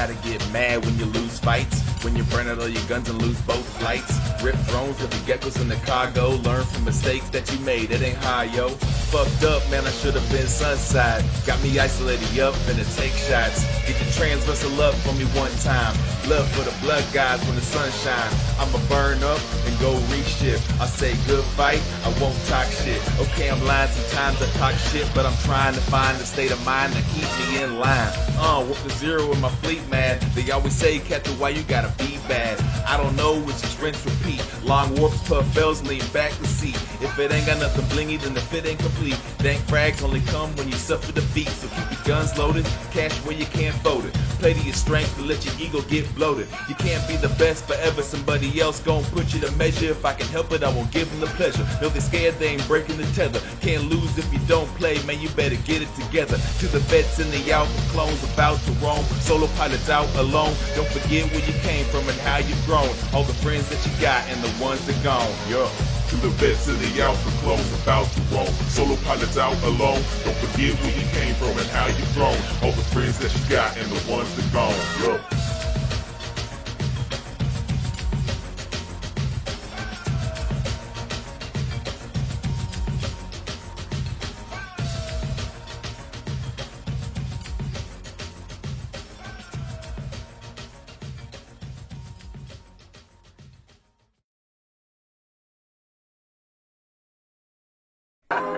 gotta get mad when you lose fights, when you burn out all your guns and lose both flights. Rip drones with the geckos in the cargo. Learn from mistakes that you made, it ain't high, yo. Fucked up, man, I should've been Sunside. Got me isolated, yup, finna take shots. Get your transversal up for me one time. Love for the blood guys when the sun shine. I'ma burn up and go reshift. I say good fight, I won't talk shit. Okay, I'm lying, sometimes I talk shit, but I'm trying to find the state of mind to keep me in line. Whoop the zero with my fleet, man. They always say, Captain, why you gotta be bad? I don't know which is rinse repeat. Long warps, puff bells, lean back the seat. If it ain't got nothing blingy, then the fit ain't complete. Dank frags only come when you suffer defeat. So keep your guns loaded, cash where you can't fold it. Play to your strength and let your ego get bloated. You can't be the best forever, somebody else gon' put you to measure. If I can help it, I won't give them the pleasure. No, they scared, they ain't breaking the tether. Can't lose if you don't play, man, you better get it together. To the vets in the alpha clones about to roam, solo pilots out alone. Don't forget where you came from and how you've grown. All the friends that you got and the ones that gone. Yeah. To the vets in the alpha clones about to roam, solo pilots out alone. Don't forget where you came from and how you've grown. All the friends that you got and the ones that gone. Yo.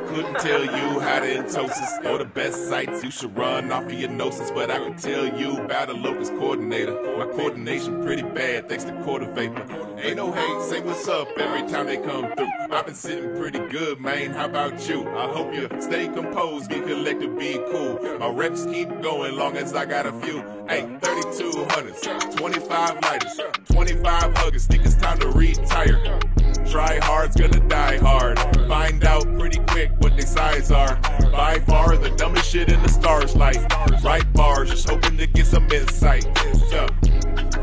Couldn't tell you how to entosis or the best sites you should run off of your gnosis, but I can tell you about a locust coordinator. My coordination pretty bad thanks to quarter vapor. Ain't no hate, say what's up every time they come through. I've been sitting pretty good, man. How about you? I hope you stay composed, be collected, be cool. My reps keep going long as I got a few. Hey, 3200s, 25 lighters, 25 huggers. Think it's time to retire. Try hard's gonna die hard. Find out pretty quick what their size are. By far the dumbest shit in the stars light. Right bars, just hoping to get some insight.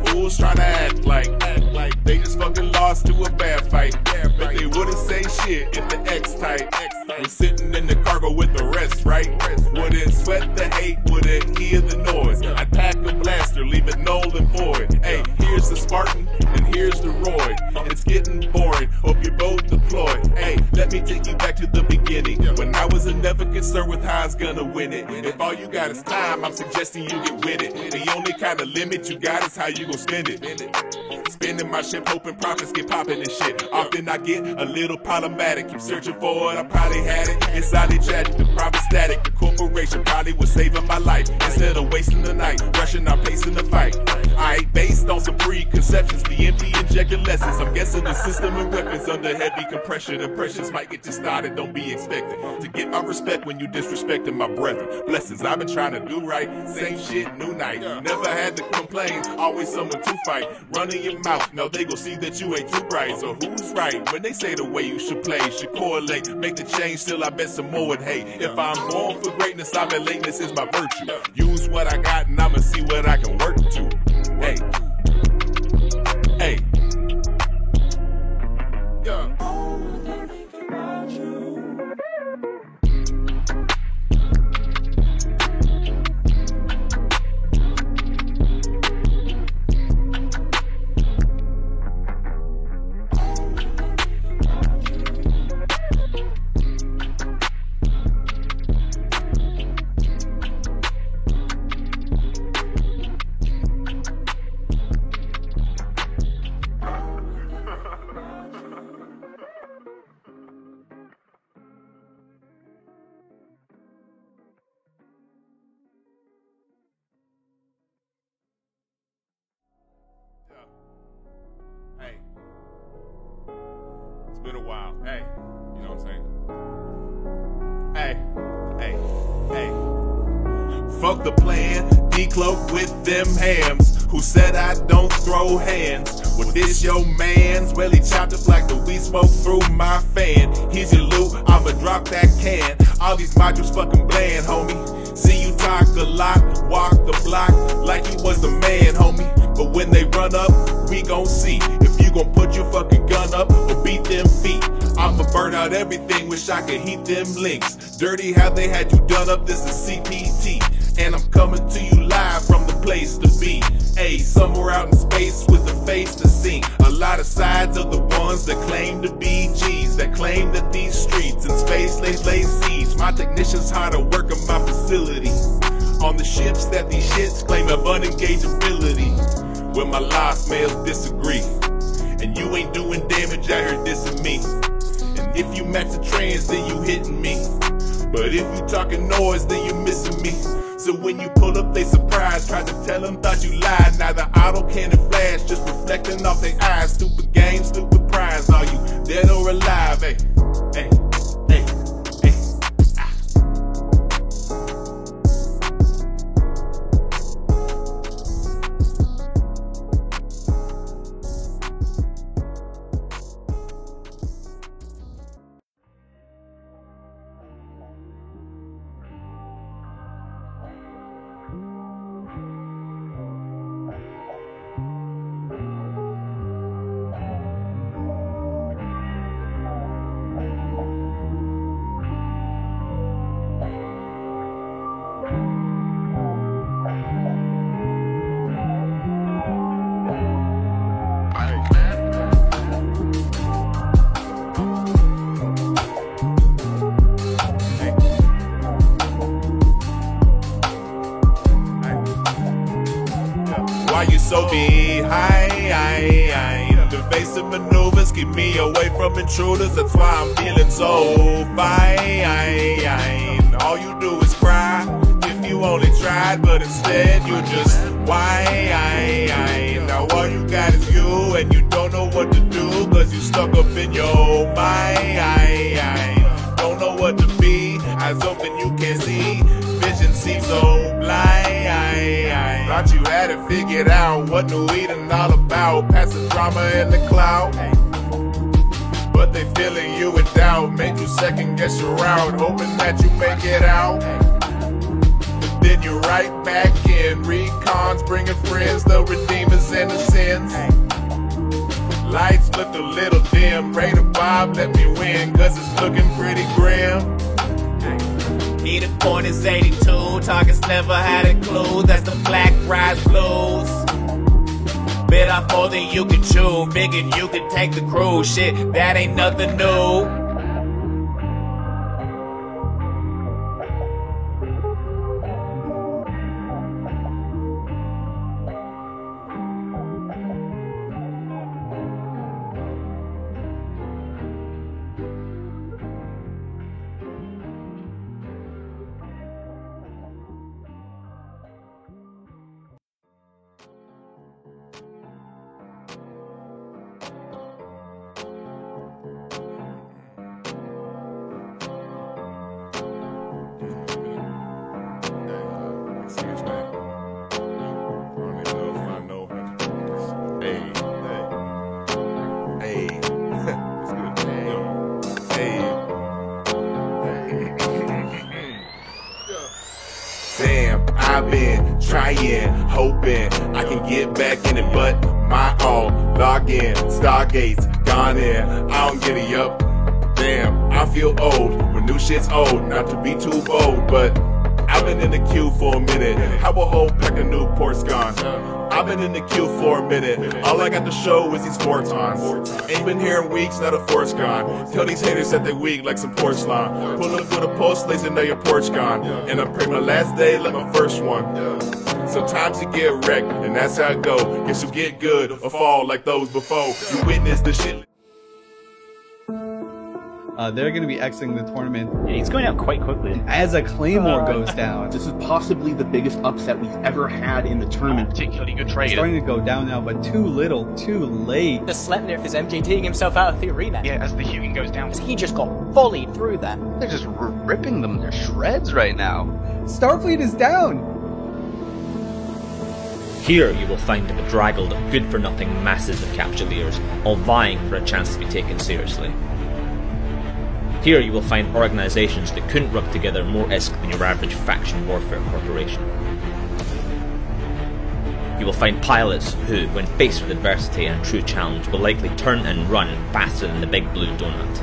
Fools trying to act like they just fucking lost to a bad fight. But they wouldn't say shit if the X tight was sitting in the cargo with the rest, right? Wouldn't sweat the hate, wouldn't hear the noise. I'd pack a blaster, leave it null and void. Hey, here's the Spartan and here's the Roy. It's getting boring, hope you're both deployed. Hey, let me take you back to the beginning, when I was never concerned with how I was gonna win it. If all you got is time, I'm suggesting you get with it. The only kind of limit you got is how you gon' spend it. Spending my ship, hoping profits get popping and shit. Often I get a little problematic. Keep searching for it, I probably had it. It's highly tragic, the problem static. The corporation probably was saving my life. Instead of wasting the night, rushing our pace in the fight. I ain't based on some preconceptions, the empty injected lessons. I'm guessing the system and weapons under heavy compression. Impressions might get you started, don't be expected to get my respect when you disrespecting my brethren. Blessings, I've been trying to do right. Same shit, new night. Never had to complain, always someone to fight. Running your mouth, now they gon' see that you ain't too bright. So who's right when they say the way you should play should correlate, make the change, still I bet some more would hate. If I'm born for greatness, I bet lateness is my virtue. Use what I got and I'ma see what I can work to. Hey, hey, yeah. Hey, it's been a while. Hey, you know what I'm saying? Hey, hey, hey. Fuck the plan, decloak with them hams. Who said I don't throw hands? Well, this your man's. Well, he chopped up like the weed smoke through my fan. Here's your loot, I'ma drop that can. All these modules fucking bland, homie. See you talk a lot, walk the block like you was the man, homie. But when they run up, we gon' see if you gon' put your fucking gun up or beat them feet. I'ma burn out everything, wish I could heat them links. Dirty how they had you done up, this is CPT. And I'm coming to you live from the place to be. Hey, somewhere out in space with a face to see. A lot of sides of the ones that claim to be G's, that claim that these streets in space lay siege. My technicians hard at work in my facility, on the ships that these shits claim have unengageability. When my lost males disagree, and you ain't doing damage out here dissing me. And if you match the trends, then you hitting me. But if you talking noise, then you missing me. So when you pull up, they surprised. Tried to tell them, thought you lied. Now the auto cannon flash, just reflecting off their eyes. Stupid game, stupid prize. Are you dead or alive? Hey, hey, hey, hey. Why you so behind? Evasive maneuvers keep me away from intruders. That's why I'm feeling so fine. All you do is cry if you only tried, but instead you just whine. Now all you got is you, and you don't know what to do, cause you stuck up in your mind. Don't know what to be, eyes open you can't see, vision seems so blind. Thought you had it figured out, what New Eden all about, past the drama in the cloud. But they feeling you in doubt, make you second guess your route, hoping that you make it out. But then you're right back in, recons bringing friends, the redeemers and the sins. Lights look a little dim, Ray the Bob let me win, cause it's looking pretty grim. Needed point is 82, targets never had a clue, that's the Black Rise Blues. Bit off more than you can chew, figured you could take the cruise, shit, that ain't nothing new. Damn, I've been trying, hoping I can get back in it, but my all log in, Stargates gone in, I don't get it up. Damn, I feel old when new shit's old, not to be too bold, but I've been in the queue for a minute. How a whole pack of Newport's gone. I've been in the queue for a minute. All I got to show is these Fortons. Ain't been here in weeks, not a force gone. Tell these haters that they weak like some porcelain. Pull up with a post lace and know your porch gone. And I pray my last day like my first one. Sometimes you get wrecked, and that's how it go. Guess you get good or fall like those before. You witness the shit. They're going to be exiting the tournament. Yeah, he's going out quite quickly. As a Claymore goes down. This is possibly the biggest upset we've ever had in the tournament. Particularly good trade. It's starting to go down now, but too little, too late. The Sleipnir is MJTing himself out of the arena. Yeah, as the Hugin goes down. He just got volleyed through there. They're just ripping them to shreds right now. Starfleet is down! Here you will find the bedraggled, good-for-nothing masses of Capsuleers, all vying for a chance to be taken seriously. Here you will find organisations that couldn't rub together more ISK than your average faction warfare corporation. You will find pilots who, when faced with adversity and a true challenge, will likely turn and run faster than the big blue donut.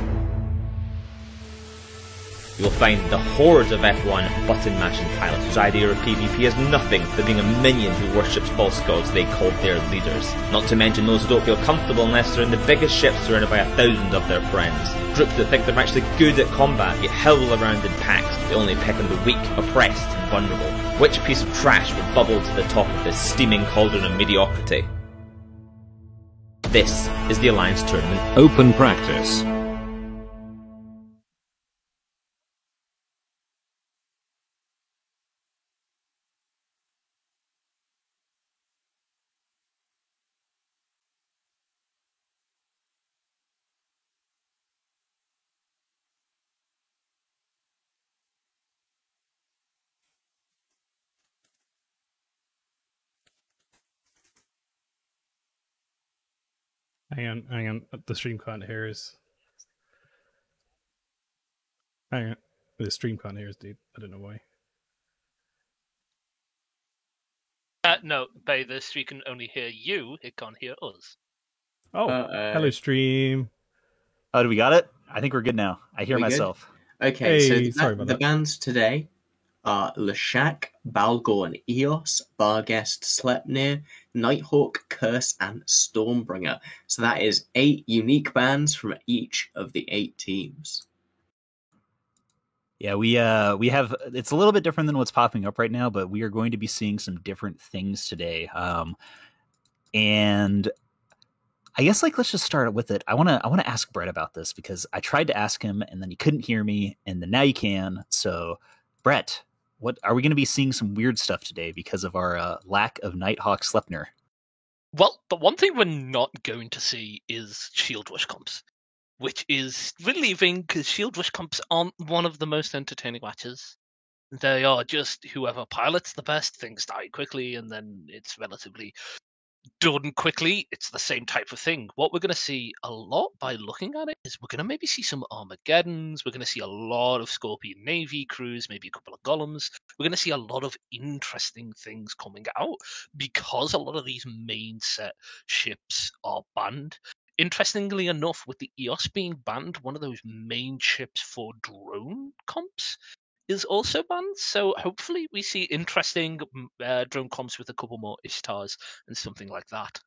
you will find the hordes of F1 button-mashing pilots whose idea of PvP is nothing but being a minion who worships false gods they called their leaders. Not to mention those who don't feel comfortable unless they're in the biggest ships surrounded by 1,000 of their friends. Groups that think they're actually good at combat yet howl around in packs, they only pick on the weak, oppressed and vulnerable. Which piece of trash would bubble to the top of this steaming cauldron of mediocrity? This is the Alliance Tournament Open Practice. Hang on. The stream can't hear us. Hang on. The stream can't hear us, dude. I don't know why. No, by the stream can only hear you, it can't hear us. Oh, hello, stream. Oh, do we got it? I think we're good now. I hear myself. Good? Okay, so the bands today are Leshak, Balgorn, Eos, Barghest, Sleipnir, Nighthawk, Curse, and Stormbringer. So that is 8 unique bands from each of the 8 teams. Yeah, we have, it's a little bit different than what's popping up right now, but we are going to be seeing some different things today. And I guess let's just start with it. I want to ask Brett about this because I tried to ask him and then he couldn't hear me, and then now you can. So Brett, what are we going to be seeing some weird stuff today because of our lack of Nighthawk Sleipnir? Well, the one thing we're not going to see is Shield Rush comps, which is relieving because Shield Rush comps aren't one of the most entertaining matches. They are just whoever pilots the best, things die quickly, and then it's relatively done quickly. It's the same type of thing. What we're going to see a lot by looking at it is we're going to maybe see some Armageddons. We're going to see a lot of Scorpion Navy crews, maybe a couple of Golems. We're going to see a lot of interesting things coming out because a lot of these main set ships are banned. Interestingly enough, with the EOS being banned, one of those main ships for drone comps is also banned, so hopefully we see interesting drone comps with a couple more Ishtars and something like that.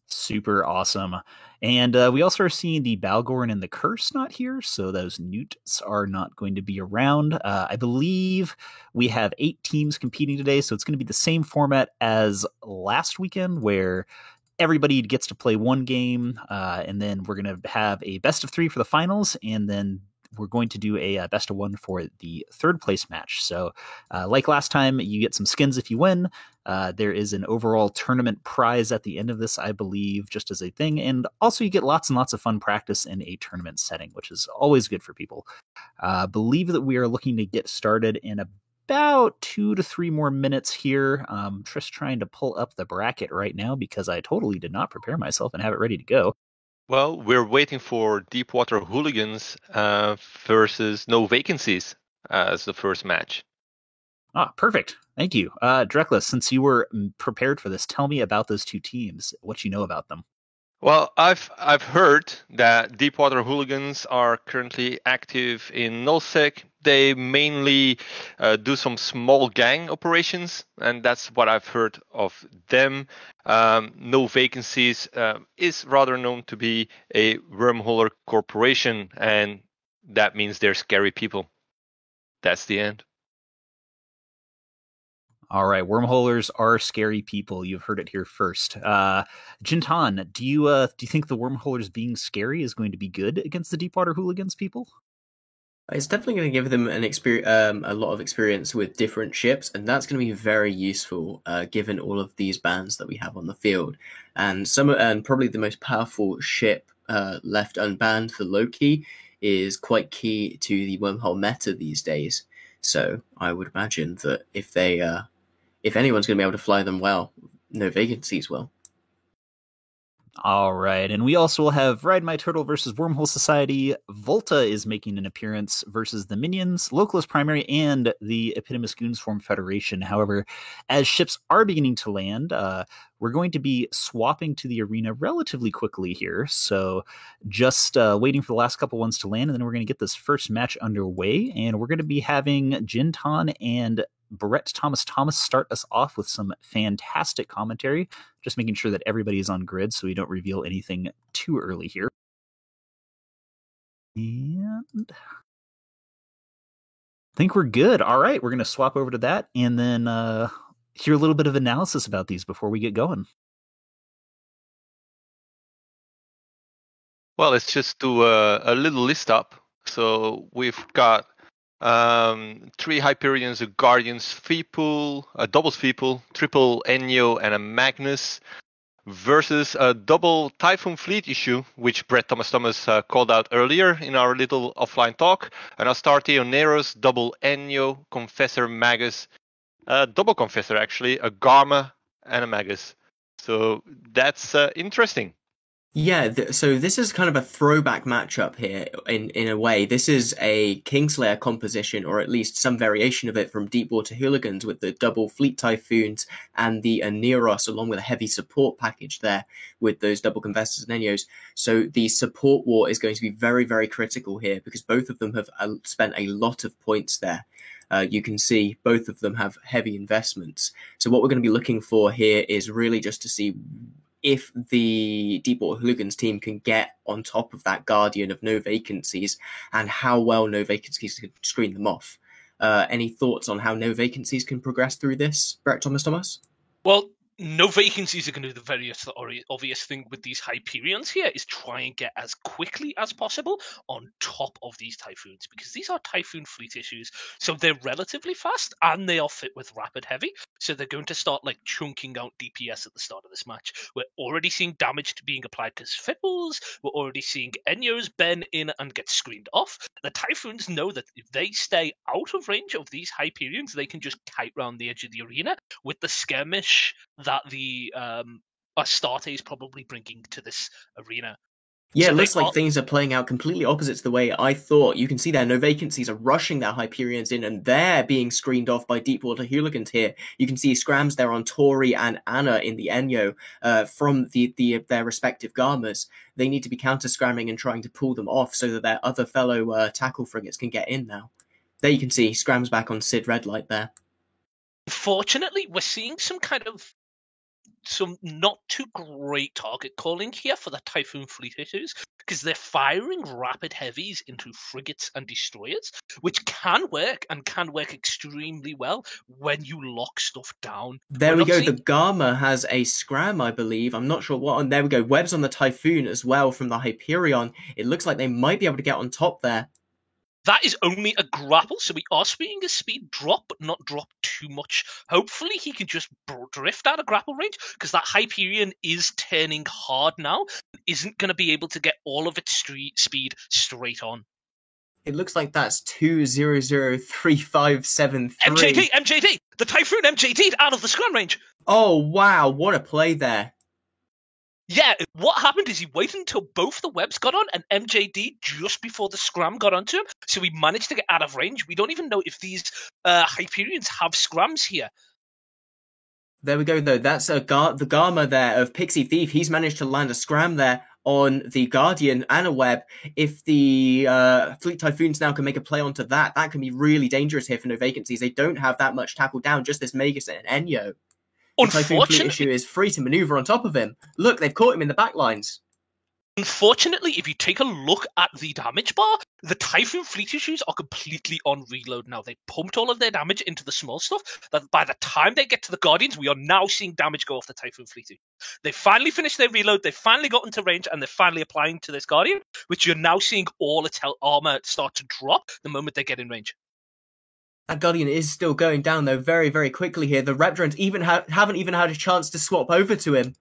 Super awesome. And we also are seeing the Balgorn and the Curse not here, so those Newts are not going to be around. I believe we have 8 teams competing today, so it's going to be the same format as last weekend, where everybody gets to play one game, and then we're going to have a best of 3 for the finals, and then we're going to do a best of 1 for the third place match. So like last time, you get some skins if you win. There is an overall tournament prize at the end of this, I believe, just as a thing. And also you get lots and lots of fun practice in a tournament setting, which is always good for people. Believe that we are looking to get started in about 2 to 3 more minutes here. Just trying to pull up the bracket right now because I totally did not prepare myself and have it ready to go. Well, we're waiting for Deepwater Hooligans versus No Vacancies as the first match. Ah, perfect. Thank you. Drekla, since you were prepared for this, tell me about those 2 teams, what you know about them. Well, I've heard that Deepwater Hooligans are currently active in Nullsec. They mainly do some small gang operations, and that's what I've heard of them. No Vacancies is rather known to be a wormholer corporation, and that means they're scary people. That's the end. All right, wormholers are scary people. You've heard it here first. Jintan, do you think the wormholers being scary is going to be good against the Deepwater Hooligans people? It's definitely going to give them an experience, a lot of experience with different ships, and that's going to be very useful given all of these bans that we have on the field. And probably the most powerful ship left unbanned, the Loki, is quite key to the wormhole meta these days. So I would imagine that if anyone's going to be able to fly them well, No Vacancies will. All right, and we also will have Ride My Turtle versus Wormhole Society. Volta is making an appearance versus the Minions, Localist Primary, and the Epidemus Goonsform Federation. However, as ships are beginning to land, we're going to be swapping to the arena relatively quickly here. So just waiting for the last couple ones to land, and then we're going to get this first match underway. And we're going to be having Jintan and Brett Thomas start us off with some fantastic commentary, just making sure that everybody is on grid so we don't reveal anything too early here. And I think we're good. All right, we're going to swap over to that and then hear a little bit of analysis about these before we get going. Well, let's just do a little list up. So we've got 3 Hyperions, a Guardians Feeple, a doubles Feeple, triple Enyo, and a Magnus versus a double Typhoon Fleet issue, which Brett Thomas called out earlier in our little offline talk, an Astarte Oneros, double Enyo, Confessor Magus, double Confessor actually, a Garma, and a Magus. So that's interesting. Yeah, so this is kind of a throwback matchup here in a way. This is a Kingslayer composition, or at least some variation of it from Deepwater Hooligans with the double Fleet Typhoons and the Aneros, along with a heavy support package there with those double Confessors and Enyos. So the support war is going to be very, very critical here because both of them have spent a lot of points there. You can see both of them have heavy investments. So what we're going to be looking for here is really just to see if the Deepwater Hooligans team can get on top of that Guardian of no vacancies and how well no vacancies can screen them off. Any thoughts on how no vacancies can progress through this, Brett Thomas? Well, no vacancies are going to do the very obvious thing with these Hyperions here is try and get as quickly as possible on top of these Typhoons, because these are Typhoon fleet issues, so they're relatively fast and they are fit with rapid heavy, so they're going to start like chunking out DPS at the start of this match. We're already seeing damage being applied to Fipples, we're already seeing Enyos bend in and get screened off. The Typhoons know that if they stay out of range of these Hyperions, they can just kite round the edge of the arena with the skirmish that the Astarte is probably bringing to this arena. Yeah, So it they looks like are- things are playing out completely opposite to the way I thought. You can see there, no vacancies are rushing their Hyperions in, and they're being screened off by Deepwater Hooligans here. You can see scrams there on Tori and Anna in the Enyo from their respective Garmas. They need to be counter-scramming and trying to pull them off so that their other fellow tackle frigates can get in now. There you can see scrams back on Sid Red Light there. Unfortunately, we're seeing some not too great target calling here for the Typhoon fleet issues, because they're firing rapid heavies into frigates and destroyers, which can work and can work extremely well when you lock stuff down. There We're we not go. seeing- The Garma has a scram, I believe. I'm not sure what. And there we go. Webs on the Typhoon as well from the Hyperion. It looks like they might be able to get on top there. That is only a grapple, so we are seeing his speed drop, but not drop too much. Hopefully he can just drift out of grapple range, because that Hyperion is turning hard now, and isn't going to be able to get all of its speed straight on. It looks like that's 2003573. MJD! The Typhoon MJD'd out of the scrum range! Oh, wow. What a play there. Yeah, what happened is he waited until both the webs got on and MJD just before the scram got onto him, so he managed to get out of range. We don't even know if these Hyperions have scrams here. There we go, though. That's the Garma there of Pixie Thief. He's managed to land a scram there on the Guardian and a web. If the Fleet Typhoons now can make a play onto that, that can be really dangerous here for no vacancies. They don't have that much tackle down, just this Magus and Enyo. The Typhoon Fleet issue is free to maneuver on top of him. Look, they've caught him in the back lines. Unfortunately, if you take a look at the damage bar, the Typhoon fleet issues are completely on reload now. They pumped all of their damage into the small stuff, that by the time they get to the Guardians, we are now seeing damage go off the Typhoon fleet. They finally finished their reload, they finally got into range, and they're finally applying to this Guardian, which you're now seeing all its armor start to drop the moment they get in range. That Guardian is still going down, though, very, very quickly here. The Reptrons haven't even had a chance to swap over to him.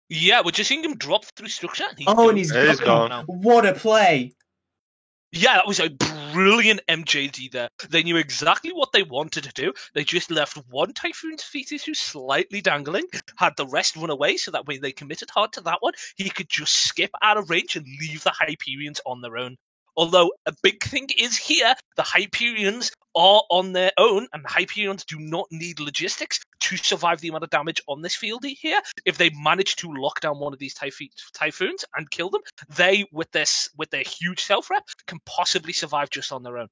Yeah, we're just seeing him drop through structure. And and he's gone. What a play! Yeah, that was a brilliant MJD there. They knew exactly what they wanted to do. They just left one Typhoon's fetus who's slightly dangling, had the rest run away, so that way they committed hard to that one. He could just skip out of range and leave the Hyperions on their own. Although a big thing is here, the Hyperions are on their own, and the Hyperions do not need logistics to survive the amount of damage on this field here. If they manage to lock down one of these Typhoons and kill them, they, with their huge self-rep, can possibly survive just on their own.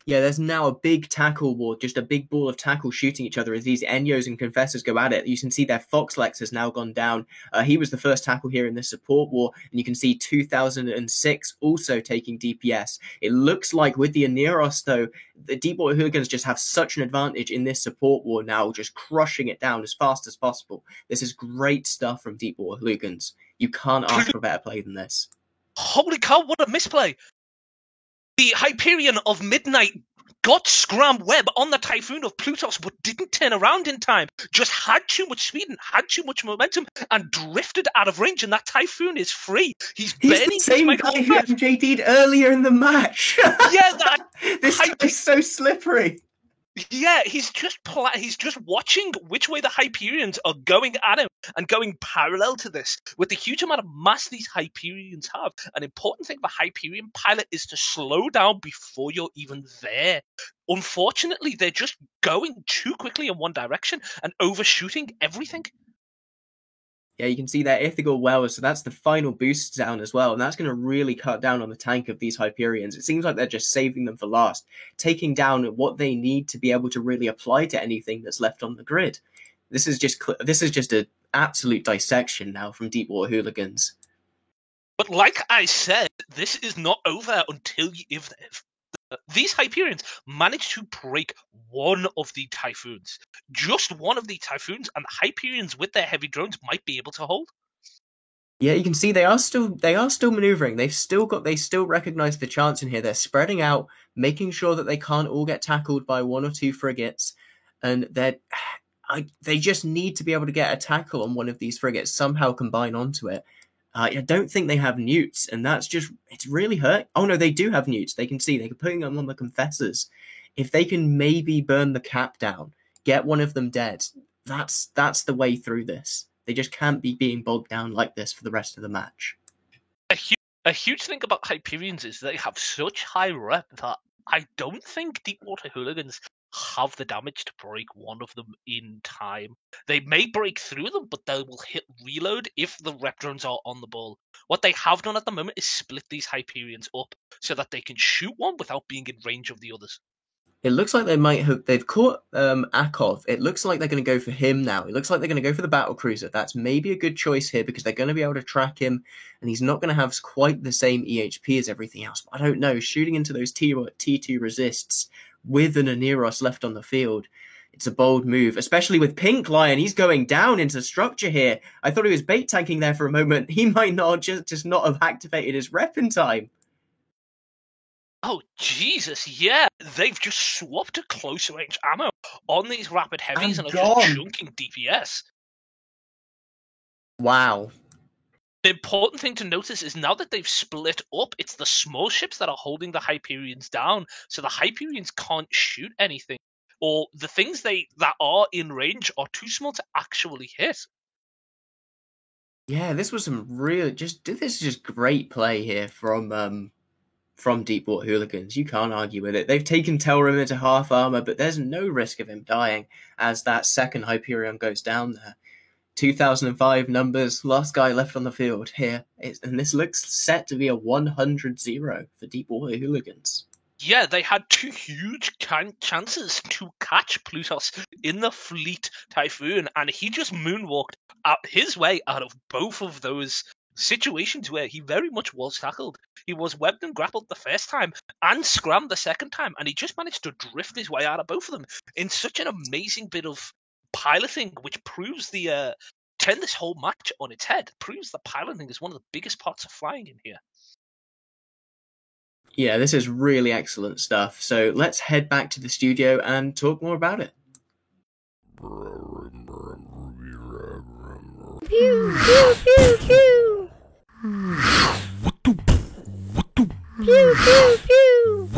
Yeah, there's now a big tackle war, just a big ball of tackle shooting each other as these Enyos and Confessors go at it. You can see their Foxlex has now gone down. He was the first tackle here in this support war, and you can see 2006 also taking DPS. It looks like with the Aneros, though, the Deepwater Hooligans just have such an advantage in this support war now, just crushing it down as fast as possible. This is great stuff from Deepwater Hooligans. You can't ask for a better play than this. Holy cow, what a misplay! The Hyperion of Midnight got Scram Web on the Typhoon of Plutos, but didn't turn around in time. Just had too much speed and had too much momentum and drifted out of range, and that Typhoon is free. He's burning the same guy who MJD'd earlier in the match. Yeah, this guy's so slippery. Yeah, he's just watching which way the Hyperions are going at him and going parallel to this. With the huge amount of mass these Hyperions have, an important thing for Hyperion pilot is to slow down before you're even there. Unfortunately, they're just going too quickly in one direction and overshooting everything. Yeah, you can see their Ithagal Wells, so that's the final boost down as well, and that's going to really cut down on the tank of these Hyperions. It seems like they're just saving them for last, taking down what they need to be able to really apply to anything that's left on the grid. This is just an absolute dissection now from Deepwater Hooligans. But like I said, this is not over until if these Hyperions managed to break one of the Typhoons. Just one of the Typhoons, and the Hyperions with their heavy drones might be able to hold. Yeah, you can see they are still maneuvering. They still recognize the chance in here. They're spreading out, making sure that they can't all get tackled by one or two frigates, and they just need to be able to get a tackle on one of these frigates, somehow combine onto it. I don't think they have newts, and it's really hurt. Oh no, they do have newts. They can put them on the Confessors. If they can maybe burn the cap down, get one of them dead, that's the way through this. They just can't be being bogged down like this for the rest of the match. A huge thing about Hyperions is they have such high rep that I don't think Deepwater Hooligans have the damage to break one of them in time. They may break through them, but they will hit reload if the rep drones are on the ball. What they have done at the moment is split these Hyperions up so that they can shoot one without being in range of the others. It looks like they've caught Akov. It looks like they're going to go for him now. It looks like they're going to go for the battle cruiser. That's maybe a good choice here because they're going to be able to track him, and he's not going to have quite the same EHP as everything else. But I don't know. Shooting into those T2 resists with an Aneros left on the field, it's a bold move, especially with Pink Lion. He's going down into structure here. I thought he was bait tanking there for a moment. He might not just not have activated his rep in time. Oh, Jesus, yeah. They've just swapped to close range ammo on these rapid heavies and are just chunking DPS. Wow. The important thing to notice is now that they've split up, it's the small ships that are holding the Hyperions down, so the Hyperions can't shoot anything. Or the things that are in range are too small to actually hit. Yeah, this was this is just great play here from Deepwater Hooligans. You can't argue with it. They've taken Telrim into half armor, but there's no risk of him dying as that second Hyperion goes down there. 2005 numbers, last guy left on the field here, and this looks set to be a 100-0 for Deepwater Hooligans. Yeah, they had two huge chances to catch Plutos in the Fleet Typhoon, and he just moonwalked out his way out of both of those situations where he very much was tackled. He was webbed and grappled the first time and scrammed the second time, and he just managed to drift his way out of both of them in such an amazing bit of piloting, which proves turn this whole match on its head, proves that piloting is one of the biggest parts of flying in here. Yeah, this is really excellent stuff. So let's head back to the studio and talk more about it. Pew, pew, pew, pew. Pew, pew, pew.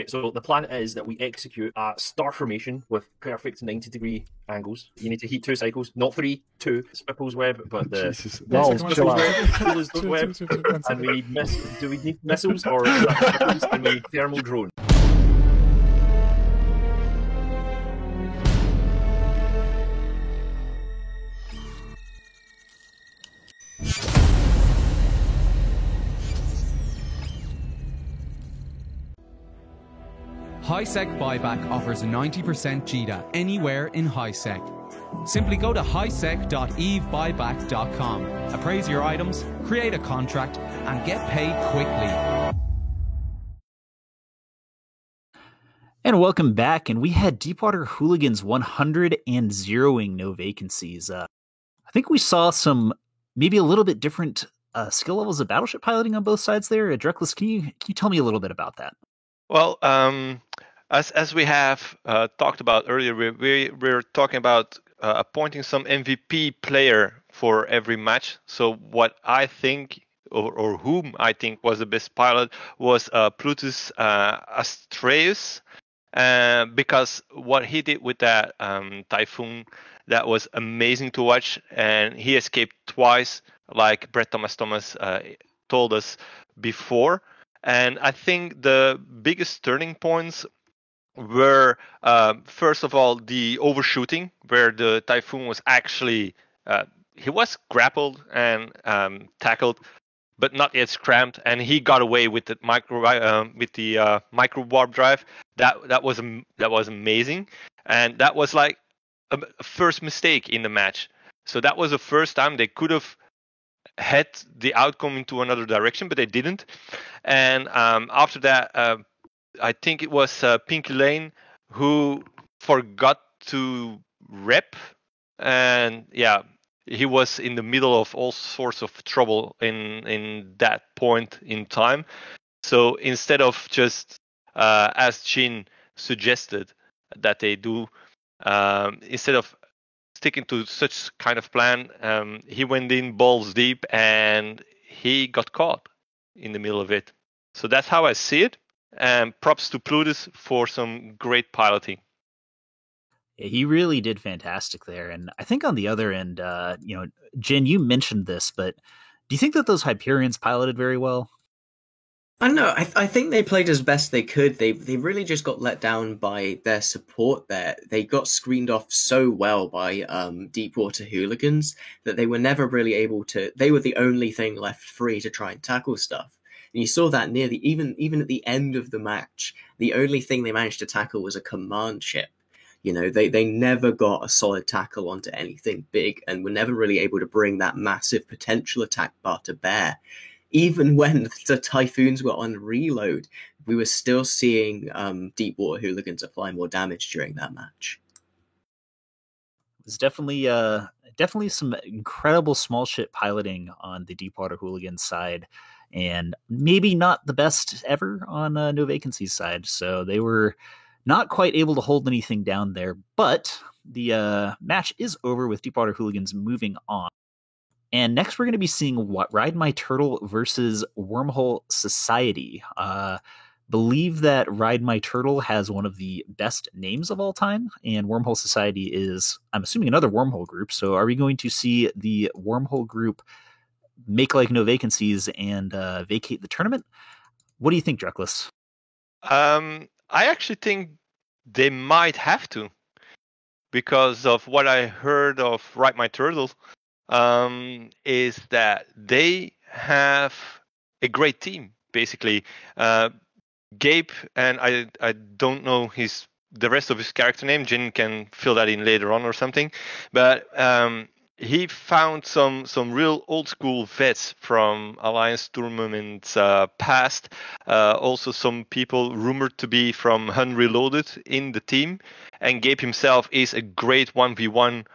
So the plan is that we execute a star formation with perfect 90-degree angles. You need to heat 2 cycles, not 3, 2. Spipple's web, but the Spipple's web. And we need do we need missiles or is that Spipple's and we need thermal drone? HiSec Buyback offers 90% JITA anywhere in HiSec. Simply go to hisec.evebuyback.com, appraise your items, create a contract, and get paid quickly. And welcome back, and we had Deepwater Hooligans 100 and zeroing no vacancies. I think we saw some maybe a little bit different skill levels of battleship piloting on both sides there. Dreklis, can you tell me a little bit about that? Well, as we have talked about earlier, we're talking about appointing some MVP player for every match. So what I think, or whom I think was the best pilot, was Plutus Astreus, because what he did with that Typhoon, that was amazing to watch, and he escaped twice, like Brett Thomas told us before. And I think the biggest turning points were, first of all, the overshooting, where the Typhoon was actually, he was grappled and tackled, but not yet scrammed, and he got away with the micro warp drive. That was amazing, and that was like a first mistake in the match. So that was the first time they could have had the outcome into another direction, but they didn't. And after that, I think it was Pinky Lane who forgot to rep, and yeah, he was in the middle of all sorts of trouble in that point in time. So instead of just as Jin suggested that they do, instead of sticking to such kind of plan, he went in balls deep and he got caught in the middle of it. So that's how I see it. And props to Plutus for some great piloting. Yeah, he really did fantastic there. And I think on the other end, Jin, you mentioned this, but do you think that those Hyperions piloted very well? I don't know. I think they played as best they could. They really just got let down by their support there. They got screened off so well by Deepwater Hooligans that they were never really able to. They were the only thing left free to try and tackle stuff. And you saw that near the even at the end of the match, the only thing they managed to tackle was a command ship. You know, they never got a solid tackle onto anything big, and were never really able to bring that massive potential attack bar to bear. Even when the Typhoons were on reload, we were still seeing Deepwater Hooligans apply more damage during that match. It was definitely some incredible small ship piloting on the Deepwater Hooligans side, and maybe not the best ever on No Vacancies side. So they were not quite able to hold anything down there. But the match is over with Deepwater Hooligans moving on. And next, we're going to be seeing Ride My Turtle versus Wormhole Society. Believe that Ride My Turtle has one of the best names of all time, and Wormhole Society is, I'm assuming, another Wormhole group. So are we going to see the Wormhole group make like no vacancies and vacate the tournament? What do you think, Dreklis? I actually think they might have to, because of what I heard of Ride My Turtle. Is that they have a great team, basically. Gabe, and I don't know the rest of his character name. Jin can fill that in later on or something. But he found some real old school vets from Alliance tournaments past. Also some people rumored to be from Hun Reloaded in the team. And Gabe himself is a great 1v1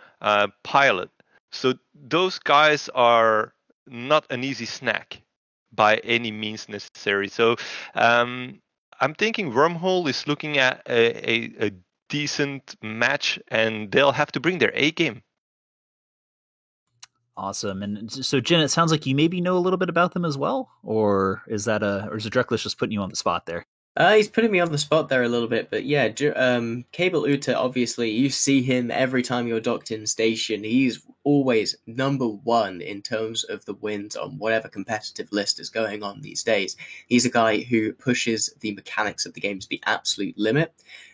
pilot. So those guys are not an easy snack by any means necessary. So I'm thinking Wormhole is looking at a decent match, and they'll have to bring their A game. Awesome. And so, Jen, it sounds like you maybe know a little bit about them as well, or is Dreklish just putting you on the spot there? He's putting me on the spot there a little bit, but yeah, Cable Uta, obviously, you see him every time you're docked in station. He's always number one in terms of the wins on whatever competitive list is going on these days. He's a guy who pushes the mechanics of the game to the absolute limit,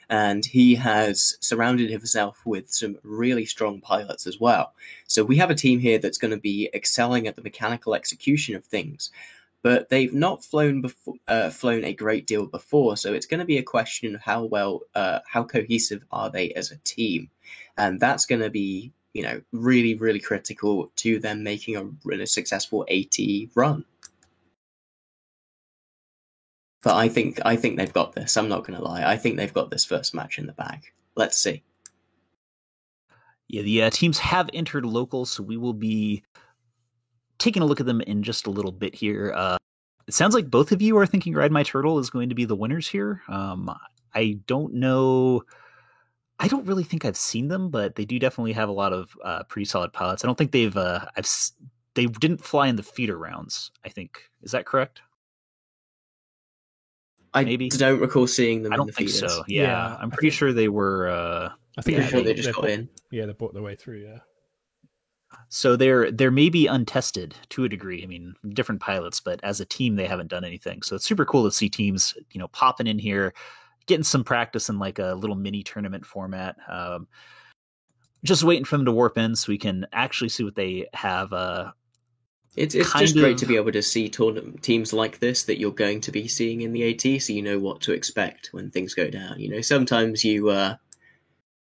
and he has surrounded himself with some really strong pilots as well. So we have a team here that's going to be excelling at the mechanical execution of things. But they've not flown a great deal before, so it's going to be a question of how cohesive are they as a team, and that's going to be, really, really critical to them making a really successful AT run. But I think they've got this. I'm not going to lie. I think they've got this first match in the bag. Let's see. Yeah, the teams have entered local, so we will be taking a look at them in just a little bit here. It sounds like both of you are thinking Ride My Turtle is going to be the winners here. I don't know. I don't really think I've seen them, but they do definitely have a lot of pretty solid pilots. I don't think they didn't fly in the feeder rounds, I think. Is that correct? I Maybe. don't recall seeing them. I don't in the think feeders. so. Yeah, I'm pretty sure they were. I think they just got in. Yeah, they bought their way through. Yeah. So they're maybe untested to a degree. I mean, different pilots, but as a team, they haven't done anything. So it's super cool to see teams, popping in here, getting some practice in like a little mini tournament format. Just waiting for them to warp in so we can actually see what they have. It's just great to be able to see teams like this that you're going to be seeing in the AT, so you know what to expect when things go down.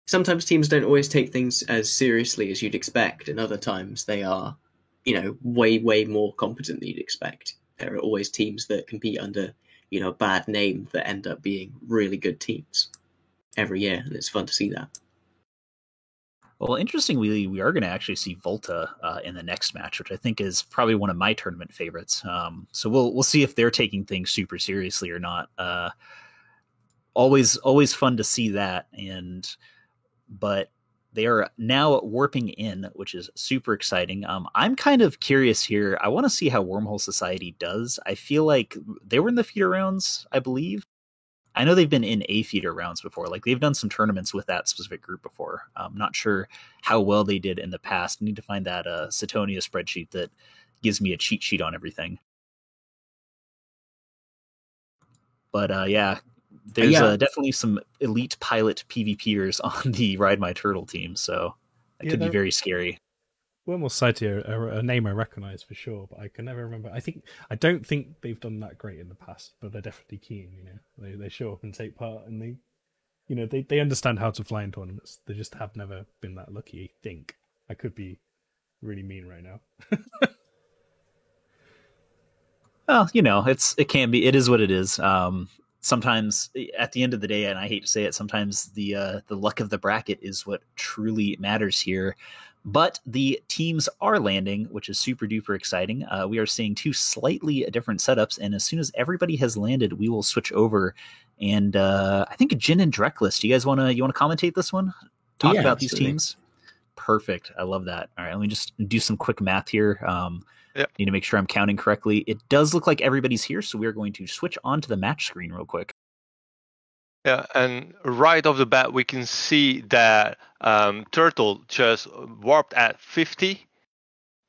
Sometimes teams don't always take things as seriously as you'd expect, and other times they are, way, way more competent than you'd expect. There are always teams that compete under, a bad name that end up being really good teams every year, and it's fun to see that. Well, interestingly, we are going to actually see Volta in the next match, which I think is probably one of my tournament favorites. So we'll see if they're taking things super seriously or not. Always fun to see that, but they are now warping in, which is super exciting. I'm kind of curious here. I want to see how Wormhole Society does. I feel like they were in the feeder rounds, I believe. I know they've been in a feeder rounds before. Like they've done some tournaments with that specific group before. I'm not sure how well they did in the past. I need to find that Satonia spreadsheet that gives me a cheat sheet on everything. But yeah. There's definitely some elite pilot PvPers on the Ride My Turtle team, so it could be very scary. Wormhole Society are a name I recognise for sure, but I can never remember. I don't think they've done that great in the past, but they're definitely keen. They show up and take part, and they understand how to fly in tournaments. They just have never been that lucky. I think I could be really mean right now. Well, it is what it is. Sometimes at the end of the day, and I hate to say it, sometimes the luck of the bracket is what truly matters here. But the teams are landing, which is super duper exciting. We are seeing two slightly different setups, and as soon as everybody has landed, we will switch over. And I think Jin and Dreklish, do you guys want to commentate this one? Talk about these teams? Perfect. I love that. All right, let me just do some quick math here. Need to make sure I'm counting correctly. It does look like everybody's here, so we are going to switch on to the match screen real quick. Yeah, and right off the bat, we can see that Turtle just warped at 50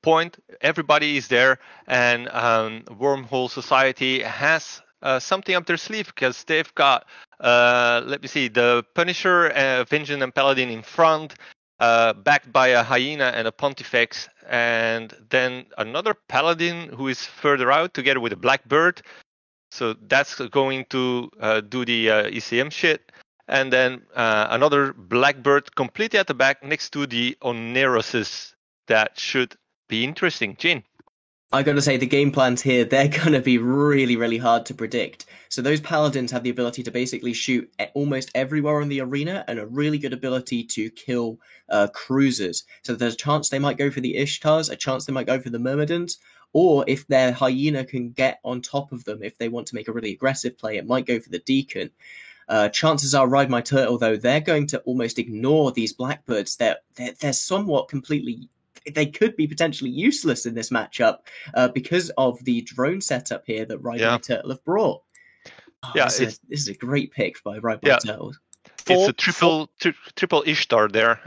point. Everybody is there, and Wormhole Society has something up their sleeve because they've got, let me see, the Punisher, Vengeance, and Paladin in front, backed by a Hyena and a Pontifex, and then another Paladin who is further out together with a Blackbird. So that's going to do the ECM shit. And then another Blackbird completely at the back next to the Oneroses. That should be interesting. Jin? I gotta say, the game plans here, they're gonna be really, really hard to predict. So those Paladins have the ability to basically shoot almost everywhere in the arena and a really good ability to kill cruisers. So there's a chance they might go for the Ishtars, a chance they might go for the Myrmidons, or if their Hyena can get on top of them, if they want to make a really aggressive play, it might go for the Deacon. Chances are Ride My Turtle, though, they're going to almost ignore these Blackbirds. They're somewhat completely they could be potentially useless in this matchup because of the drone setup here that Ride My Turtle have brought. This is a great pick by Ride My Turtle. It's a triple Ishtar there,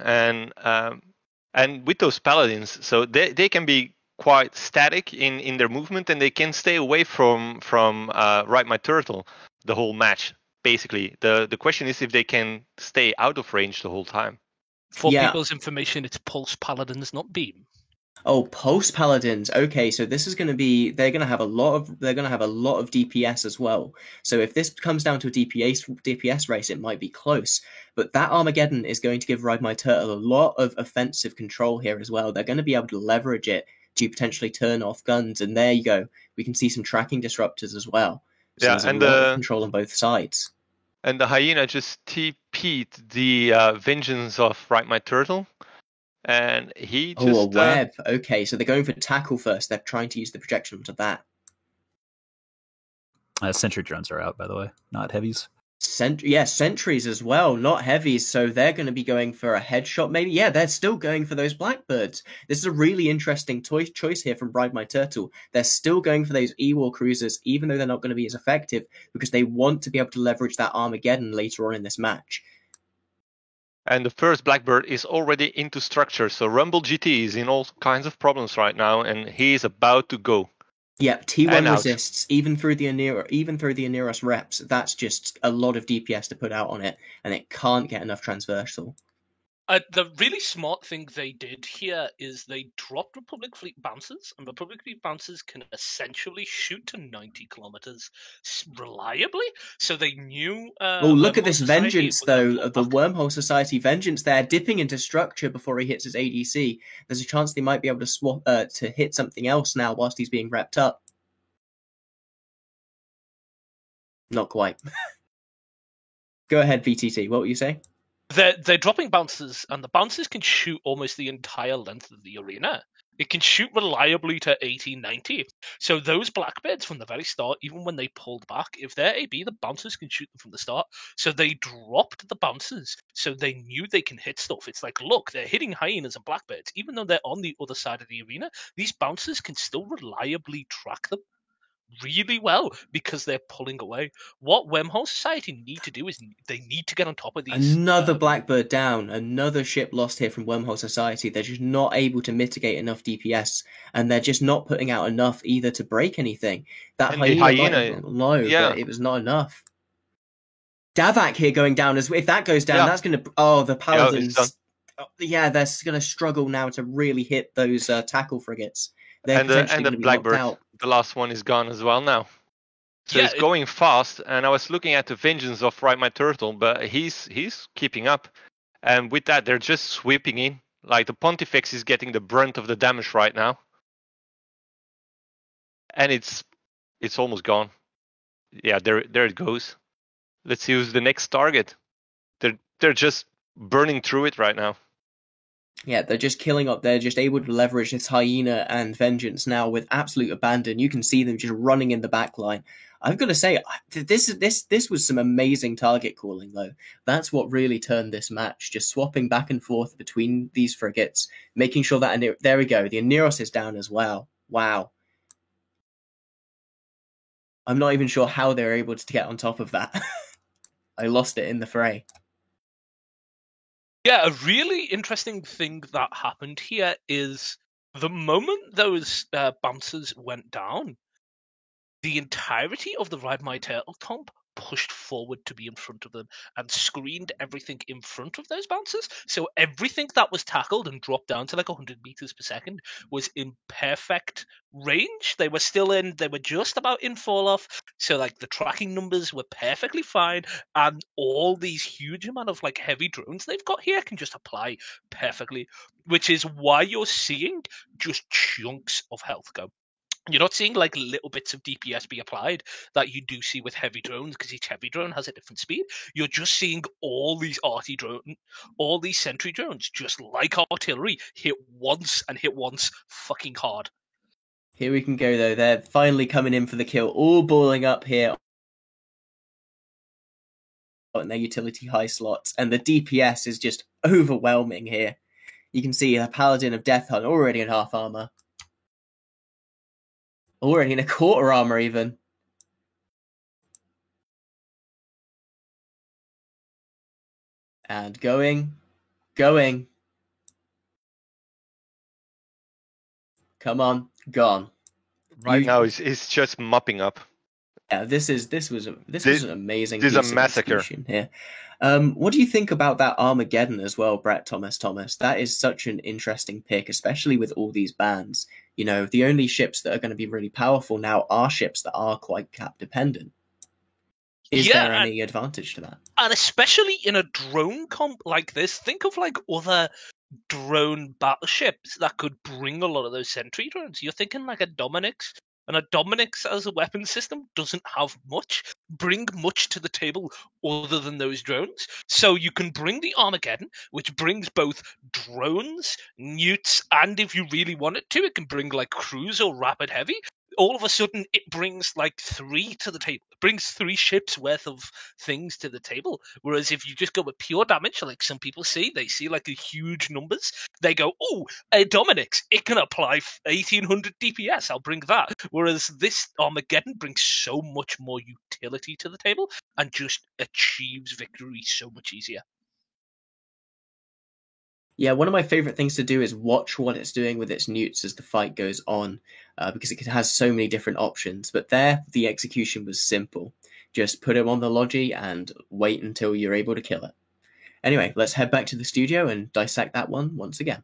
and with those paladins, so they can be quite static in their movement, and they can stay away from Ride My Turtle the whole match. Basically, the question is if they can stay out of range the whole time. For people's information, it's Pulse Paladins, not Beam. Oh, Pulse Paladins. Okay, so this is going to be they're going to have a lot of DPS as well. So if this comes down to a DPS race, it might be close. But that Armageddon is going to give Ride My Turtle a lot of offensive control here as well. They're going to be able to leverage it to potentially turn off guns, and there you go. We can see some tracking disruptors as well. So there's a lot of control on both sides. And the Hyena just TP'd the Vengeance of Ride My Turtle. And he just... Oh, a web. Okay, so they're going for tackle first. They're trying to use the projection onto that. Sentry drones are out, by the way, not heavies. Sentries as well, not heavies, so they're going to be going for a headshot maybe. Yeah, they're still going for those Blackbirds. This is a really interesting choice here from Ride My Turtle. They're still going for those E-War Cruisers, even though they're not going to be as effective, because they want to be able to leverage that Armageddon later on in this match. And the first Blackbird is already into structure, so Rumble GT is in all kinds of problems right now, and he is about to go. Yep, T1 resists even through the Aneros reps. That's just a lot of DPS to put out on it, and it can't get enough transversal. The really smart thing they did here is they dropped Republic Fleet bouncers, and Republic Fleet bouncers can essentially shoot to 90 kilometers reliably. So they knew. Look at this Vengeance, though, of the Wormhole Society Vengeance there, dipping into structure before he hits his ADC. There's a chance they might be able to swap to hit something else now whilst he's being repped up. Not quite. Go ahead, VTT. What were you saying? They're dropping bouncers, and the bouncers can shoot almost the entire length of the arena. It can shoot reliably to 80, 90. So those Blackbirds from the very start, even when they pulled back, if they're AB, the bouncers can shoot them from the start. So they dropped the bouncers, so they knew they can hit stuff. It's like, look, they're hitting Hyenas and Blackbirds. Even though they're on the other side of the arena, these bouncers can still reliably track them really well because they're pulling away. What Wormhole Society need to do is they need to get on top of these. Another Blackbird down, another ship lost here from Wormhole Society. They're just not able to mitigate enough DPS, and they're just not putting out enough either to break anything. That Hyena low, but it was not enough. Davak here going down as if that goes down, that's going to. Oh, the Paladins. They're going to struggle now to really hit those tackle frigates. They're and the Blackbird, the last one is gone as well now. So it's going fast, and I was looking at the Vengeance of Ride My Turtle, but he's keeping up. And with that, they're just sweeping in. Like the Pontifex is getting the brunt of the damage right now. And it's almost gone. Yeah, there it goes. Let's see who's the next target. They're just burning through it right now. Yeah, they're just killing up. They're just able to leverage this Hyena and Vengeance now with absolute abandon. You can see them just running in the back line. I've got to say, this was some amazing target calling, though. That's what really turned this match. Just swapping back and forth between these frigates, making sure that... There we go. The Aneros is down as well. Wow. I'm not even sure how they were able to get on top of that. I lost it in the fray. Yeah, a really interesting thing that happened here is the moment those bouncers went down, the entirety of the Ride My Turtle comp pushed forward to be in front of them and screened everything in front of those bouncers. So everything that was tackled and dropped down to like 100 meters per second was in perfect range. They were just about in fall off. So like the tracking numbers were perfectly fine, and all these huge amount of like heavy drones they've got here can just apply perfectly, which is why you're seeing just chunks of health go. You're not seeing like little bits of DPS be applied that you do see with heavy drones, because each heavy drone has a different speed. You're just seeing all these all these sentry drones, just like artillery, hit once and hit once fucking hard. Here we can go, though. They're finally coming in for the kill, all balling up here on their utility high slots, and the DPS is just overwhelming here. You can see a Paladin of Death Hunt already in half armor. Already in a quarter armor, even. And going. Come on, gone. Right now, he's just mopping up. Yeah, this was an amazing. This is a massacre here. What do you think about that Armageddon as well, Brett Thomas? That is such an interesting pick, especially with all these bans. You know, the only ships that are going to be really powerful now are ships that are quite cap dependent. Is there any advantage to that? And especially in a drone comp like this, think of like other drone battleships that could bring a lot of those sentry drones. You're thinking like a Dominix. And a Dominix as a weapon system doesn't bring much to the table other than those drones. So you can bring the Armageddon, which brings both drones, newts, and if you really want it to, it can bring like cruise or rapid heavy. All of a sudden, it brings like 3 to the table. It brings 3 ships worth of things to the table. Whereas if you just go with pure damage, like some people see, they see like the huge numbers. They go, oh, a Dominix, it can apply 1800 DPS. I'll bring that. Whereas this Armageddon brings so much more utility to the table and just achieves victory so much easier. Yeah, one of my favorite things to do is watch what it's doing with its newts as the fight goes on, because it has so many different options. But there, the execution was simple. Just put him on the Logi and wait until you're able to kill it. Anyway, let's head back to the studio and dissect that one once again.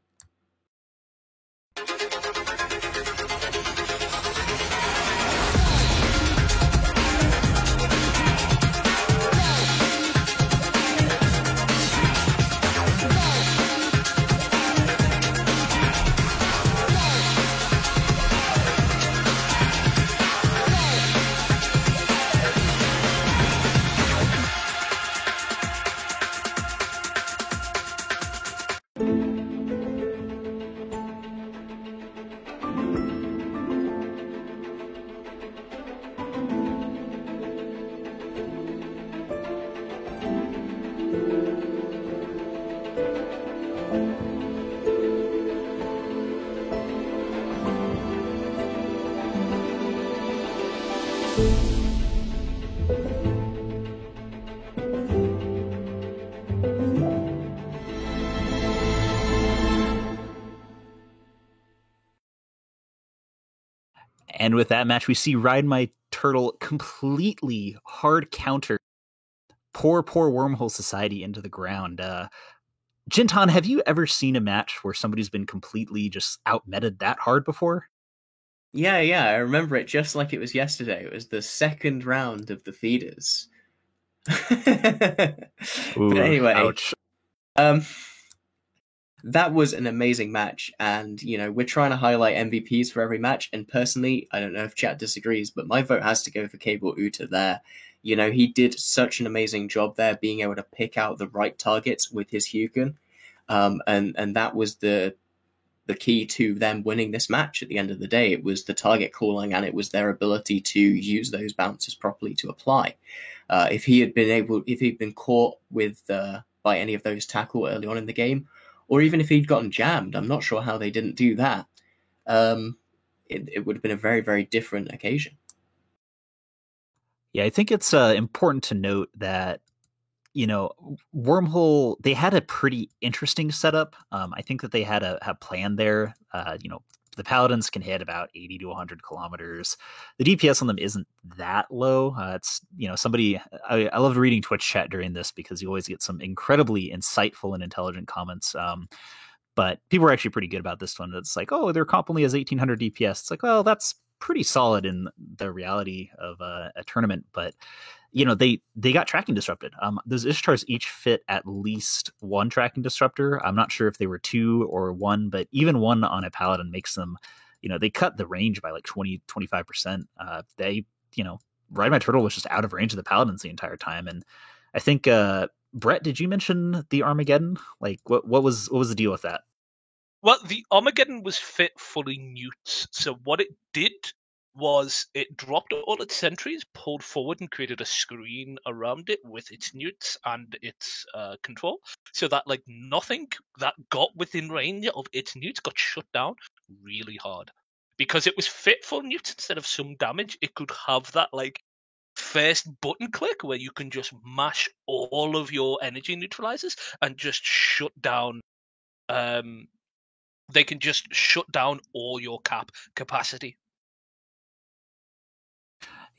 And with that match, we see Ride My Turtle completely hard counter poor Wormhole Society into the ground. Jinton, have you ever seen a match where somebody's been completely just outmeted that hard before? Yeah, I remember it just like it was yesterday. It was the second round of the feeders. Ooh, but anyway, ouch. That was an amazing match, and we're trying to highlight MVPs for every match. And personally, I don't know if chat disagrees, but my vote has to go for Cable Uta there. He did such an amazing job there, being able to pick out the right targets with his Hugin, and that was the key to them winning this match. At the end of the day, it was the target calling, and it was their ability to use those bounces properly to apply. If he'd been caught with by any of those tackle early on in the game, or even if he'd gotten jammed, I'm not sure how they didn't do that. It would have been a very, very different occasion. Yeah, I think it's important to note that, Wormhole, they had a pretty interesting setup. I think that they had a plan there. The Paladins can hit about 80 to 100 kilometers. The DPS on them isn't that low. It's, somebody, I loved reading Twitch chat during this because you always get some incredibly insightful and intelligent comments. But people were actually pretty good about this one. It's like, oh, their comp only has 1800 DPS. It's like, well, that's pretty solid in the reality of a tournament. But, they got tracking disrupted. Those Ishtars each fit at least one tracking disruptor. I'm not sure if they were 2 or 1, but even 1 on a Paladin makes them, they cut the range by like 20-25%. Ride My Turtle was just out of range of the Paladins the entire time. And I think, Brett, did you mention the Armageddon? Like, what was the deal with that? Well, the Armageddon was fit fully newts. So what it did was it dropped all its sentries, pulled forward, and created a screen around it with its newts and its control, so that like nothing that got within range of its newts got shut down really hard. Because it was fit for newts instead of some damage, it could have that like first button click where you can just mash all of your energy neutralizers and just shut down. They can just shut down all your capacity.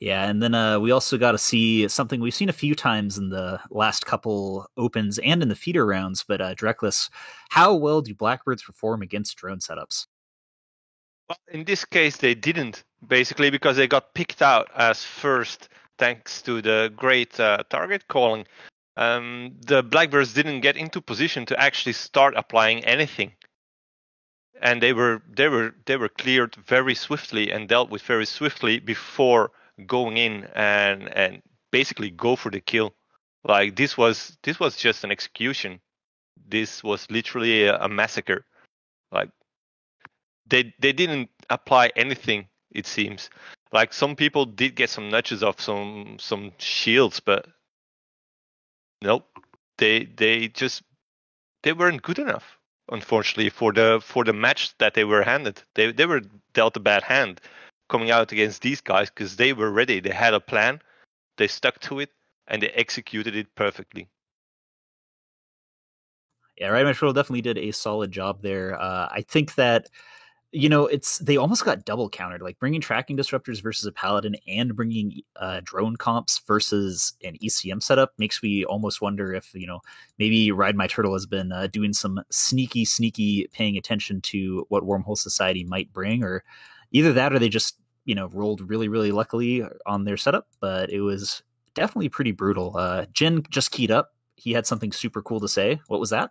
Yeah, and then we also got to see something we've seen a few times in the last couple opens and in the feeder rounds, but Dreckless, how well do Blackbirds perform against drone setups? Well, in this case, they didn't, basically, because they got picked out as first thanks to the great target calling. The Blackbirds didn't get into position to actually start applying anything. And they were cleared very swiftly and dealt with very swiftly before going in and basically go for the kill. Like this was just an execution. This was literally a massacre. Like they didn't apply anything, it seems. Like some people did get some nudges of some shields, but nope. They weren't good enough, unfortunately, for the match that they were handed. They were dealt a bad hand coming out against these guys because they were ready. They had a plan, they stuck to it, and they executed it perfectly. Yeah, Right Metro definitely did a solid job there. I think that, they almost got double countered, like bringing tracking disruptors versus a paladin and bringing drone comps versus an ECM setup makes me almost wonder if, maybe Ride My Turtle has been doing some sneaky paying attention to what Wormhole Society might bring, or either that or they just, rolled really luckily on their setup, but it was definitely pretty brutal. Jin just keyed up. He had something super cool to say. What was that?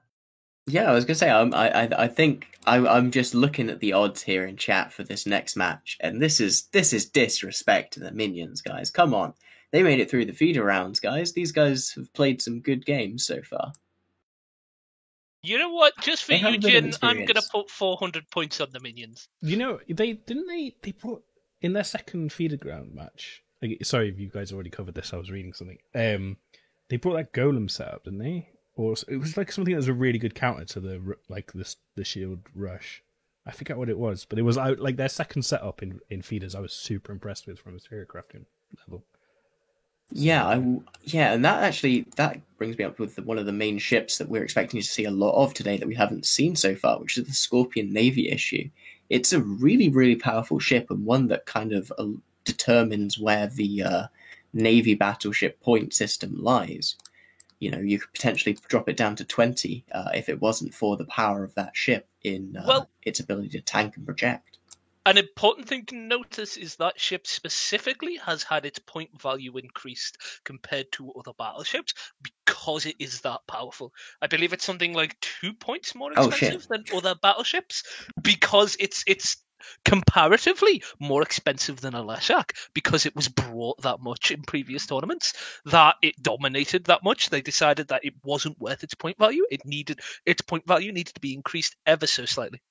Yeah, I was gonna say, I think I'm just looking at the odds here in chat for this next match, and this is disrespect to the minions, guys. Come on, they made it through the feeder rounds, guys. These guys have played some good games so far. You know what? Just for They have you, a bit of Jin, I'm gonna experience. put 400 points on the minions. They put in their second feeder ground match. Sorry if you guys already covered this. I was reading something. They brought that golem setup, didn't they? Or it was like something that was a really good counter to the shield rush. I forget what it was, but it was like their second setup in feeders. I was super impressed with from a serial crafting level. Yeah, and that brings me up with one of the main ships that we're expecting to see a lot of today that we haven't seen so far, which is the Scorpion Navy issue. It's a really powerful ship, and one that kind of determines where the Navy battleship point system lies. You could potentially drop it down to 20 if it wasn't for the power of that ship in its ability to tank and project. An important thing to notice is that ship specifically has had its point value increased compared to other battleships because it is that powerful. I believe it's something like 2 points more expensive than other battleships because it's comparatively more expensive than a Leshak because it was brought that much in previous tournaments, that it dominated that much. They decided that it wasn't worth its point value. Its point value needed to be increased ever so slightly.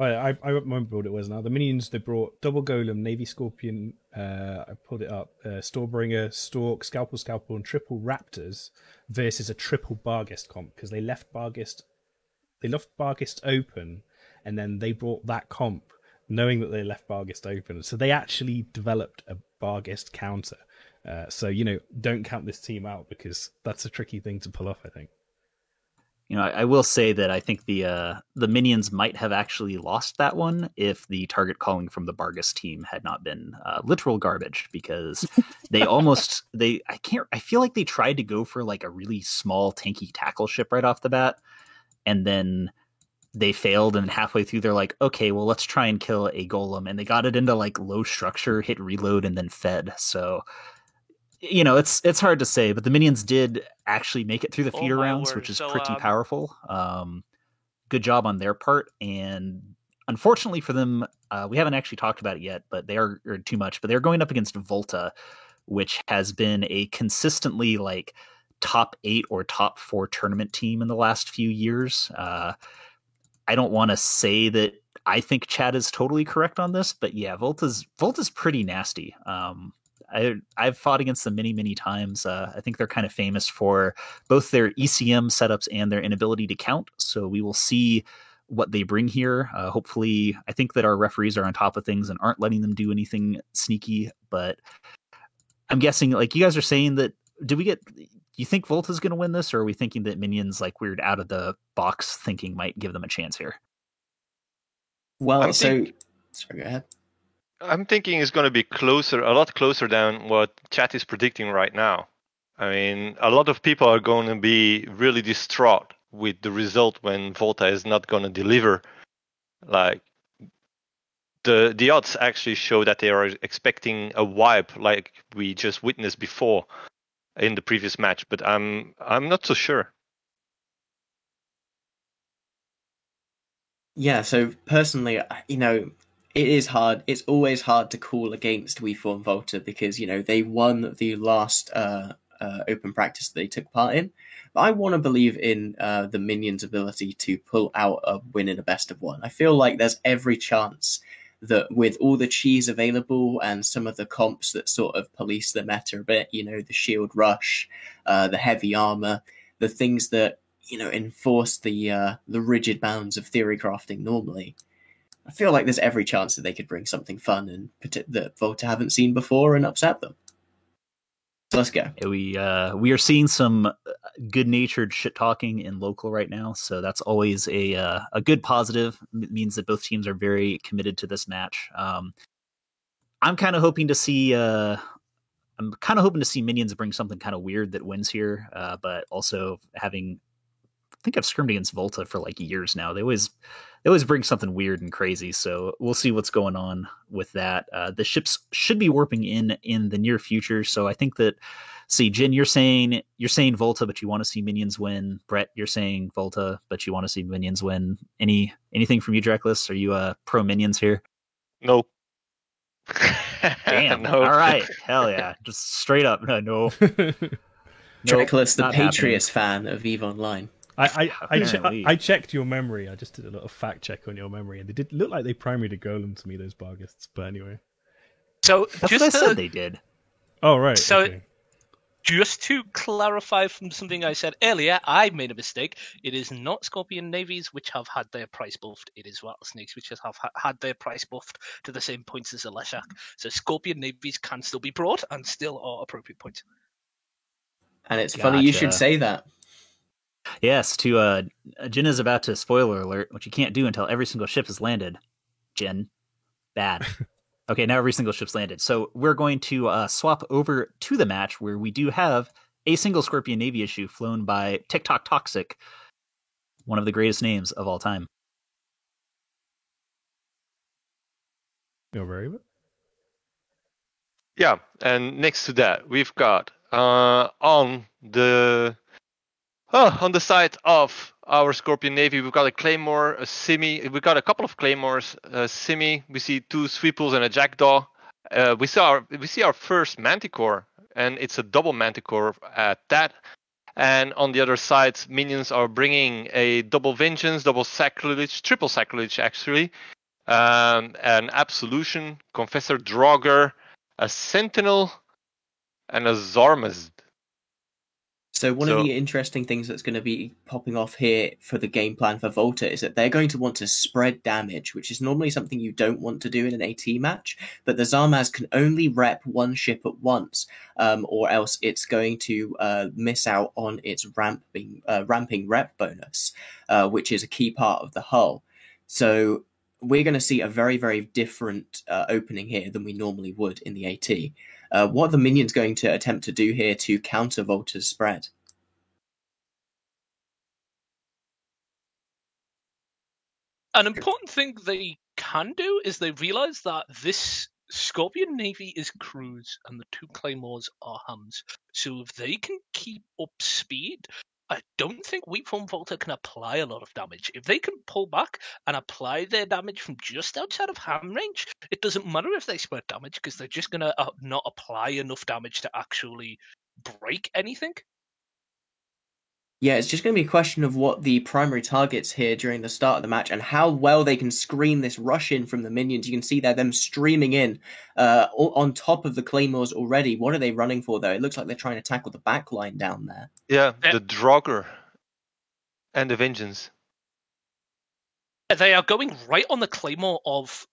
I remember what it was now. The minions, they brought Double Golem, Navy Scorpion, I pulled it up, Stormbringer, Stork, Scalpel, and Triple Raptors versus a triple Barghest comp because they left Barghest open, and then they brought that comp knowing that they left Barghest open. So they actually developed a Barghest counter. So, don't count this team out because that's a tricky thing to pull off, I think. I will say that I think the minions might have actually lost that one if the target calling from the Barghest team had not been literal garbage, because I feel like they tried to go for like a really small tanky tackle ship right off the bat, and then they failed, and halfway through they're like, okay, well, let's try and kill a golem, and they got it into like low structure, hit reload, and then fed. So it's hard to say, but the minions did actually make it through the feeder rounds, which is pretty powerful. Good job on their part, and unfortunately for them, we haven't actually talked about it yet, but they're too much, but they're going up against Volta, which has been a consistently like top 8 or top 4 tournament team in the last few years. I don't want to say that I think Chad is totally correct on this, but yeah, Volta's pretty nasty. I've fought against them many times. I think they're kind of famous for both their ECM setups and their inability to count. So we will see what they bring here. Hopefully, I think that our referees are on top of things and aren't letting them do anything sneaky. But I'm guessing, like you guys are saying, that you think Volta's going to win this, or are we thinking that Minions, like weird out of the box thinking, might give them a chance here? Well, sorry, go ahead. I'm thinking it's going to be a lot closer than what chat is predicting right now. I mean, a lot of people are going to be really distraught with the result when Volta is not going to deliver. Like, the odds actually show that they are expecting a wipe like we just witnessed before in the previous match, but I'm not so sure. Yeah, so personally, it is hard. It's always hard to call against WeForm Volta because, they won the last open practice that they took part in. But I want to believe in the Minions' ability to pull out a win in a best of one. I feel like there's every chance that with all the cheese available and some of the comps that sort of police the meta a bit, the shield rush, the heavy armor, the things that, enforce the rigid bounds of theory crafting normally, I feel like there's every chance that they could bring something fun and that Volta haven't seen before and upset them. So let's go. We are seeing some good-natured shit talking in local right now, so that's always a good positive. It means that both teams are very committed to this match. I'm kind of hoping to see Minions bring something kind of weird that wins here, but also I think I've scrimmed against Volta for like years now. They always bring something weird and crazy, so we'll see what's going on with that. The ships should be warping in the near future, so I think that. See, Jin, you're saying Volta, but you want to see Minions win. Brett, you're saying Volta, but you want to see Minions win. Anything from you, Dreckless? Are you pro Minions here? Nope. Damn. No. All right. Hell yeah. Just straight up. No. Dreckless, the Patriots fan of EVE Online. I checked your memory. I just did a little fact check on your memory, and they did look like they primaried a golem to me, those Bargists. But anyway, so that's what I said they did. Oh right. So, okay. Just to clarify from something I said earlier, I made a mistake. It is not Scorpion Navies which have had their price buffed. It is Rattlesnakes which have had their price buffed to the same points as the Leshak. So Scorpion Navies can still be brought and still are appropriate points. And it's funny you should say that. Yes, Jin is about to spoiler alert, which you can't do until every single ship has landed. Jin, bad. Okay, now every single ship's landed. So we're going to swap over to the match where we do have a single Scorpion Navy issue flown by TikTok Toxic, one of the greatest names of all time. You're very good. Yeah, and next to that, we've got on the side of our Scorpion Navy, we've got a Claymore, a Simi. We've got a couple of Claymores, a Simi. We see 2 Sweeples and a Jackdaw. We see our first Manticore, and it's a double Manticore at that. And on the other side, Minions are bringing a double Vengeance, double Sacrilege, triple Sacrilege actually, an Absolution, Confessor Draugr, a Sentinel, and a Zarmazd. So one of the interesting things that's going to be popping off here for the game plan for Volta is that they're going to want to spread damage, which is normally something you don't want to do in an AT match, but the Zarmazd can only rep one ship at once, or else it's going to miss out on its ramping rep bonus, which is a key part of the hull. So we're going to see a very, very different opening here than we normally would in the AT. What are the Minions going to attempt to do here to counter Volta's spread? An important thing they can do is they realize that this Scorpion Navy is crews and the 2 Claymores are hams. So if they can keep up speed, I don't think WeForm Volta can apply a lot of damage. If they can pull back and apply their damage from just outside of ham range, it doesn't matter if they spread damage because they're just going to not apply enough damage to actually break anything. Yeah, it's just going to be a question of what the primary targets here during the start of the match and how well they can screen this rush in from the minions. You can see there them streaming in on top of the claymores already. What are they running for, though? It looks like they're trying to tackle the back line down there. Yeah, the Draugr and the Vengeance. They are going right on the claymore of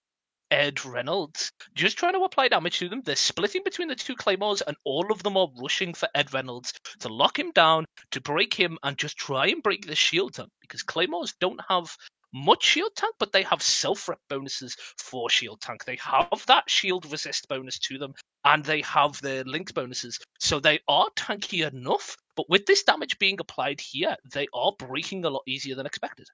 Ed Reynolds, just trying to apply damage to them. They're splitting between the two claymores, and all of them are rushing for Ed Reynolds to lock him down, to break him, and just try and break the shield tank, because claymores don't have much shield tank, but they have self-rep bonuses for shield tank. They have that shield resist bonus to them, and they have their linked bonuses, so they are tanky enough, but with this damage being applied here, they are breaking a lot easier than expected.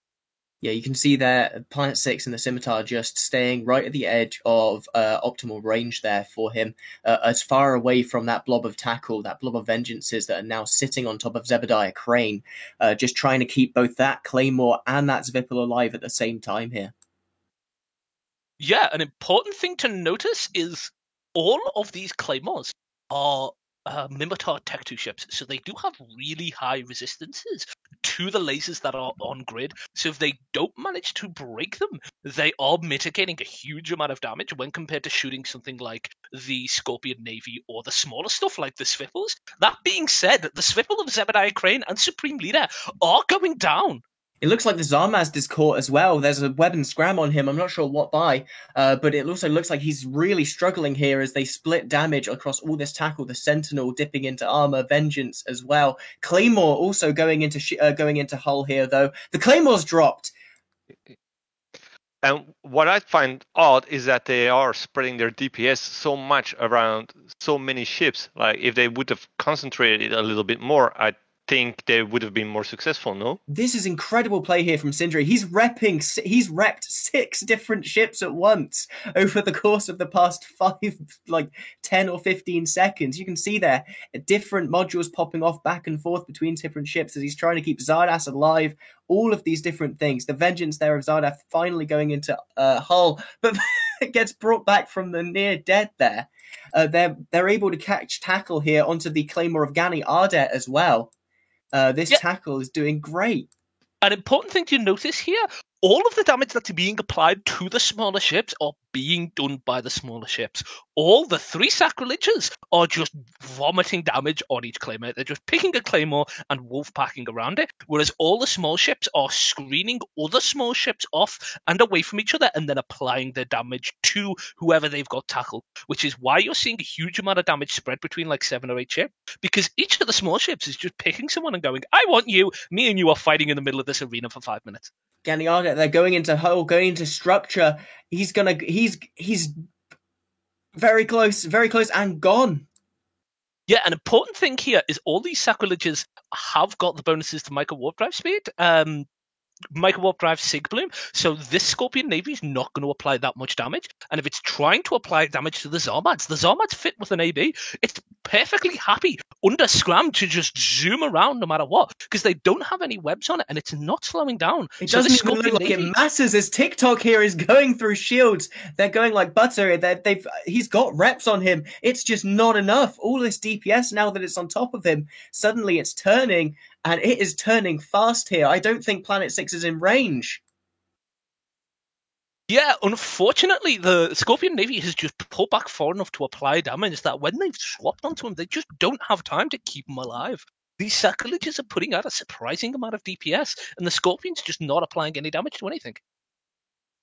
Yeah, you can see there Planet 6 and the Scimitar just staying right at the edge of optimal range there for him, as far away from that blob of tackle, that blob of vengeances that are now sitting on top of Zebediah Crane, just trying to keep both that Claymore and that Zwipple alive at the same time here. Yeah, an important thing to notice is all of these Claymores are Minmatar Tech 2 ships, so they do have really high resistances to the lasers that are on grid. So if they don't manage to break them, they are mitigating a huge amount of damage when compared to shooting something like the Scorpion Navy or the smaller stuff like the Swiffles. That being said, the Swiffle of Zebediah Crane and Supreme Leader are going down. It looks like the Zarmazd is caught as well. There's a weapon scram on him. I'm not sure what by, but it also looks like he's really struggling here as they split damage across all this tackle. The Sentinel dipping into armor, Vengeance as well. Claymore also going into hull here, though. The Claymore's dropped. And what I find odd is that they are spreading their DPS so much around so many ships. Like, if they would have concentrated it a little bit more, I think they would have been more successful, no? This is incredible play here from Sindri. He's repped 6 different ships at once over the course of the past 10 or 15 seconds. You can see there different modules popping off back and forth between different ships as he's trying to keep Zardath alive. All of these different things. The vengeance there of Zardath finally going into Hull, but it gets brought back from the near dead there. They're able to catch tackle here onto the Claymore of Gani Ardet as well. This tackle is doing great. An important thing to notice here, all of the damage that's being applied to the smaller ships are being done by the smaller ships. All the 3 sacrileges are just vomiting damage on each claymore. They're just picking a claymore and wolf packing around it, whereas all the small ships are screening other small ships off and away from each other and then applying their damage to whoever they've got tackled, which is why you're seeing a huge amount of damage spread between like 7 or 8 ships, because each of the small ships is just picking someone and going, I want you, me and you are fighting in the middle of this arena for 5 minutes. Gani Ardet, they're going into hull, going into structure. He's very close and gone. Yeah, an important thing here is all these sacrileges have got the bonuses to Micro Warp Drive speed. Micro Warp Drive Sig Bloom, so this Scorpion Navy is not going to apply that much damage, and if it's trying to apply damage to the Zarmads fit with an AB. It's perfectly happy under scram to just zoom around no matter what, because they don't have any webs on it, and it's not slowing down. It doesn't even look like it matters as TikTok here is going through shields. They're going like butter. He's got reps on him. It's just not enough. All this DPS now that it's on top of him, suddenly it's turning. And it is turning fast here. I don't think Planet 6 is in range. Yeah, unfortunately, the Scorpion Navy has just pulled back far enough to apply damage that when they've swapped onto him, they just don't have time to keep him alive. These sacrileges are putting out a surprising amount of DPS, and the Scorpion's just not applying any damage to anything.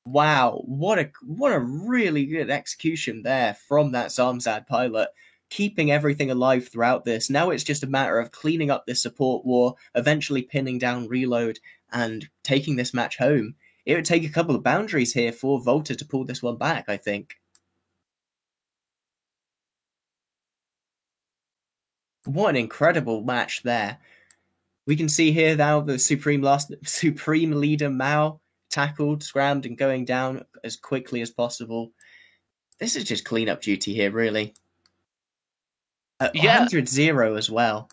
Wow, what a really good execution there from that Zarmazd pilot. Keeping everything alive throughout this. Now it's just a matter of cleaning up this support war, eventually pinning down Reload, and taking this match home. It would take a couple of boundaries here for Volta to pull this one back, I think. What an incredible match there. We can see here now the Supreme Leader Mao tackled, scrammed, and going down as quickly as possible. This is just cleanup duty here, really. 100-0 as well.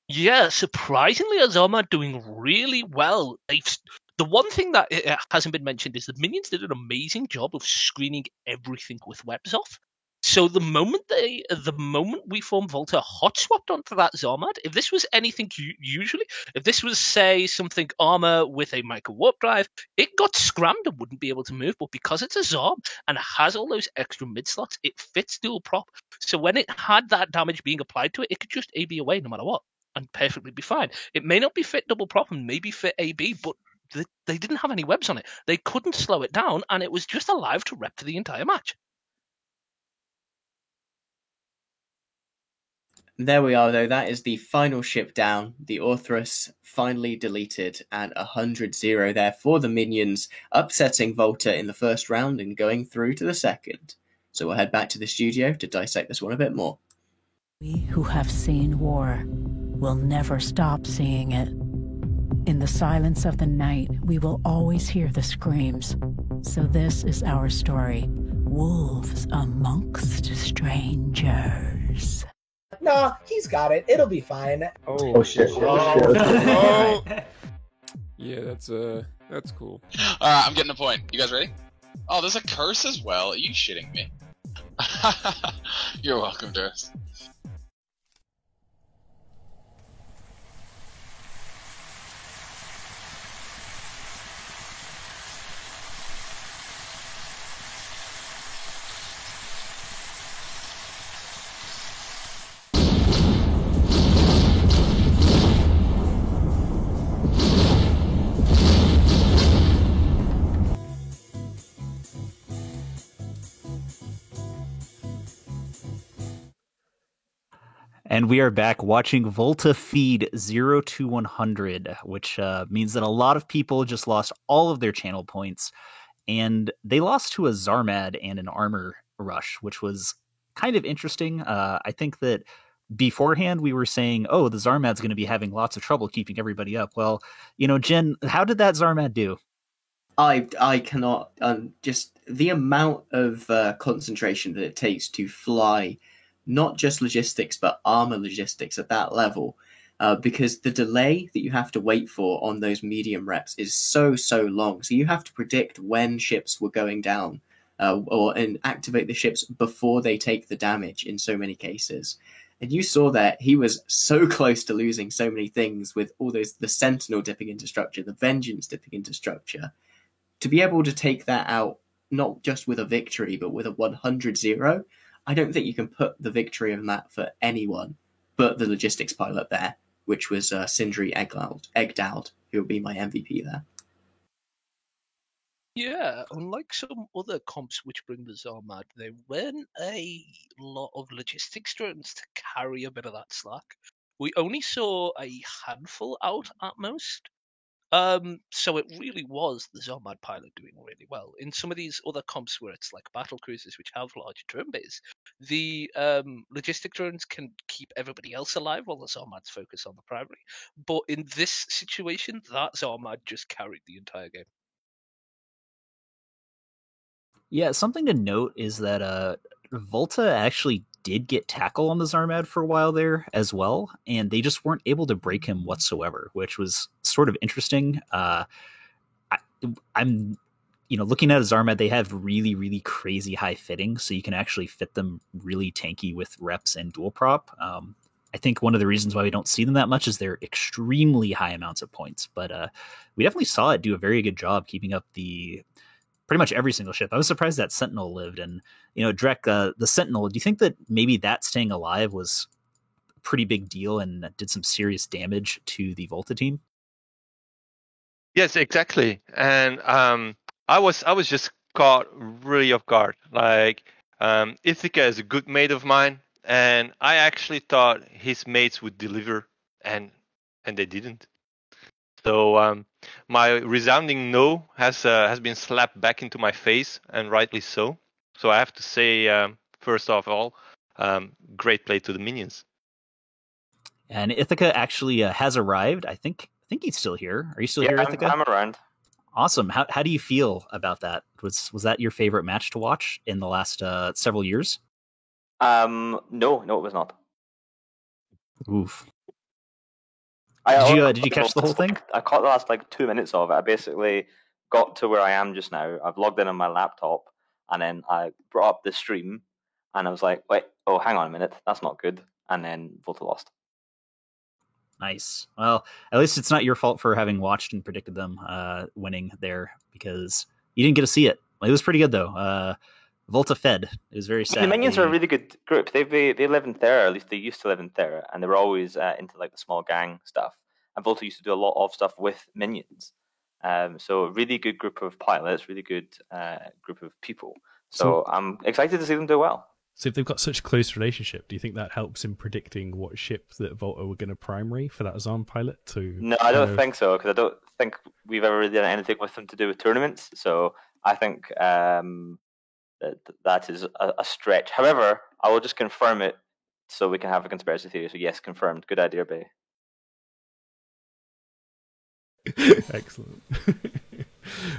Yeah, surprisingly, Azama doing really well. The one thing that hasn't been mentioned is the minions did an amazing job of screening everything with webs off. So the moment we form Volta hot swapped onto that Zarmad, if this was anything usually, if this was say something armor with a micro warp drive, it got scrammed and wouldn't be able to move. But because it's a Zarm and it has all those extra mid slots, it fits dual prop. So when it had that damage being applied to it, it could just AB away no matter what and perfectly be fine. It may not be fit double prop and maybe fit AB, but they didn't have any webs on it. They couldn't slow it down, and it was just alive to rep for the entire match. There we are, though. That is the final ship down. The Orthrus finally deleted at 100-0 there for the minions, upsetting Volta in the first round and going through to the second. So we'll head back to the studio to dissect this one a bit more. We who have seen war will never stop seeing it. In the silence of the night, we will always hear the screams. So this is our story. Wolves amongst strangers. Nah, he's got it. It'll be fine. Oh shit. Oh. Yeah, that's cool. Alright, I'm getting a point. You guys ready? Oh, there's a curse as well. Are you shitting me? You're welcome, Durst. And we are back watching Volta feed 0 to 100, which means that a lot of people just lost all of their channel points. And they lost to a Zarmad and an Armor Rush, which was kind of interesting. I think that beforehand we were saying, oh, the Zarmad's going to be having lots of trouble keeping everybody up. Well, Jen, how did that Zarmad do? I cannot, just the amount of concentration that it takes to fly not just logistics, but armor logistics at that level, because the delay that you have to wait for on those medium reps is so long. So you have to predict when ships were going down, and activate the ships before they take the damage in so many cases. And you saw that he was so close to losing so many things with all those, the Sentinel dipping into structure, the Vengeance dipping into structure. To be able to take that out, not just with a victory, but with a 100-0, I don't think you can put the victory on that for anyone but the logistics pilot there, which was Sindri Egdald, who will be my MVP there. Yeah, unlike some other comps which bring the Zarmad, there weren't a lot of logistics drones to carry a bit of that slack. We only saw a handful out at most. So it really was the Zarmad pilot doing really well. In some of these other comps where it's like battle cruisers which have large drone bays, the logistic drones can keep everybody else alive while the Zarmads focus on the primary. But in this situation, that Zarmad just carried the entire game. Yeah, something to note is that Volta actually did get tackle on the Zarmad for a while there as well, and they just weren't able to break him whatsoever, which was sort of interesting. I'm looking at a Zarmad, they have really crazy high fitting, so you can actually fit them really tanky with reps and dual prop. I think one of the reasons why we don't see them that much is they're extremely high amounts of points, but we definitely saw it do a very good job keeping up pretty much every single ship. I was surprised that Sentinel lived. And, Drek, the Sentinel, do you think that maybe that staying alive was a pretty big deal and did some serious damage to the Volta team? Yes, exactly. And I was just caught really off guard. Like, Ithaca is a good mate of mine, and I actually thought his mates would deliver, and they didn't. So my resounding no has been slapped back into my face, and rightly so. So I have to say, first of all, great play to the minions. And Ithaca actually has arrived. I think he's still here. Are you still here, Ithaca? I'm around. Awesome. How do you feel about that? Was that your favorite match to watch in the last several years? No, it was not. Oof. Did you catch the whole thing? I caught the last 2 minutes of it. I basically got to where I am just now. I've logged in on my laptop, and then I brought up the stream, and I was like, wait, oh, hang on a minute, that's not good. And then Volta lost. Nice. Well, at least it's not your fault for having watched and predicted them winning there, because you didn't get to see it. It was pretty good though. Volta fed. It was very sad. The Minions are a really good group. They live in Thera, at least they used to live in Thera, and they were always into like the small gang stuff. And Volta used to do a lot of stuff with Minions. So really good group of pilots, really good group of people. So I'm excited to see them do well. So if they've got such a close relationship, do you think that helps in predicting what ship that Volta were going to primary for that Zon pilot to? No, I don't think so, because I don't think we've ever really done anything with them to do with tournaments. So I think that is a stretch. However, I will just confirm it so we can have a conspiracy theory. So yes, confirmed. Good idea, Bay. Excellent.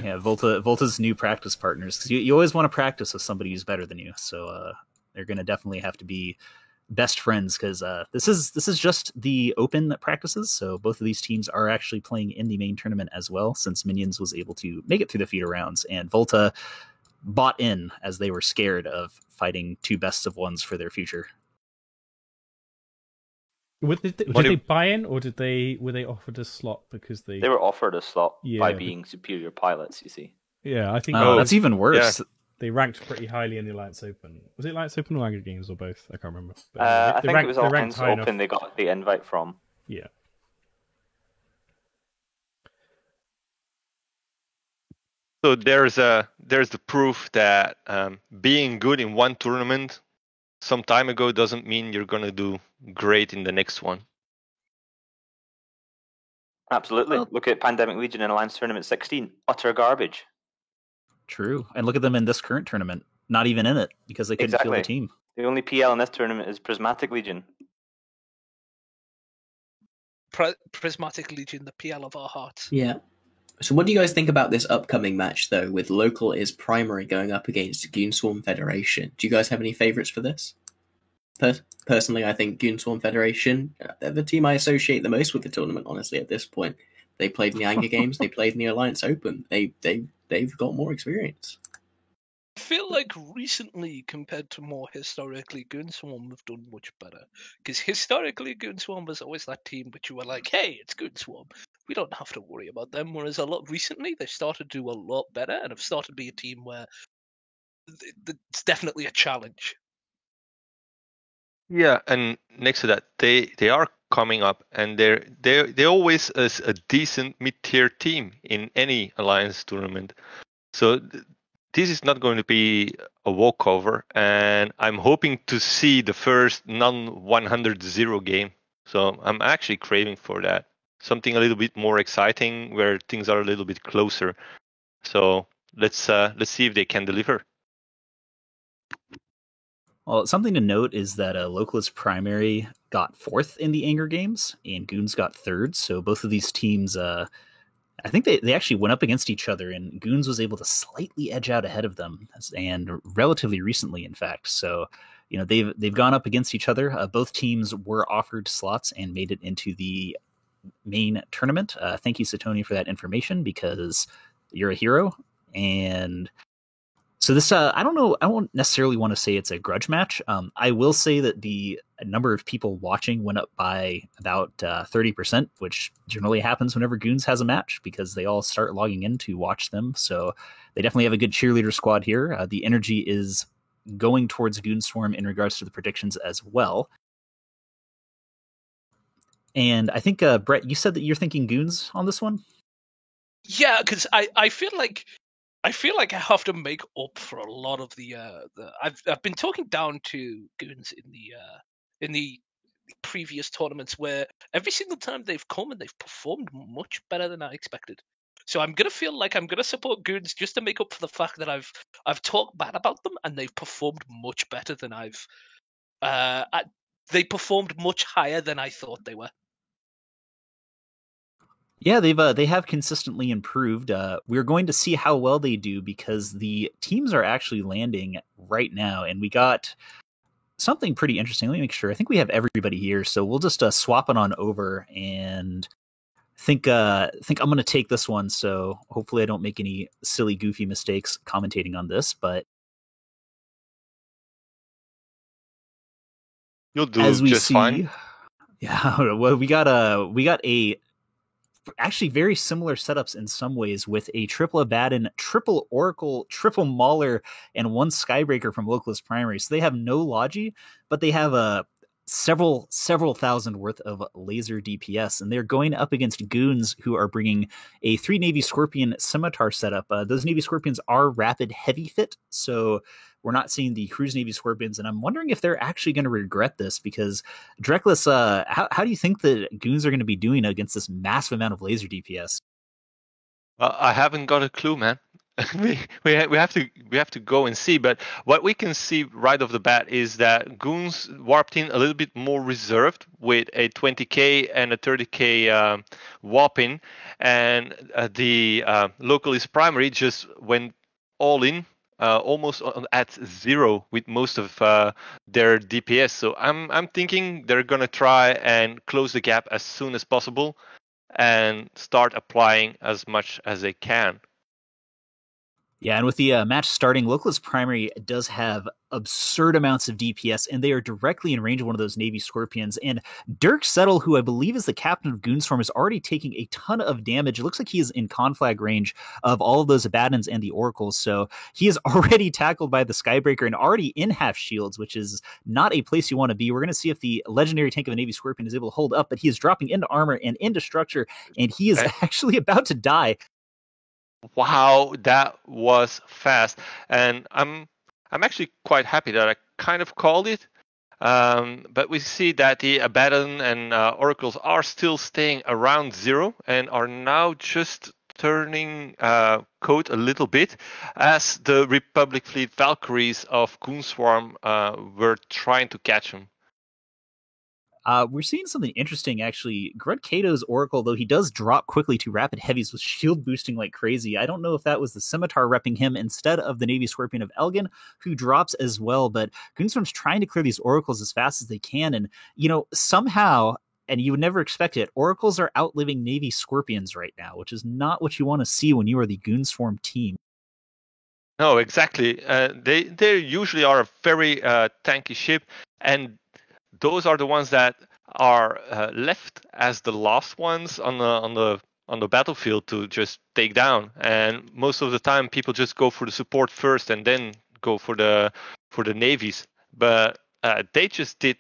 Yeah, Volta's new practice partners, because you always want to practice with somebody who's better than you. So they're going to definitely have to be best friends, because this is just the open practices. So both of these teams are actually playing in the main tournament as well, since Minions was able to make it through the feeder rounds, and Volta bought in as they were scared of fighting two best of ones for their future. Did they buy in, or were they offered a slot because they were offered a slot by being superior pilots? You see. Yeah, I think that's even worse. Yeah. They ranked pretty highly in the Alliance Open. Was it Alliance Open or Hunger Games or both? I can't remember. But, I think it was Alliance Open. They got the invite from. Yeah. So there's the proof that being good in one tournament some time ago doesn't mean you're gonna do great in the next one. Absolutely. Look at Pandemic Legion in Alliance Tournament 16. Utter garbage. True. And look at them in this current tournament. Not even in it, because they couldn't field the team. The only PL in this tournament is Prismatic Legion. Prismatic Legion, the PL of our hearts. Yeah. So what do you guys think about this upcoming match, though, with Local is primary going up against Goonswarm Federation? Do you guys have any favourites for this? Personally, I think Goonswarm Federation, they're the team I associate the most with the tournament, honestly, at this point. They played in the Anger Games, they played in the Alliance Open. They've got more experience. I feel like recently, compared to more historically, Goonswarm have done much better. Because historically, Goonswarm was always that team which you were like, hey, it's Goonswarm. We don't have to worry about them. Whereas a lot recently, they've started to do a lot better and have started to be a team where it's definitely a challenge. Yeah, and next to that, they are coming up, and they're always a decent mid-tier team in any Alliance tournament. So this is not going to be a walkover, and I'm hoping to see the first non-100-0 game. So I'm actually craving for that. Something a little bit more exciting, where things are a little bit closer. So let's see if they can deliver. Well, something to note is that Localist Primary got 4th in the Anger Games, and Goons got 3rd. So both of these teams, I think they actually went up against each other, and Goons was able to slightly edge out ahead of them, and relatively recently, in fact. So, they've gone up against each other. Both teams were offered slots and made it into the main tournament. Thank you, Satoni, for that information, because you're a hero. And so this, I don't know, I won't necessarily want to say it's a grudge match. I will say that the number of people watching went up by about 30%, which generally happens whenever Goons has a match, because they all start logging in to watch them. So they definitely have a good cheerleader squad here. The energy is going towards Goonswarm in regards to the predictions as well. And I think, Brett, you said that you're thinking Goons on this one? Yeah, because I feel like I have to make up for a lot of the I've been talking down to Goons in the previous tournaments, where every single time they've come and they've performed much better than I expected. So I'm gonna feel like I'm gonna support Goons just to make up for the fact that I've talked bad about them, and they've performed much better than they performed much higher than I thought they were. Yeah, they have consistently improved. We're going to see how well they do, because the teams are actually landing right now, and we got something pretty interesting. Let me make sure. I think we have everybody here, so we'll just swap it on over, and think I'm going to take this one. So hopefully I don't make any silly, goofy mistakes commentating on this, but You'll do As we just see, fine. Yeah, well, we got a actually very similar setups in some ways with a triple Abaddon, triple Oracle, triple Mauler, and one Skybreaker from Localist Primary. So they have no Logi, but they have several thousand worth of laser DPS, and they're going up against goons who are bringing a 3 Navy Scorpion Scimitar setup. Those Navy Scorpions are rapid heavy fit, so we're not seeing the Cruise Navy Scorpions, and I'm wondering if they're actually going to regret this, because Dreckless, how do you think the goons are going to be doing against this massive amount of laser DPS? I haven't got a clue, man. we have to go and see. But what we can see right off the bat is that goons warped in a little bit more reserved with a 20k and a 30k whopping, and the Localist Primary just went all in. Almost at 0 with most of their DPS. So I'm thinking they're gonna try and close the gap as soon as possible and start applying as much as they can. Yeah, and with the match starting, Localist Primary does have absurd amounts of DPS, and they are directly in range of one of those Navy Scorpions. And Dirk Settle, who I believe is the captain of Goonswarm, is already taking a ton of damage. It looks like he is in conflag range of all of those Abaddons and the Oracles, so he is already tackled by the Skybreaker and already in half shields, which is not a place you want to be. We're going to see if the legendary tank of a Navy Scorpion is able to hold up, but he is dropping into armor and into structure, and he is actually about to die. Wow, that was fast, and I'm actually quite happy that I kind of called it. But we see that the Abaddon and Oracles are still staying around 0 and are now just turning code a little bit as the Republic Fleet Valkyries of Goonswarm were trying to catch them. We're seeing something interesting, actually. Grud Kato's Oracle, though he does drop quickly to rapid heavies with shield boosting like crazy. I don't know if that was the Scimitar repping him instead of the Navy Scorpion of Elgin, who drops as well. But Goonswarm's trying to clear these Oracles as fast as they can. And, somehow, and you would never expect it, Oracles are outliving Navy Scorpions right now, which is not what you want to see when you are the Goonswarm team. No, exactly. They usually are a very tanky ship, and those are the ones that are left as the last ones on the battlefield to just take down. And most of the time, people just go for the support first and then go for the navies. But they just did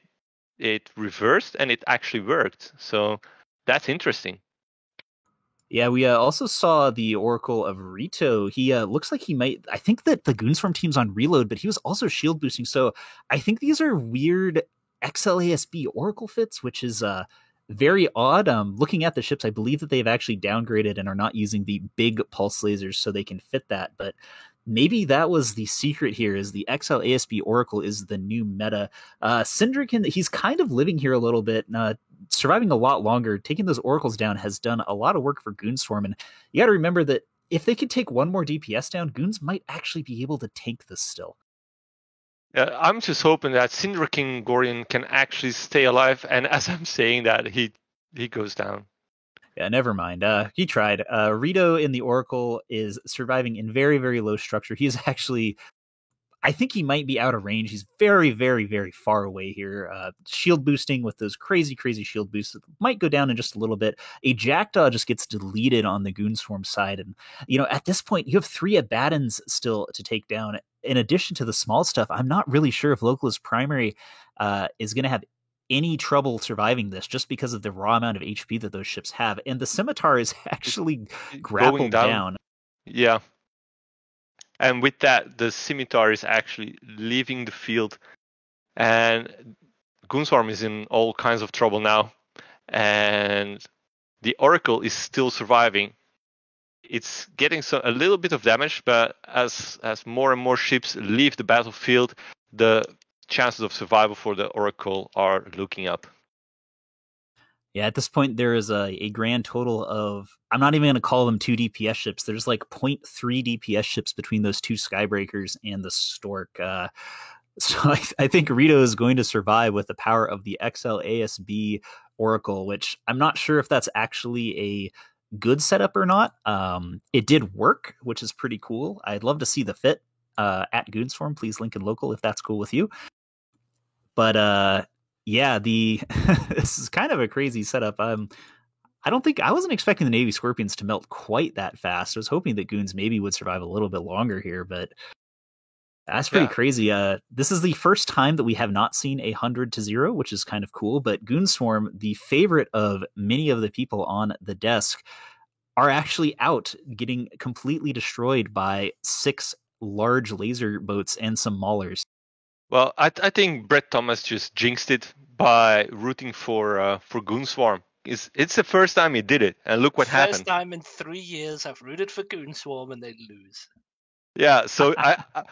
it reversed, and it actually worked. So that's interesting. Yeah, we also saw the Oracle of Rito. He looks like he might. I think that the Goonswarm team's on reload, but he was also shield boosting. So I think these are weird XLASB Oracle fits, which is very odd. Looking at the ships, I believe that they've actually downgraded and are not using the big pulse lasers so they can fit that. But maybe that was the secret here, is the XLASB Oracle is the new meta. Syndrican, he's kind of living here a little bit, surviving a lot longer. Taking those Oracles down has done a lot of work for Goonswarm, and you got to remember that if they could take one more DPS down, Goons might actually be able to tank this still. I'm just hoping that Syndra Gorian can actually stay alive, and as I'm saying that, he goes down. Yeah, never mind. He tried. Rito in the Oracle is surviving in very, very low structure. He's actually, I think he might be out of range. He's very, very, very far away here. Shield boosting with those crazy, crazy shield boosts might go down in just a little bit. A Jackdaw just gets deleted on the Goonswarm side. And, at this point, you have 3 Abaddons still to take down. In addition to the small stuff, I'm not really sure if Localist Primary is going to have any trouble surviving this, just because of the raw amount of HP that those ships have. And the Scimitar is actually grappled down. Yeah. And with that, the Scimitar is actually leaving the field. And Goonswarm is in all kinds of trouble now. And the Oracle is still surviving. It's getting a little bit of damage, but as more and more ships leave the battlefield, the chances of survival for the Oracle are looking up. Yeah, at this point, there is a grand total of, I'm not even going to call them 2 DPS ships. There's like 0.3 DPS ships between those 2 Skybreakers and the Stork. So I think Rito is going to survive with the power of the XLASB Oracle, which I'm not sure if that's actually a good setup or not. It did work, which is pretty cool. I'd love to see the fit at Goonswarm. Please link in local if that's cool with you. But Yeah, this is kind of a crazy setup. I wasn't expecting the Navy Scorpions to melt quite that fast. I was hoping that Goons maybe would survive a little bit longer here, but that's pretty crazy. This is the first time that we have not seen 100-0, which is kind of cool. But Goonswarm, the favorite of many of the people on the desk, are actually out, getting completely destroyed by 6 large laser boats and some maulers. Well, I think Brett Thomas just jinxed it by rooting for Goonswarm. It's the first time he did it, and look what happened. First time in 3 years I've rooted for Goonswarm and they lose. Yeah, so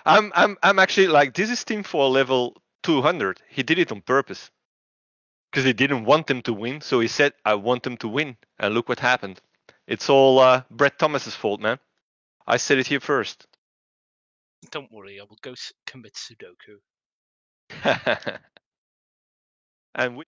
I'm actually like, this is Team 4 level 200. He did it on purpose because he didn't want them to win. So he said, "I want them to win," and look what happened. It's all Brett Thomas's fault, man. I said it here first. Don't worry, I will go commit Sudoku. And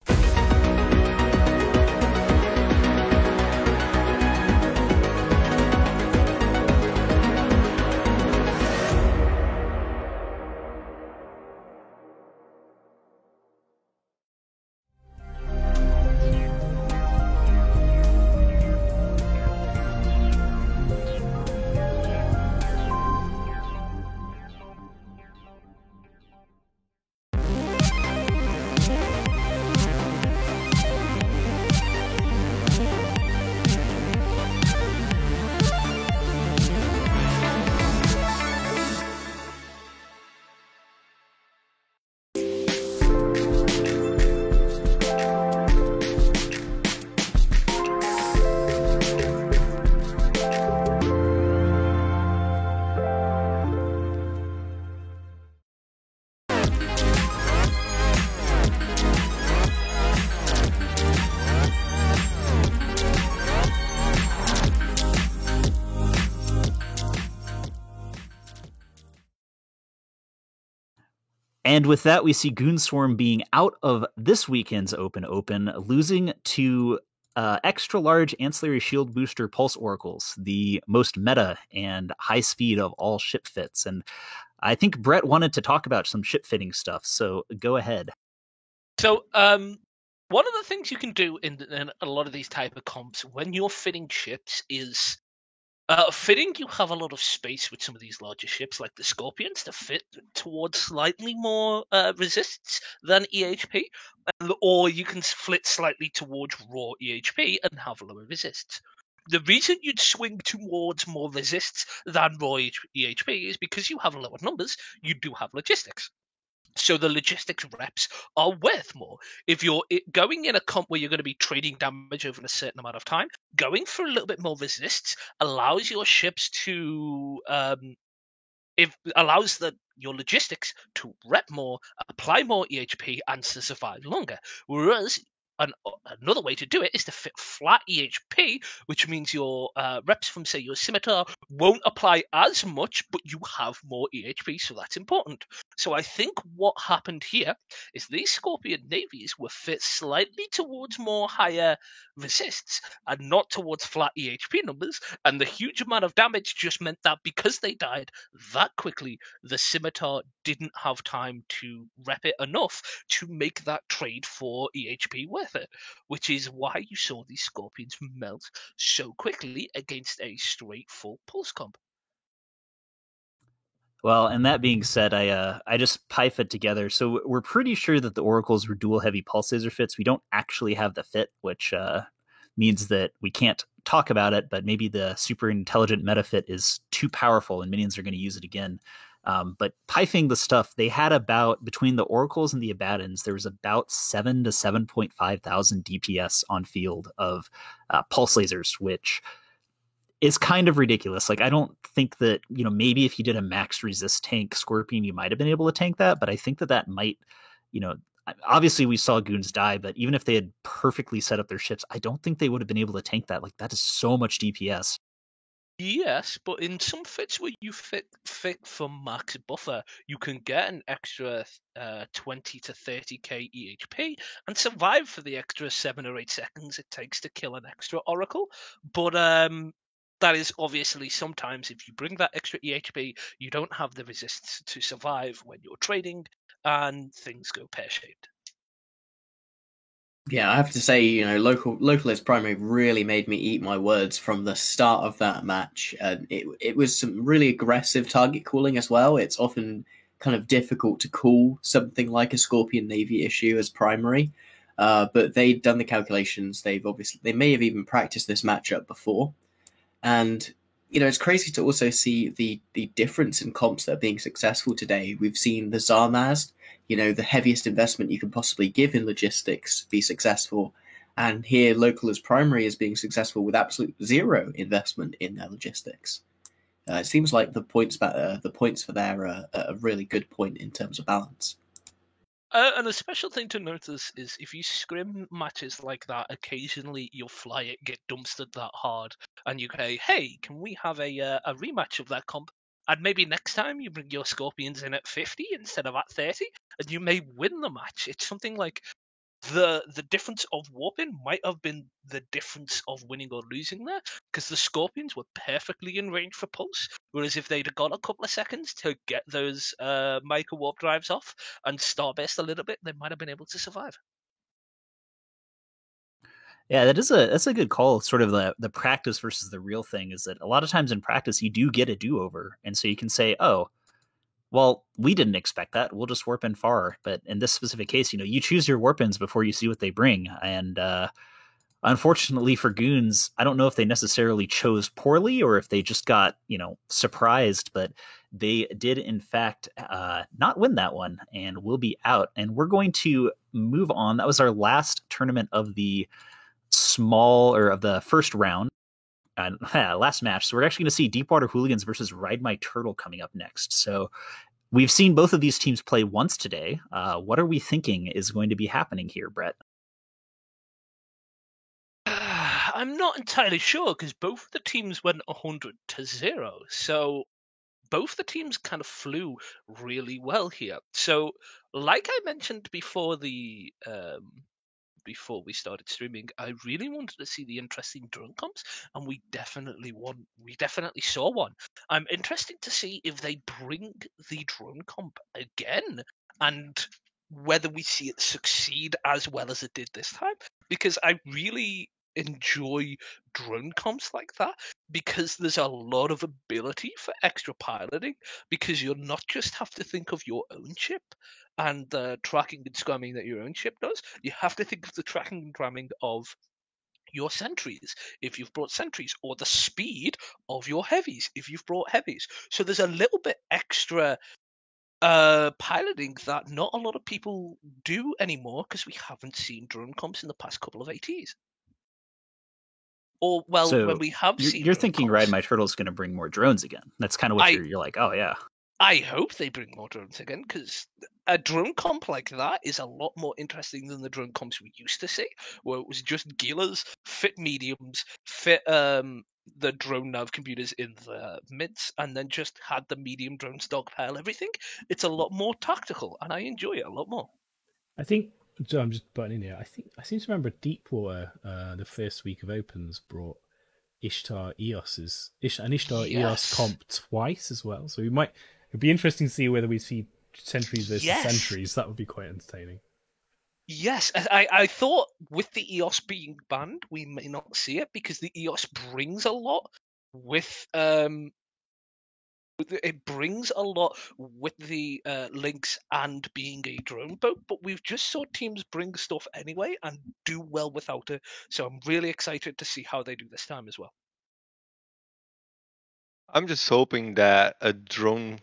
And with that, we see Goonswarm being out of this weekend's Open, losing to extra large ancillary shield booster pulse oracles, the most meta and high speed of all ship fits. And I think Brett wanted to talk about some ship fitting stuff, so go ahead. So, one of the things you can do in a lot of these type of comps when you're fitting ships is fitting. You have a lot of space with some of these larger ships, like the Scorpions, to fit towards slightly more resists than EHP, or you can flit slightly towards raw EHP and have lower resists. The reason you'd swing towards more resists than raw EHP is because you have lower numbers. You do have logistics. So the logistics reps are worth more. If you're going in a comp where you're going to be trading damage over a certain amount of time, going for a little bit more resists allows your ships to your logistics to rep more, apply more EHP, and to survive longer. Whereas another way to do it is to fit flat EHP, which means your reps from, say, your Scimitar won't apply as much, but you have more EHP, so that's important. So I think what happened here is these Scorpion navies were fit slightly towards more higher resists and not towards flat EHP numbers, and the huge amount of damage just meant that because they died that quickly, the Scimitar didn't have time to rep it enough to make that trade for EHP worth it, which is why you saw these Scorpions melt so quickly against a straight full pulse comp. Well, and that being said, I just pie-fit together. So we're pretty sure that the Oracles were dual heavy pulse laser fits. We don't actually have the fit, which means that we can't talk about it, but maybe the super intelligent meta fit is too powerful and minions are going to use it again. But piping the stuff, they had about, between the Oracles and the Abaddons, there was about 7 to 7.5 thousand DPS on field of pulse lasers, which is kind of ridiculous. Like, I don't think that, maybe if you did a max resist tank Scorpion, you might have been able to tank that, but I think that might, obviously we saw Goons die, but even if they had perfectly set up their ships, I don't think they would have been able to tank that. Like, that is so much DPS. Yes, but in some fits where you fit for max buffer, you can get an extra 20 to 30k EHP and survive for the extra 7 or 8 seconds it takes to kill an extra Oracle. But that is obviously sometimes if you bring that extra EHP, you don't have the resists to survive when you're trading, and things go pear-shaped. Yeah, I have to say, Localist Primary really made me eat my words from the start of that match. It was some really aggressive target calling as well. It's often kind of difficult to call something like a Scorpion Navy issue as primary, but they'd done the calculations. They may have even practiced this matchup before, and it's crazy to also see the difference in comps that are being successful today. We've seen the Zarmaz, the heaviest investment you can possibly give in logistics, be successful. And here, Localist Primary is being successful with absolute zero investment in their logistics. It seems like the points for there are a really good point in terms of balance. And a special thing to notice is if you scrim matches like that, occasionally you'll fly it, get dumpstered that hard, and you say, hey, can we have a rematch of that comp? And maybe next time you bring your Scorpions in at 50 instead of at 30, and you may win the match. It's something like the difference of warping might have been the difference of winning or losing there, because the Scorpions were perfectly in range for pulse, whereas if they'd have got a couple of seconds to get those micro warp drives off and starburst a little bit, they might have been able to survive. Yeah, that's a good call. Sort of the practice versus the real thing is that a lot of times in practice you do get a do-over, and so you can say, oh, well, we didn't expect that. We'll just warp in far. But in this specific case, you choose your warp-ins before you see what they bring. And unfortunately for Goons, I don't know if they necessarily chose poorly or if they just got, surprised. But they did, in fact, not win that one and will be out. And we're going to move on. That was our last tournament of the of the first round. Last match. So we're actually going to see Deepwater Hooligans versus Ride My Turtle coming up next. So we've seen both of these teams play once today. What are we thinking is going to be happening here, Brett? I'm not entirely sure because both the teams went 100-0. So both the teams kind of flew really well here. So like I mentioned before before we started streaming, I really wanted to see the interesting drone comps, and we definitely saw one. I'm interested to see if they bring the drone comp again and whether we see it succeed as well as it did this time, because I really enjoy drone comps like that because there's a lot of ability for extra piloting, because you'll not just have to think of your own ship and the tracking and scamming that your own ship does. You have to think of the tracking and ramming of your sentries if you've brought sentries, or the speed of your heavies if you've brought heavies. So there's a little bit extra piloting that not a lot of people do anymore because we haven't seen drone comps in the past couple of ATs. Or, well, so when we have seen... You're thinking Ride My Turtle is going to bring more drones again. That's kind of what you're like, oh, yeah. I hope they bring more drones again, because a drone comp like that is a lot more interesting than the drone comps we used to see, where it was just Gilas, fit mediums, fit the drone nav computers in the mids, and then just had the medium drone stockpile everything. It's a lot more tactical, and I enjoy it a lot more. I think... So I'm just butting in here. I seem to remember Deepwater, the first week of Opens, brought Ishtar EOS EOS comp twice as well. So it'd be interesting to see whether we see sentries versus sentries. That would be quite entertaining. Yes, I thought with the EOS being banned, we may not see it because the EOS brings a lot with it brings a lot with the links and being a drone boat, but we've just saw teams bring stuff anyway and do well without it. So I'm really excited to see how they do this time as well. I'm just hoping that a drone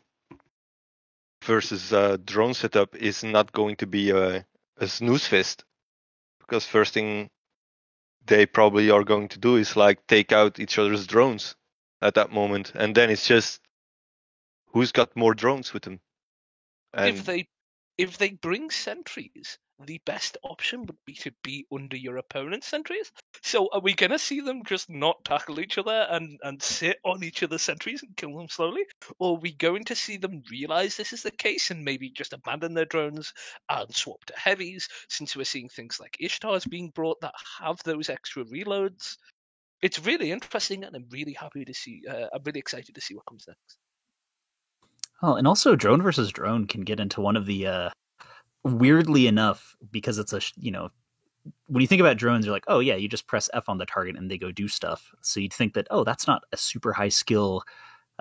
versus drone setup is not going to be a snooze fest, because first thing they probably are going to do is take out each other's drones at that moment, and then it's just who's got more drones with them. And if they bring sentries, the best option would be to be under your opponent's sentries. So are we going to see them just not tackle each other and sit on each other's sentries and kill them slowly? Or are we going to see them realize this is the case and maybe just abandon their drones and swap to heavies, since we're seeing things like Ishtars being brought that have those extra reloads? It's really interesting, and I'm really happy to see. I'm really excited to see what comes next. Oh, and also drone versus drone can get into one of the weirdly enough, because it's when you think about drones, you're like, oh yeah, you just press F on the target and they go do stuff. So you'd think that, oh, that's not a super high skill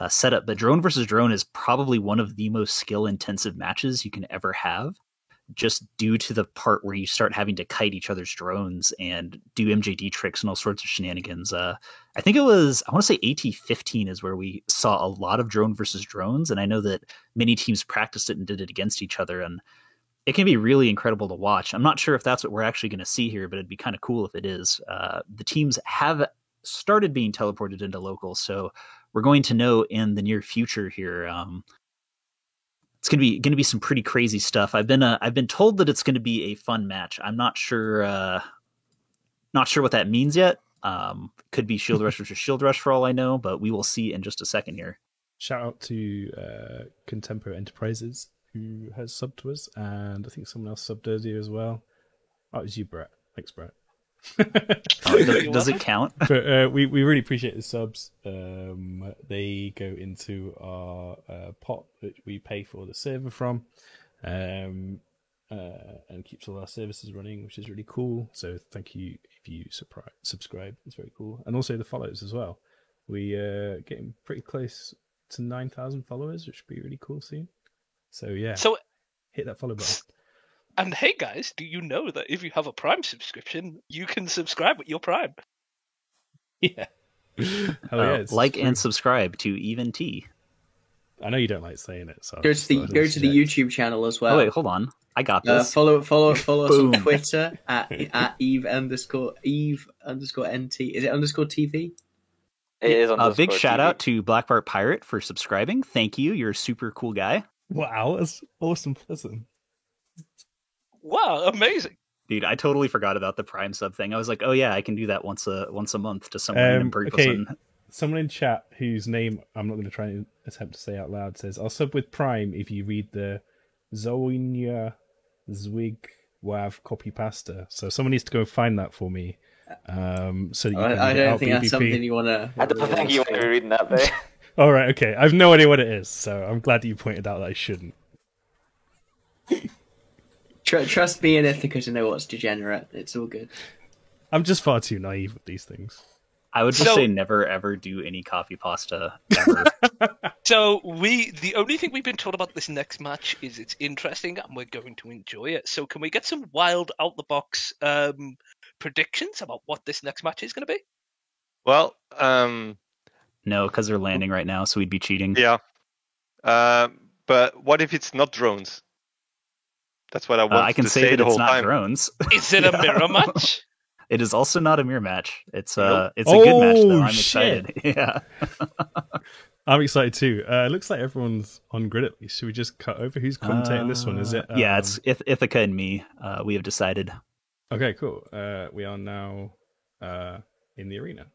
setup. But drone versus drone is probably one of the most skill intensive matches you can ever have, just due to the part where you start having to kite each other's drones and do MJD tricks and all sorts of shenanigans. I think it was, I want to say AT-15 is where we saw a lot of drone versus drones. And I know that many teams practiced it and did it against each other. And it can be really incredible to watch. I'm not sure if that's what we're actually going to see here, but it'd be kind of cool if it is. The teams have started being teleported into local, so we're going to know in the near future here. It's going to be some pretty crazy stuff. I've been told that it's going to be a fun match. I'm not sure what that means yet. Could be Shield Rush versus Shield Rush for all I know, but we will see in just a second here. Shout out to Contempo Enterprises, who has subbed to us, and I think someone else subbed earlier as well. Oh, it was you, Brett. Thanks, Brett. Does it count? But we really appreciate the subs. They go into our pot that we pay for the server from, and keeps all our services running, which is really cool. So thank you if you subscribe. It's very cool, and also the follows as well. We getting pretty close to 9,000 followers, which would be really cool soon. So yeah, hit that follow button. And hey guys, do you know that if you have a Prime subscription, you can subscribe with your Prime? Yeah. Like and subscribe to Even T. I know you don't like saying it, so go to the YouTube channel as well. Oh wait, hold on. I got this. Follow us on Twitter at Eve_NT. Is it _TV? It is a big TV. shout out to Black Bart Pirate for subscribing. Thank you. You're a super cool guy. Wow, that's awesome. Wow, amazing. Dude, I totally forgot about the Prime sub thing. I was like, oh yeah, I can do that once a month to some random person. Okay. Someone in chat whose name I'm not going to try and attempt to say out loud says, I'll sub with Prime if you read the Zoinia Zwig Wav copy pasta. So someone needs to go find that for me. So that you can I don't help think that's BBP. something you want to... I don't think you want to be reading that bit. All right, okay. I have no idea what it is, so I'm glad that you pointed out that I shouldn't. Trust me and Ithaca to know what's degenerate. It's all good. I'm just far too naive with these things. I would just say never ever do any coffee pasta ever. So the only thing we've been told about this next match is it's interesting and we're going to enjoy it. So can we get some wild out the box predictions about what this next match is going to be? Well, no, because they're landing right now, so we'd be cheating. Yeah. But what if it's not drones? That's what I want I can to say that the it's whole not time. drones. Is it a mirror match? It is also not a mirror match. It's Nope. it's a good match though. I'm shit. excited. Yeah. I'm excited too. Looks like everyone's on grid at least. Should we just cut over? Who's commentating this one? Is it? Yeah, it's Ithaca and me. We have decided. Okay, cool. We are now in the arena.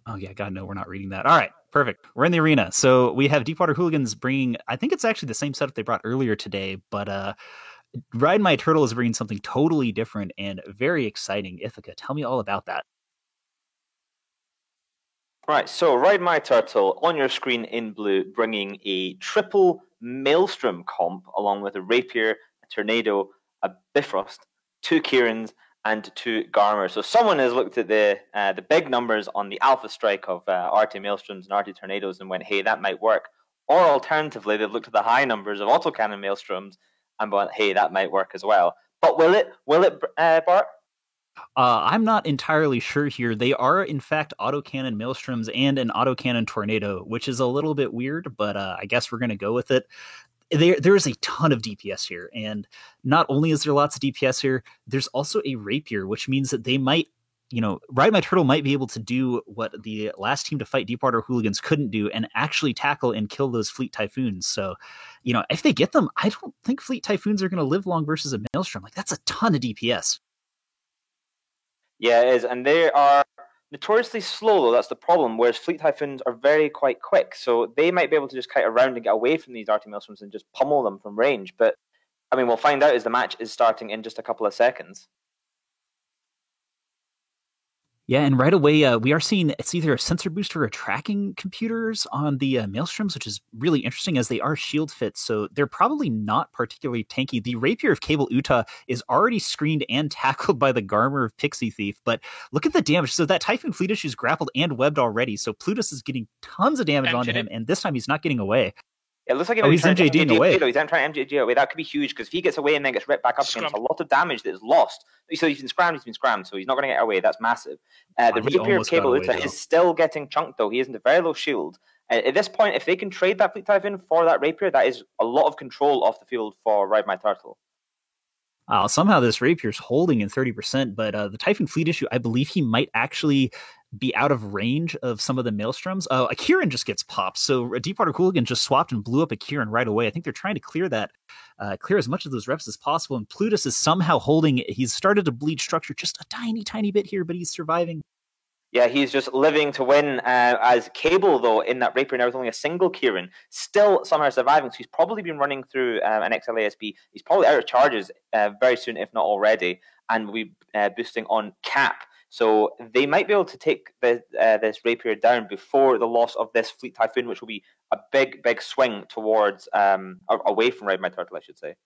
Oh yeah, God no, we're not reading that. All right, perfect. We're in the arena. So we have Deepwater Hooligans bringing, I think it's actually the same setup they brought earlier today, but Ride My Turtle is bringing something totally different and very exciting. Ithaca, tell me all about that. Right, so Ride My Turtle on your screen in blue, bringing a triple Maelstrom comp along with a Rapier, a Tornado, a Bifrost, 2 Kierans, and 2 Garmers. So someone has looked at the big numbers on the Alpha Strike of RT Maelstroms and RT Tornadoes and went, hey, that might work. Or alternatively, they've looked at the high numbers of Autocannon Maelstroms and went, hey, that might work as well. But will it, Bart? I'm not entirely sure here. They are, in fact, autocannon Maelstroms and an autocannon Tornado, which is a little bit weird, but I guess we're going to go with it. There is a ton of DPS here, and not only is there lots of DPS here, there's also a Rapier, which means that they might, Ride My Turtle might be able to do what the last team to fight Deepwater Hooligans couldn't do and actually tackle and kill those Fleet Typhoons. So, if they get them, I don't think Fleet Typhoons are going to live long versus a Maelstrom. Like, that's a ton of DPS. Yeah, it is, and they are notoriously slow, though. That's the problem, whereas Fleet Typhoons are quite quick, so they might be able to just kite around and get away from these RT Maelstroms and just pummel them from range. But, I mean, we'll find out as the match is starting in just a couple of seconds. Yeah, and right away we are seeing it's either a sensor booster or tracking computers on the Maelstroms, which is really interesting as they are shield fit, so they're probably not particularly tanky. The Rapier of Cable Uta is already screened and tackled by the Garmer of Pixie Thief, but look at the damage. So that Typhoon Fleet Issue is grappled and webbed already, so Plutus is getting tons of damage onto him, and this time he's not getting away. It looks like he's MJDing away. He's trying to MJD away. That could be huge because if he gets away and then gets ripped back up again, it's a lot of damage that is lost. So he's been scrammed, so he's not going to get away. That's massive. The Rapier of Cable Uta is still getting chunked, though. He isn't a very low shield. At this point, if they can trade that Fleet Typhoon for that Rapier, that is a lot of control off the field for Ride My Turtle. Somehow this Rapier's holding in 30%, but the Typhoon Fleet Issue, I believe he might actually be out of range of some of the Maelstroms. A Kieran just gets popped, so Deepwater Hooligan just swapped and blew up a Kieran right away. I think they're trying to clear that, clear as much of those reps as possible, and Plutus is somehow holding. He's started to bleed structure just a tiny bit here, but he's surviving. Yeah, he's just living to win. As Cable, though, in that Rapier now with only a single Kieran, still somehow surviving. So he's probably been running through an XLASB. He's probably out of charges very soon, if not already, and we'll be boosting on Cap. So they might be able to take this Rapier down before the loss of this Fleet Typhoon, which will be a big swing towards away from Ride My Turtle, I should say.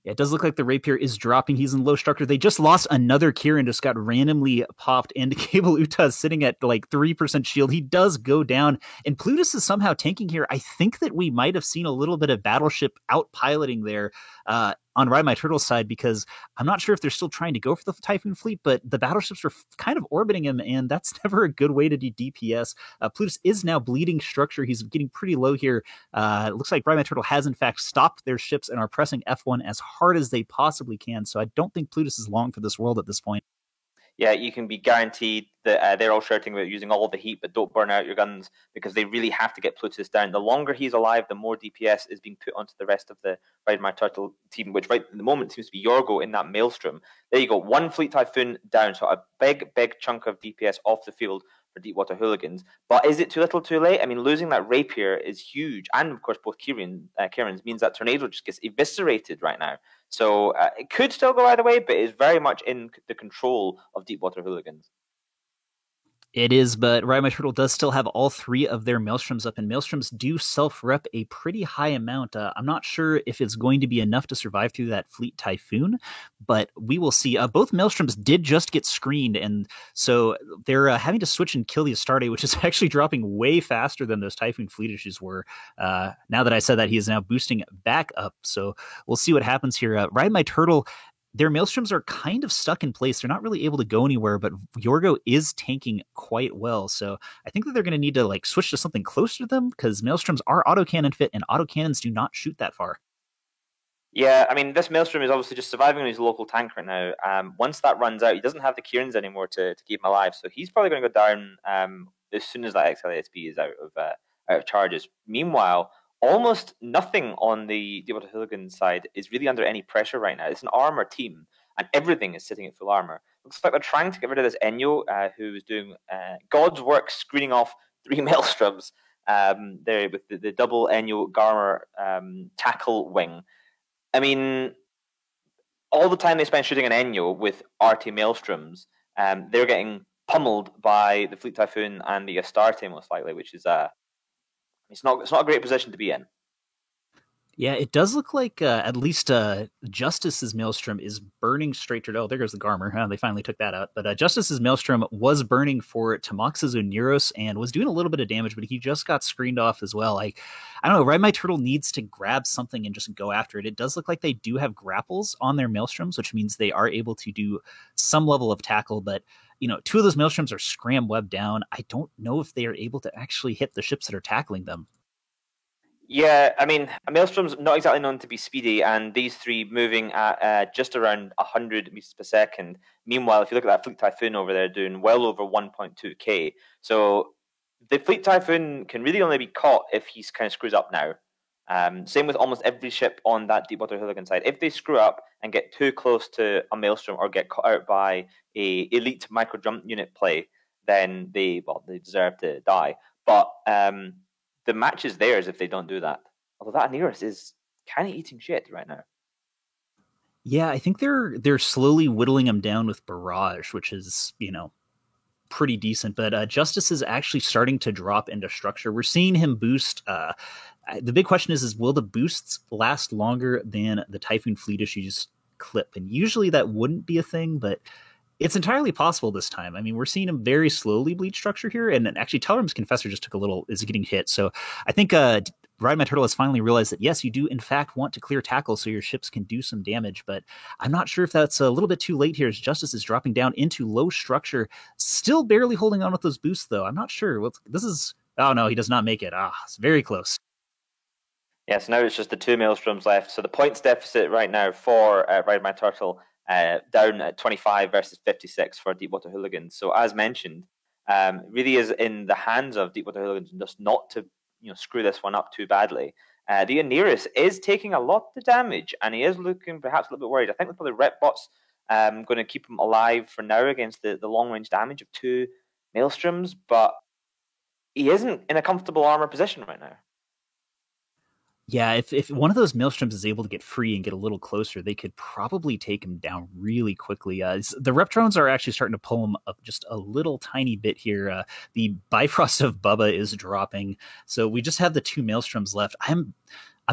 Yeah, it does look like the Rapier is dropping. He's in low structure. They just lost another Kieran, just got randomly popped, and Cable Uta is sitting at like 3% shield. He does go down, and Plutus is somehow tanking here. I think that we might have seen a little bit of Battleship out-piloting there on Ride My Turtle's side, because I'm not sure if they're still trying to go for the Typhoon fleet, but the battleships are kind of orbiting him, and that's never a good way to do DPS. Plutus is now bleeding structure. He's getting pretty low here. It looks like Ride My Turtle has in fact stopped their ships and are pressing F1 as hard as they possibly can, so I don't think Plutus is long for this world at this point. Yeah, you can be guaranteed that they're all shouting about using all the heat, but don't burn out your guns, because they really have to get Plutus down. The longer he's alive, the more DPS is being put onto the rest of the Ride My Turtle team, which right at the moment seems to be Yorgo in that Maelstrom. There you go, one Fleet Typhoon down, so a big chunk of DPS off the field for Deepwater Hooligans. But is it too little too late? I mean, losing that Rapier is huge, and of course both Kieran's means that Tornado just gets eviscerated right now. So it could still go either way, but it's very much in the control of Deepwater Hooligans. It is, but Ride My Turtle does still have all three of their Maelstroms up, and Maelstroms do self-rep a pretty high amount. I'm not sure if it's going to be enough to survive through that Fleet Typhoon, but we will see. Both Maelstroms did just get screened, and so they're having to switch and kill the Astarte, which is actually dropping way faster than those Typhoon Fleet Issues were. Now that I said that, he is now boosting back up, so we'll see what happens here. Ride My Turtle, their Maelstroms are kind of stuck in place. They're not really able to go anywhere, but Yorgo is tanking quite well. So I think that they're going to need to like switch to something closer to them, because Maelstroms are autocannon fit, and autocannons do not shoot that far. Yeah, I mean, this Maelstrom is obviously just surviving on his local tank right now. Once that runs out, he doesn't have the Kierans anymore to keep him alive, so he's probably going to go down as soon as that XLASB is out of charges. Meanwhile, almost nothing on the Deepwater Hooligan side is really under any pressure right now. It's an armor team, and everything is sitting at full armor. Looks like they're trying to get rid of this Enyo, who is doing God's work, screening off 3 Maelstroms there with the double Enyo Garmer tackle wing. I mean, all the time they spend shooting an Enyo with RT Maelstroms, they're getting pummeled by the Fleet Typhoon and the Astarte most likely, which is it's not a great position to be in. Yeah, it does look like at least Justice's Maelstrom is burning straight to... Oh, there goes the Garmer. They finally took that out. But Justice's Maelstrom was burning for Tamax's Oneros and was doing a little bit of damage, but he just got screened off as well. I don't know, Ride My Turtle needs to grab something and just go after it. It does look like they do have grapples on their Maelstroms, which means they are able to do some level of tackle, but 2 of those Maelstroms are scram webbed down. I don't know if they are able to actually hit the ships that are tackling them. Yeah, I mean, a Maelstrom's not exactly known to be speedy, and these 3 moving at just around 100 meters per second. Meanwhile, if you look at that Fleet Typhoon over there, doing well over 1.2k. So the Fleet Typhoon can really only be caught if he kind of screws up now. Same with almost every ship on that Deepwater Hooligan side. If they screw up and get too close to a Maelstrom or get caught out by a elite micro jump unit play, then they deserve to die. But the match is theirs if they don't do that. Although that Oneros is kind of eating shit right now. Yeah, I think they're slowly whittling him down with Barrage, which is, pretty decent. But Justice is actually starting to drop into structure. We're seeing him boost. The big question is will the boosts last longer than the Typhoon Fleet Issues clip? And usually that wouldn't be a thing, but it's entirely possible this time. I mean, we're seeing him very slowly bleed structure here, and actually Telrim's Confessor just is getting hit. So I think Ride My Turtle has finally realized that, yes, you do in fact want to clear tackle so your ships can do some damage, but I'm not sure if that's a little bit too late here as Justice is dropping down into low structure, still barely holding on with those boosts, though. I'm not sure. Oh, no, he does not make it. It's very close. Yeah, so now it's just the 2 Maelstroms left. So the points deficit right now for Ride My Turtle down at 25 versus 56 for Deepwater Hooligans. So as mentioned, really is in the hands of Deepwater Hooligans just not to screw this one up too badly. The Oneirus is taking a lot of damage, and he is looking perhaps a little bit worried. I think the Rep Bot's going to keep him alive for now against the long-range damage of 2 Maelstroms, but he isn't in a comfortable armor position right now. Yeah, if one of those Maelstroms is able to get free and get a little closer, they could probably take him down really quickly. The Rep Drones are actually starting to pull him up just a little tiny bit here. The Bifrost of Bubba is dropping, so we just have the 2 Maelstroms left. I'm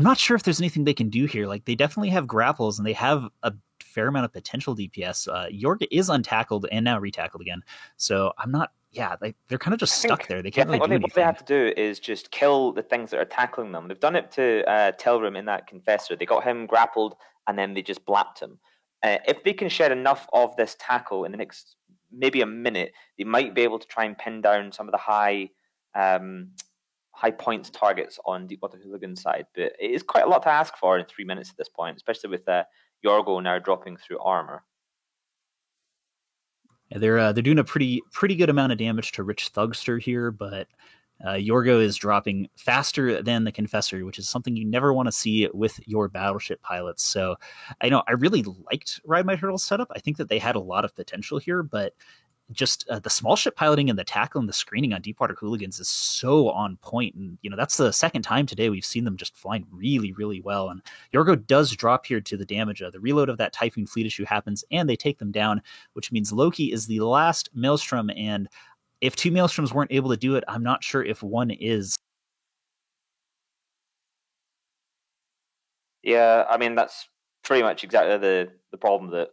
not sure if there's anything they can do here. Like, they definitely have grapples, and they have a fair amount of potential DPS. Yorga is untackled and now retackled again, so I'm not... Yeah, they're kind of just stuck there. They can't really do anything. What they have to do is just kill the things that are tackling them. They've done it to Telrim in that Confessor. They got him grappled, and then they just blapped him. If they can shed enough of this tackle in the next maybe a minute, they might be able to try and pin down some of the high points targets on Deepwater Hooligan's side. But it is quite a lot to ask for in 3 minutes at this point, especially with Yorgo now dropping through armor. They're doing a pretty good amount of damage to Rich Thugster here, but Yorgo is dropping faster than the Confessor, which is something you never want to see with your battleship pilots. So I really liked Ride My Turtle's setup. I think that they had a lot of potential here, but just the small ship piloting and the tackle and the screening on Deepwater Hooligans is so on point. And, that's the second time today we've seen them just flying really, really well. And Yorgo does drop here to the damage. The reload of that Typhoon Fleet Issue happens and they take them down, which means Loki is the last Maelstrom. And if 2 Maelstroms weren't able to do it, I'm not sure if one is. Yeah, I mean, that's pretty much exactly the problem that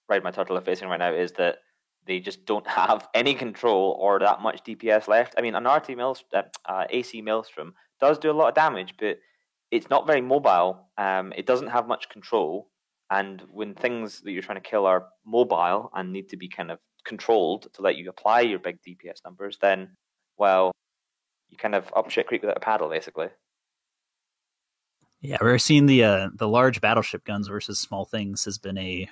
Ride My Turtle are facing right now, is that they just don't have any control or that much DPS left. I mean, an AC Maelstrom does do a lot of damage, but it's not very mobile. It doesn't have much control. And when things that you're trying to kill are mobile and need to be kind of controlled to let you apply your big DPS numbers, then, well, you kind of up shit creek without a paddle, basically. Yeah, we're seeing the large battleship guns versus small things has been a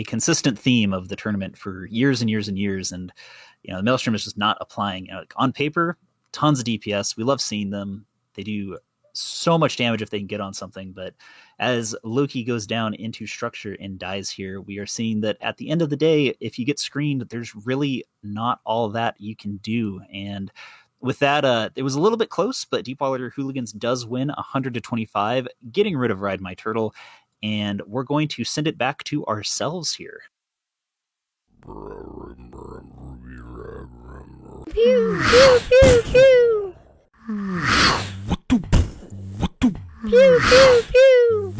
consistent theme of the tournament for years and years and years. And, the Maelstrom is just not applying. On paper, tons of DPS. We love seeing them. They do so much damage if they can get on something. But as Loki goes down into structure and dies here, we are seeing that at the end of the day, if you get screened, there's really not all that you can do. And with that, it was a little bit close, but Deepwater Hooligans does win 100-25, getting rid of Ride My Turtle. And we're going to send it back to ourselves here. Pew, pew, pew, pew. Pew, pew, pew.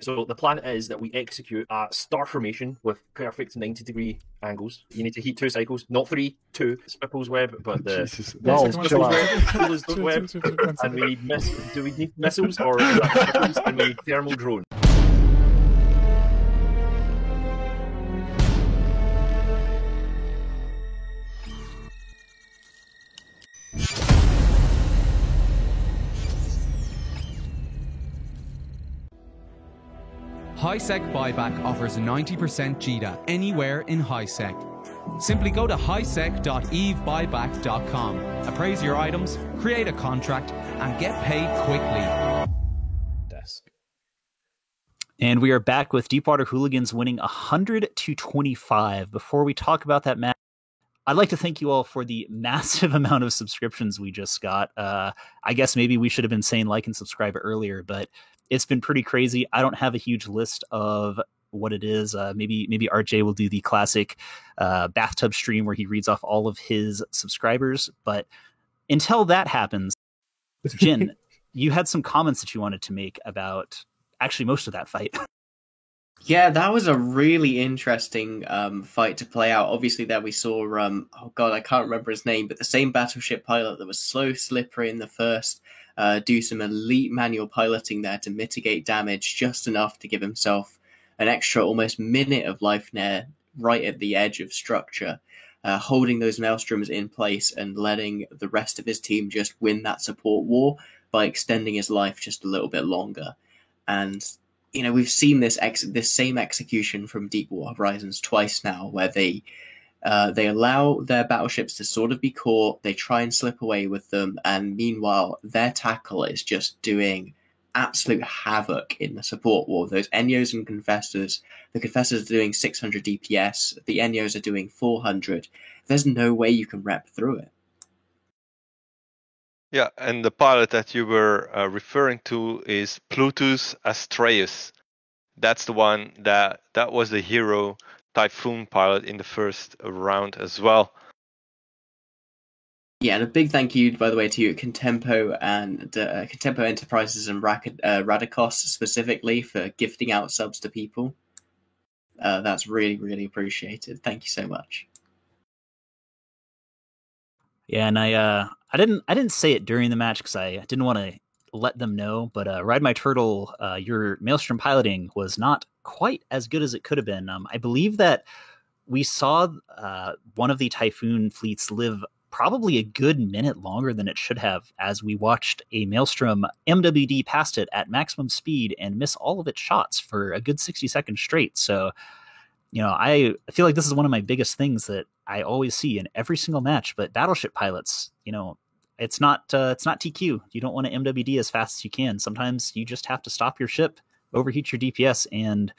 So the plan is that we execute a star formation with perfect 90-degree angles. You need to heat 2 cycles, not 3, 2. Spipple's web, but the Spipple's web. And we need do we need missiles or Spipples? And we need thermal drone. HiSec Buyback offers 90% JITA anywhere in HiSec. Simply go to hisec.evebuyback.com, appraise your items, create a contract, and get paid quickly. And we are back with Deepwater Hooligans winning 100-25. Before we talk about that match, I'd like to thank you all for the massive amount of subscriptions we just got. I guess maybe we should have been saying like and subscribe earlier, but it's been pretty crazy. I don't have a huge list of what it is. Maybe RJ will do the classic bathtub stream where he reads off all of his subscribers. But until that happens, Jin, you had some comments that you wanted to make about actually most of that fight. Yeah, that was a really interesting fight to play out. Obviously, there we saw, oh god, I can't remember his name, but the same battleship pilot that was slow, slippery in the first, do some elite manual piloting there to mitigate damage just enough to give himself an extra almost minute of life there, right at the edge of structure, holding those maelstroms in place and letting the rest of his team just win that support war by extending his life just a little bit longer. And you know, we've seen this same execution from Deepwater Horizons twice now, where they allow their battleships to sort of be caught, they try and slip away with them, and meanwhile, their tackle is just doing absolute havoc in the support war. Those Enyos and Confessors, the Confessors are doing 600 DPS, the Enyos are doing 400. There's no way you can rep through it. Yeah, and the pilot that you were referring to is Plutus Astreus. That's the one that was the hero Typhoon pilot in the first round as well. Yeah, and a big thank you, by the way, to Contempo and Contempo Enterprises and Radikos specifically for gifting out subs to people. That's really, really appreciated. Thank you so much. Yeah, and I didn't say it during the match because I didn't want to let them know, but Ride My Turtle, your Maelstrom piloting was not quite as good as it could have been. I believe that we saw one of the Typhoon fleets live probably a good minute longer than it should have, as we watched a Maelstrom MWD past it at maximum speed and miss all of its shots for a good 60 seconds straight. So, you know, I feel like this is one of my biggest things that I always see in every single match, but battleship pilots, you know, it's not TQ. You don't want to MWD as fast as you can. Sometimes you just have to stop your ship, overheat your DPS, and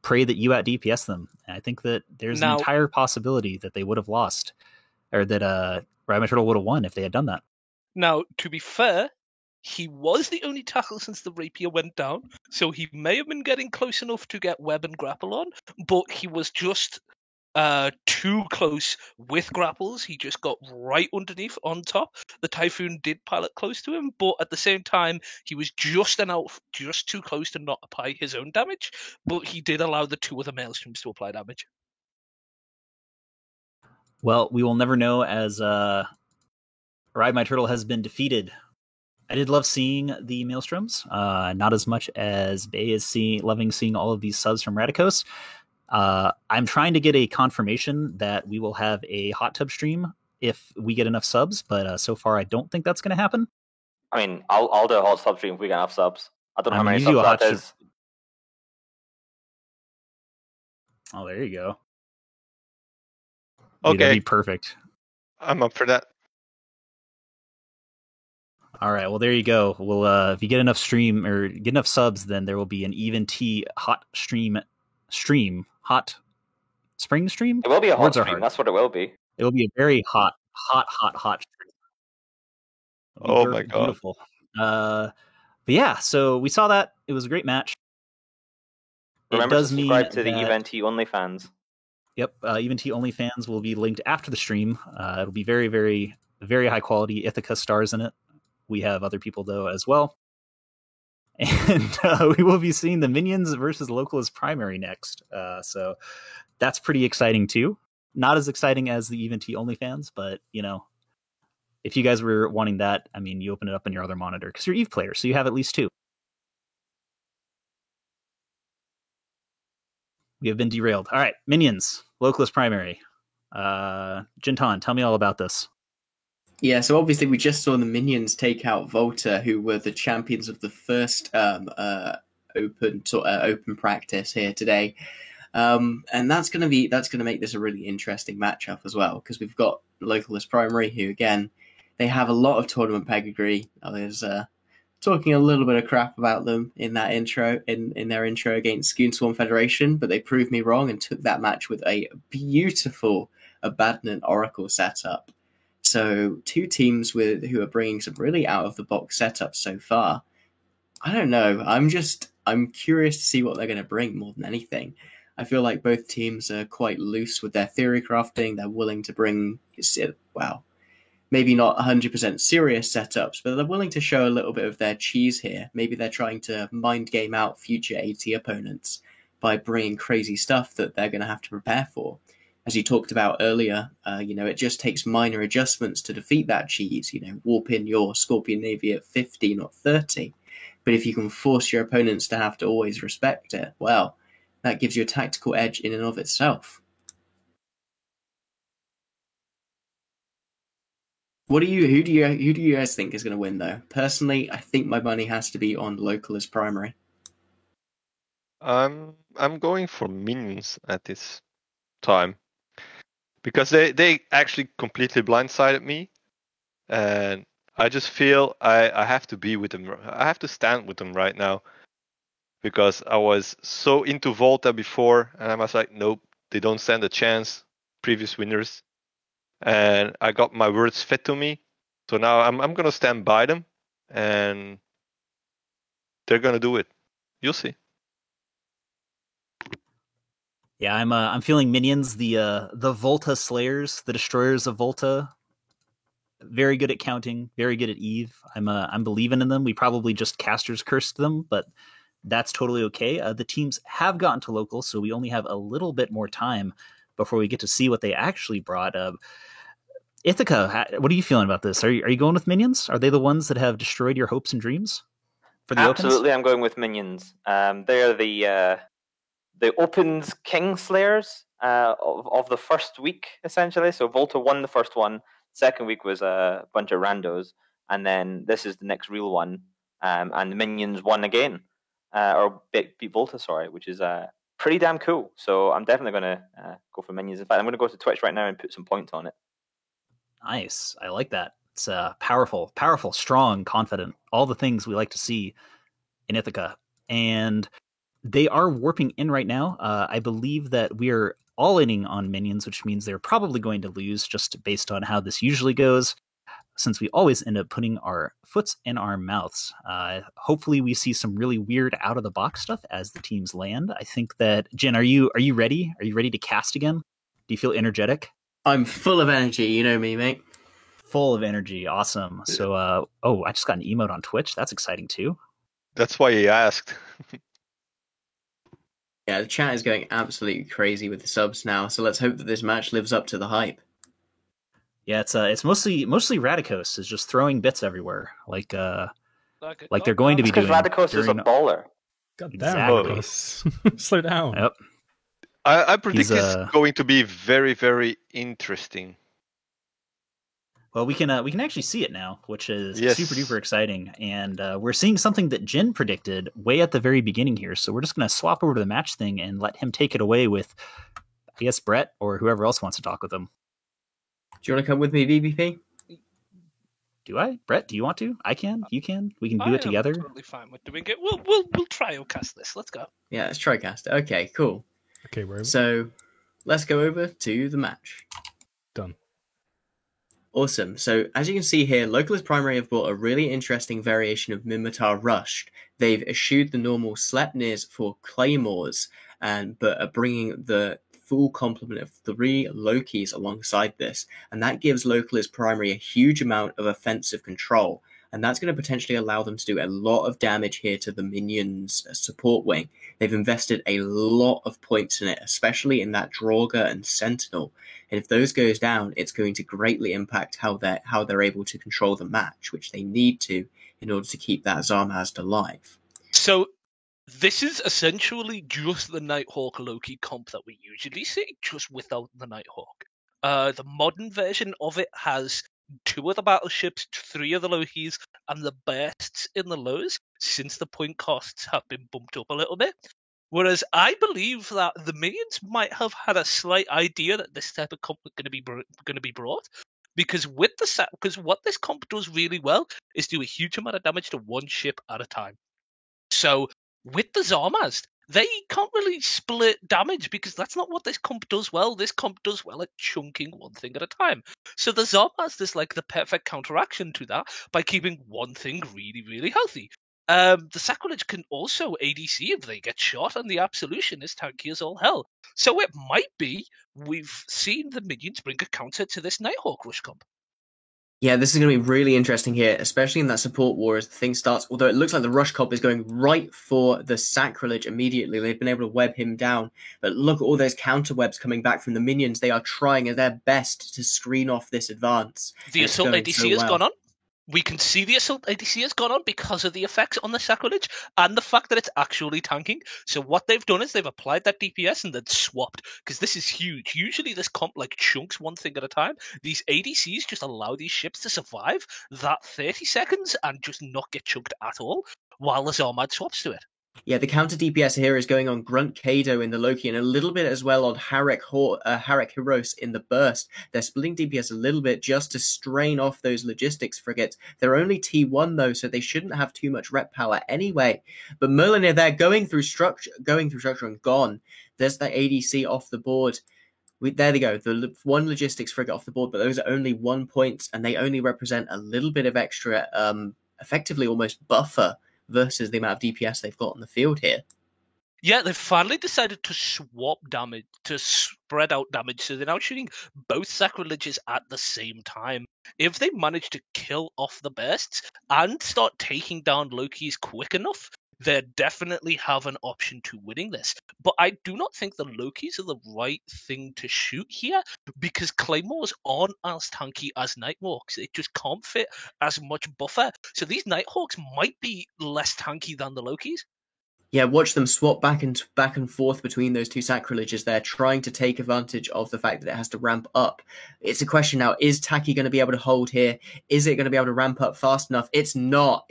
pray that you out DPS them. And I think that there's an entire possibility that they would have lost, or that Ride My Turtle would have won if they had done that. Now, to be fair, he was the only tackle since the Rapier went down, so he may have been getting close enough to get web and grapple on, but he was just too close with grapples. He just got right underneath on top. The Typhoon did pilot close to him, but at the same time he was just too close to not apply his own damage, but he did allow the two other Maelstroms to apply damage. Well, we will never know, as Ride My Turtle has been defeated. I did love seeing the Maelstroms, not as much as Bay is loving seeing all of these subs from Radikos. I'm trying to get a confirmation that we will have a hot tub stream if we get enough subs, but so far I don't think that's going to happen. I mean, I'll do a hot sub stream if we get enough subs. I don't know how many subs that is. Oh, there you go. Okay. Dude, that'd be perfect. I'm up for that. All right, well, there you go. Well, if you get enough subs, then there will be an even T hot stream, hot spring stream. It will be a hot Words stream. That's what it will be. It will be a very hot stream. Oh my god! Beautiful. But yeah, so we saw that. It was a great match. Remember to subscribe to the Event OnlyFans. Yep, Event OnlyFans will be linked after the stream. It'll be very, very, very high quality. Ithaca stars in it. We have other people though as well. And we will be seeing the Minions versus Localist Primary next. So that's pretty exciting too. Not as exciting as the Event OnlyFans, but you know, if you guys were wanting that, I mean, you open it up on your other monitor because you're Eve players, so you have at least two. We have been derailed. All right, Minions, Localist Primary. Jintan, tell me all about this. Yeah, so obviously we just saw the Minions take out Volta, who were the champions of the first open practice here today, and that's going to make this a really interesting matchup as well, because we've got Localist Primary, who again they have a lot of tournament pedigree. I was talking a little bit of crap about them in that intro, in their intro against Goonswarm Federation, but they proved me wrong and took that match with a beautiful Abaddon Oracle setup. So 2 teams who are bringing some really out-of-the-box setups so far. I don't know. I'm curious to see what they're going to bring more than anything. I feel like both teams are quite loose with their theory crafting. They're willing to bring, maybe not 100% serious setups, but they're willing to show a little bit of their cheese here. Maybe they're trying to mind game out future AT opponents by bringing crazy stuff that they're going to have to prepare for. As you talked about earlier, it just takes minor adjustments to defeat that cheese. Warp in your Scorpion Navy at 50, not 30. But if you can force your opponents to have to always respect it, well, that gives you a tactical edge in and of itself. Who do you guys think is going to win, though? Personally, I think my money has to be on local as primary. I'm going for minions at this time because they actually completely blindsided me, and I just feel I have to be with them. I have to stand with them right now because I was so into Volta before, and I was like, nope, they don't stand a chance. Previous winners, and I got my words fed to me. So now I'm gonna stand by them, and they're gonna do it. You'll see. Yeah, I'm feeling minions, the Volta Slayers, the destroyers of Volta. Very good at counting, very good at Eve. I'm believing in them. We probably just casters cursed them, but that's totally okay. The teams have gotten to local, so we only have a little bit more time before we get to see what they actually brought. Ithaca, what are you feeling about this? Are you going with minions? Are they the ones that have destroyed your hopes and dreams for the Absolutely, Opens? I'm going with minions. They're the Opens King Slayers of the first week, essentially. So Volta won the first one. Second week was a bunch of randos, and then this is the next real one. And the minions won again, or beat Volta, sorry, which is pretty damn cool. So I'm definitely going to go for minions. In fact, I'm going to go to Twitch right now and put some points on it. Nice. I like that. It's powerful, strong, confident. All the things we like to see in Ithaca. And they are warping in right now. I believe that we are all inning on minions, which means they're probably going to lose just based on how this usually goes, since we always end up putting our foots in our mouths. Hopefully we see some really weird out-of-the-box stuff as the teams land. I think that, Jin, are you ready? Are you ready to cast again? Do you feel energetic? I'm full of energy, you know me, mate. Full of energy, awesome. So, I just got an emote on Twitch. That's exciting too. That's why he asked. Yeah, the chat is going absolutely crazy with the subs now, so let's hope that this match lives up to the hype. Yeah, it's mostly Radicos is just throwing bits everywhere, like they're going to be doing. Because Radicos is a baller. God damn, Radicos. Slow down. Yep. I predict it's going to be very, very interesting. Well, we can actually see it now, which is super duper exciting, and we're seeing something that Jin predicted way at the very beginning here. So we're just going to swap over to the match thing and let him take it away with, I guess, Brett or whoever else wants to talk with him. Do you want to come with me, BBP? Do I? Brett, do you want to? I can. You can. We can do it together. I'm totally fine with doing it. We'll try and cast this. Let's go. Yeah, let's try cast it. Okay, cool. Okay, we're over. So let's go over to the match. Done. Awesome. So as you can see here, Localist Primary have brought a really interesting variation of Minmatar Rushed. They've eschewed the normal Sleipnirs for Claymores, but are bringing the full complement of 3 Lokis alongside this, and that gives Localist Primary a huge amount of offensive control, and that's going to potentially allow them to do a lot of damage here to the minions support wing. They've invested a lot of points in it, especially in that Draugr and Sentinel, and if those goes down, it's going to greatly impact how they're able to control the match, which they need to in order to keep that Zarmazd alive. So this is essentially just the Nighthawk Loki comp that we usually see, just without the Nighthawk. The modern version of it has 2 of the battleships, 3 of the Lokis, and the bursts in the lows, since the point costs have been bumped up a little bit. Whereas I believe that the minions might have had a slight idea that this type of comp was going to be brought, because what this comp does really well is do a huge amount of damage to one ship at a time. So with the Zarmazd, they can't really split damage because that's not what this comp does well. This comp does well at chunking one thing at a time. So the Zarmaz is like the perfect counteraction to that by keeping one thing really, really healthy. The Sacrilege can also ADC if they get shot, and the Absolution is tanky as all hell. So it might be we've seen the minions bring a counter to this Nighthawk rush comp. Yeah, this is going to be really interesting here, especially in that support war as the thing starts. Although it looks like the rush comp is going right for the Sacrilege immediately. They've been able to web him down. But look at all those counter webs coming back from the minions. They are trying their best to screen off this advance. The Assault ADC has gone on. We can see the Assault ADC has gone on because of the effects on the Sacrilege and the fact that it's actually tanking. So what they've done is they've applied that DPS and then swapped, because this is huge. Usually this comp like chunks one thing at a time. These ADCs just allow these ships to survive that 30 seconds and just not get chunked at all, while the Zarmad swaps to it. Yeah, the counter DPS here is going on Grunt Kado in the Loki and a little bit as well on Harik Hiros in the Burst. They're splitting DPS a little bit just to strain off those logistics frigates. They're only T1 though, so they shouldn't have too much rep power anyway. But Merlin, they're going through structure and gone. There's the ADC off the board. There they go, the one logistics frigate off the board, but those are only 1 point and they only represent a little bit of extra, effectively almost buffer versus the amount of DPS they've got on the field here. Yeah, they've finally decided to swap damage, to spread out damage, so they're now shooting both Sacrileges at the same time. If they manage to kill off the bursts and start taking down Lokis quick enough, they definitely have an option to winning this. But I do not think the Lokis are the right thing to shoot here, because Claymores aren't as tanky as Nighthawks. It just can't fit as much buffer. So these Nighthawks might be less tanky than the Lokis. Yeah, watch them swap back and forth between those two Sacrileges there, trying to take advantage of the fact that it has to ramp up. It's a question now, is Taki going to be able to hold here? Is it going to be able to ramp up fast enough? It's not.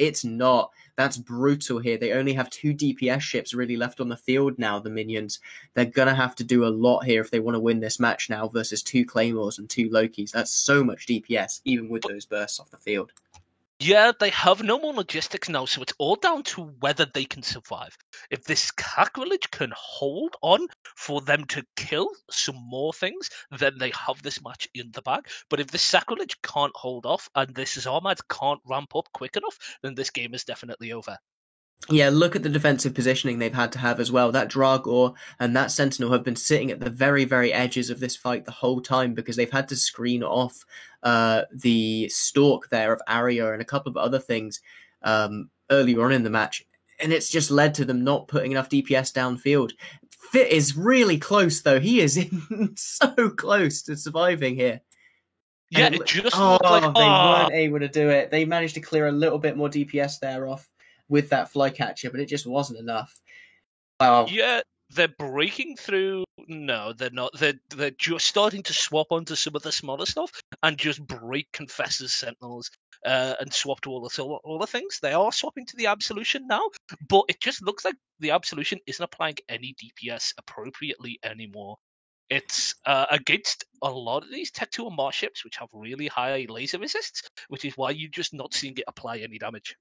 That's brutal here. They only have 2 DPS ships really left on the field now, the minions. They're going to have to do a lot here if they want to win this match now versus 2 Claymores and 2 Lokis. That's so much DPS, even with those bursts off the field. Yeah, they have no more logistics now, so it's all down to whether they can survive. If this Sacrilege can hold on for them to kill some more things, then they have this match in the bag. But if the Sacrilege can't hold off and this Zarmad can't ramp up quick enough, then this game is definitely over. Yeah, look at the defensive positioning they've had to have as well. That Dragor and that Sentinel have been sitting at the very, very edges of this fight the whole time because they've had to screen off the Stalk there of Arya and a couple of other things earlier on in the match. And it's just led to them not putting enough DPS downfield. Fit is really close, though. He is so close to surviving here. Yeah, and it just they looked like... weren't able to do it. They managed to clear a little bit more DPS there off with that Flycatcher, but it just wasn't enough. Wow. Yeah, they're breaking through. No, they're not. They're just starting to swap onto some of the smaller stuff and just break Confessor's Sentinels and swap to all the things. They are swapping to the Absolution now, but it just looks like the Absolution isn't applying any DPS appropriately anymore. It's against a lot of these Tech 2 or Mars ships, which have really high laser resists, which is why you're just not seeing it apply any damage.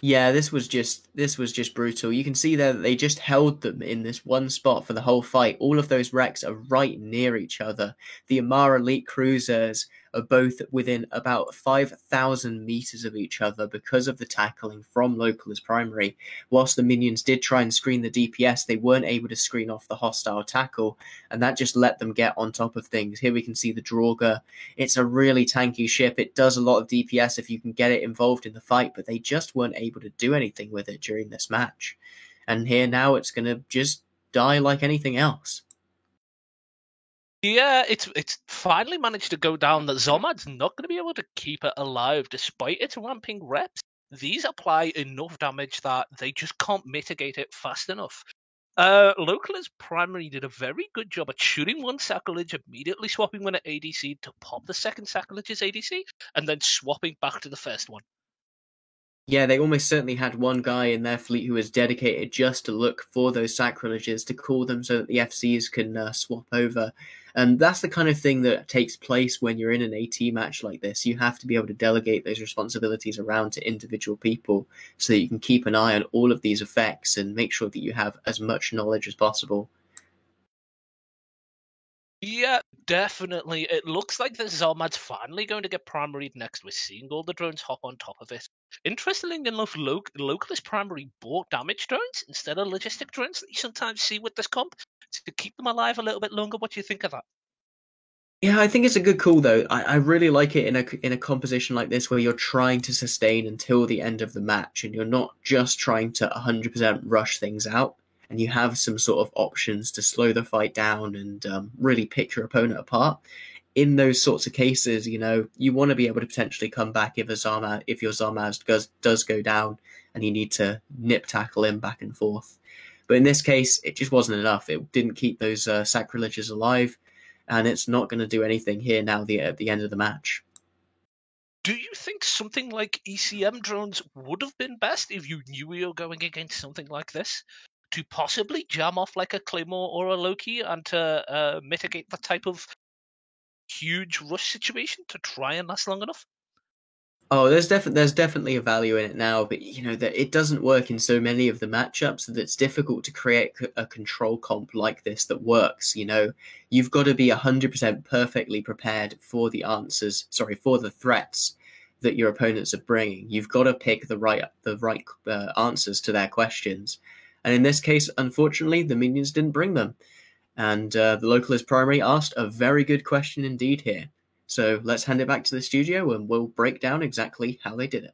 Yeah, this was just brutal. You can see there that they just held them in this one spot for the whole fight. All of those wrecks are right near each other. The Amara Elite Cruisers are both within about 5,000 meters of each other because of the tackling from local as primary. Whilst the minions did try and screen the DPS, they weren't able to screen off the hostile tackle, and that just let them get on top of things. Here we can see the Draugr. It's a really tanky ship. It does a lot of DPS if you can get it involved in the fight, but they just weren't able to do anything with it during this match. And here now it's going to just die like anything else. Yeah, it's finally managed to go down that Zarmad's not going to be able to keep it alive despite its ramping reps. These apply enough damage that they just can't mitigate it fast enough. Local as primary did a very good job at shooting one Sacrilege, immediately swapping one at ADC to pop the second Sacrilege's ADC, and then swapping back to the first one. Yeah, they almost certainly had one guy in their fleet who was dedicated just to look for those sacrileges, to call them so that the FCs can swap over. And that's the kind of thing that takes place when you're in an AT match like this. You have to be able to delegate those responsibilities around to individual people so that you can keep an eye on all of these effects and make sure that you have as much knowledge as possible. Yeah, definitely. It looks like the Zarmad's finally going to get primaried next. We're seeing all the drones hop on top of it. Interestingly enough, Localist primary bought damage drones instead of logistic drones that you sometimes see with this comp to keep them alive a little bit longer. What do you think of that? Yeah, I think it's a good call though. I really like it in a composition like this where you're trying to sustain until the end of the match and you're not just trying to 100% rush things out, and you have some sort of options to slow the fight down and really pick your opponent apart. In those sorts of cases, you want to be able to potentially come back if your Zarmaz does go down and you need to nip tackle him back and forth. But in this case, it just wasn't enough. It didn't keep those sacrileges alive, and it's not going to do anything here now at the end of the match. Do you think something like ECM drones would have been best if you knew you were going against something like this? To possibly jam off like a Claymore or a Loki and to mitigate that type of huge rush situation to try and last long enough? Oh, there's definitely a value in it now, but that it doesn't work in so many of the matchups that it's difficult to create a control comp like this that works. You've got to be 100% perfectly prepared for the threats that your opponents are bringing. You've got to pick the right answers to their questions. And in this case, unfortunately, the minions didn't bring them. And the Localist primary asked a very good question indeed here. So let's hand it back to the studio and we'll break down exactly how they did it.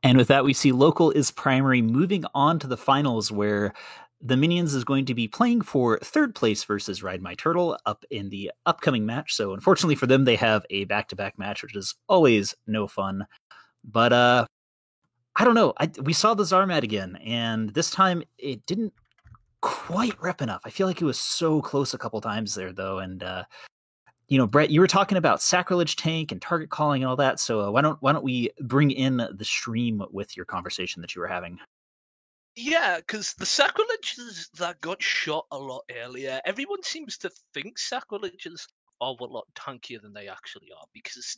And with that, we see Local is primary moving on to the finals, where the Minions is going to be playing for third place versus Ride My Turtle up in the upcoming match. So unfortunately for them, they have a back-to-back match, which is always no fun. But I don't know. We saw the Zarmad again, and this time it didn't quite rep enough. I feel like it was so close a couple times there, though. And Brett, you were talking about sacrilege tank and target calling and all that. So why don't we bring in the stream with your conversation that you were having? Yeah, because the sacrileges that got shot a lot earlier, everyone seems to think sacrileges are a lot tankier than they actually are. Because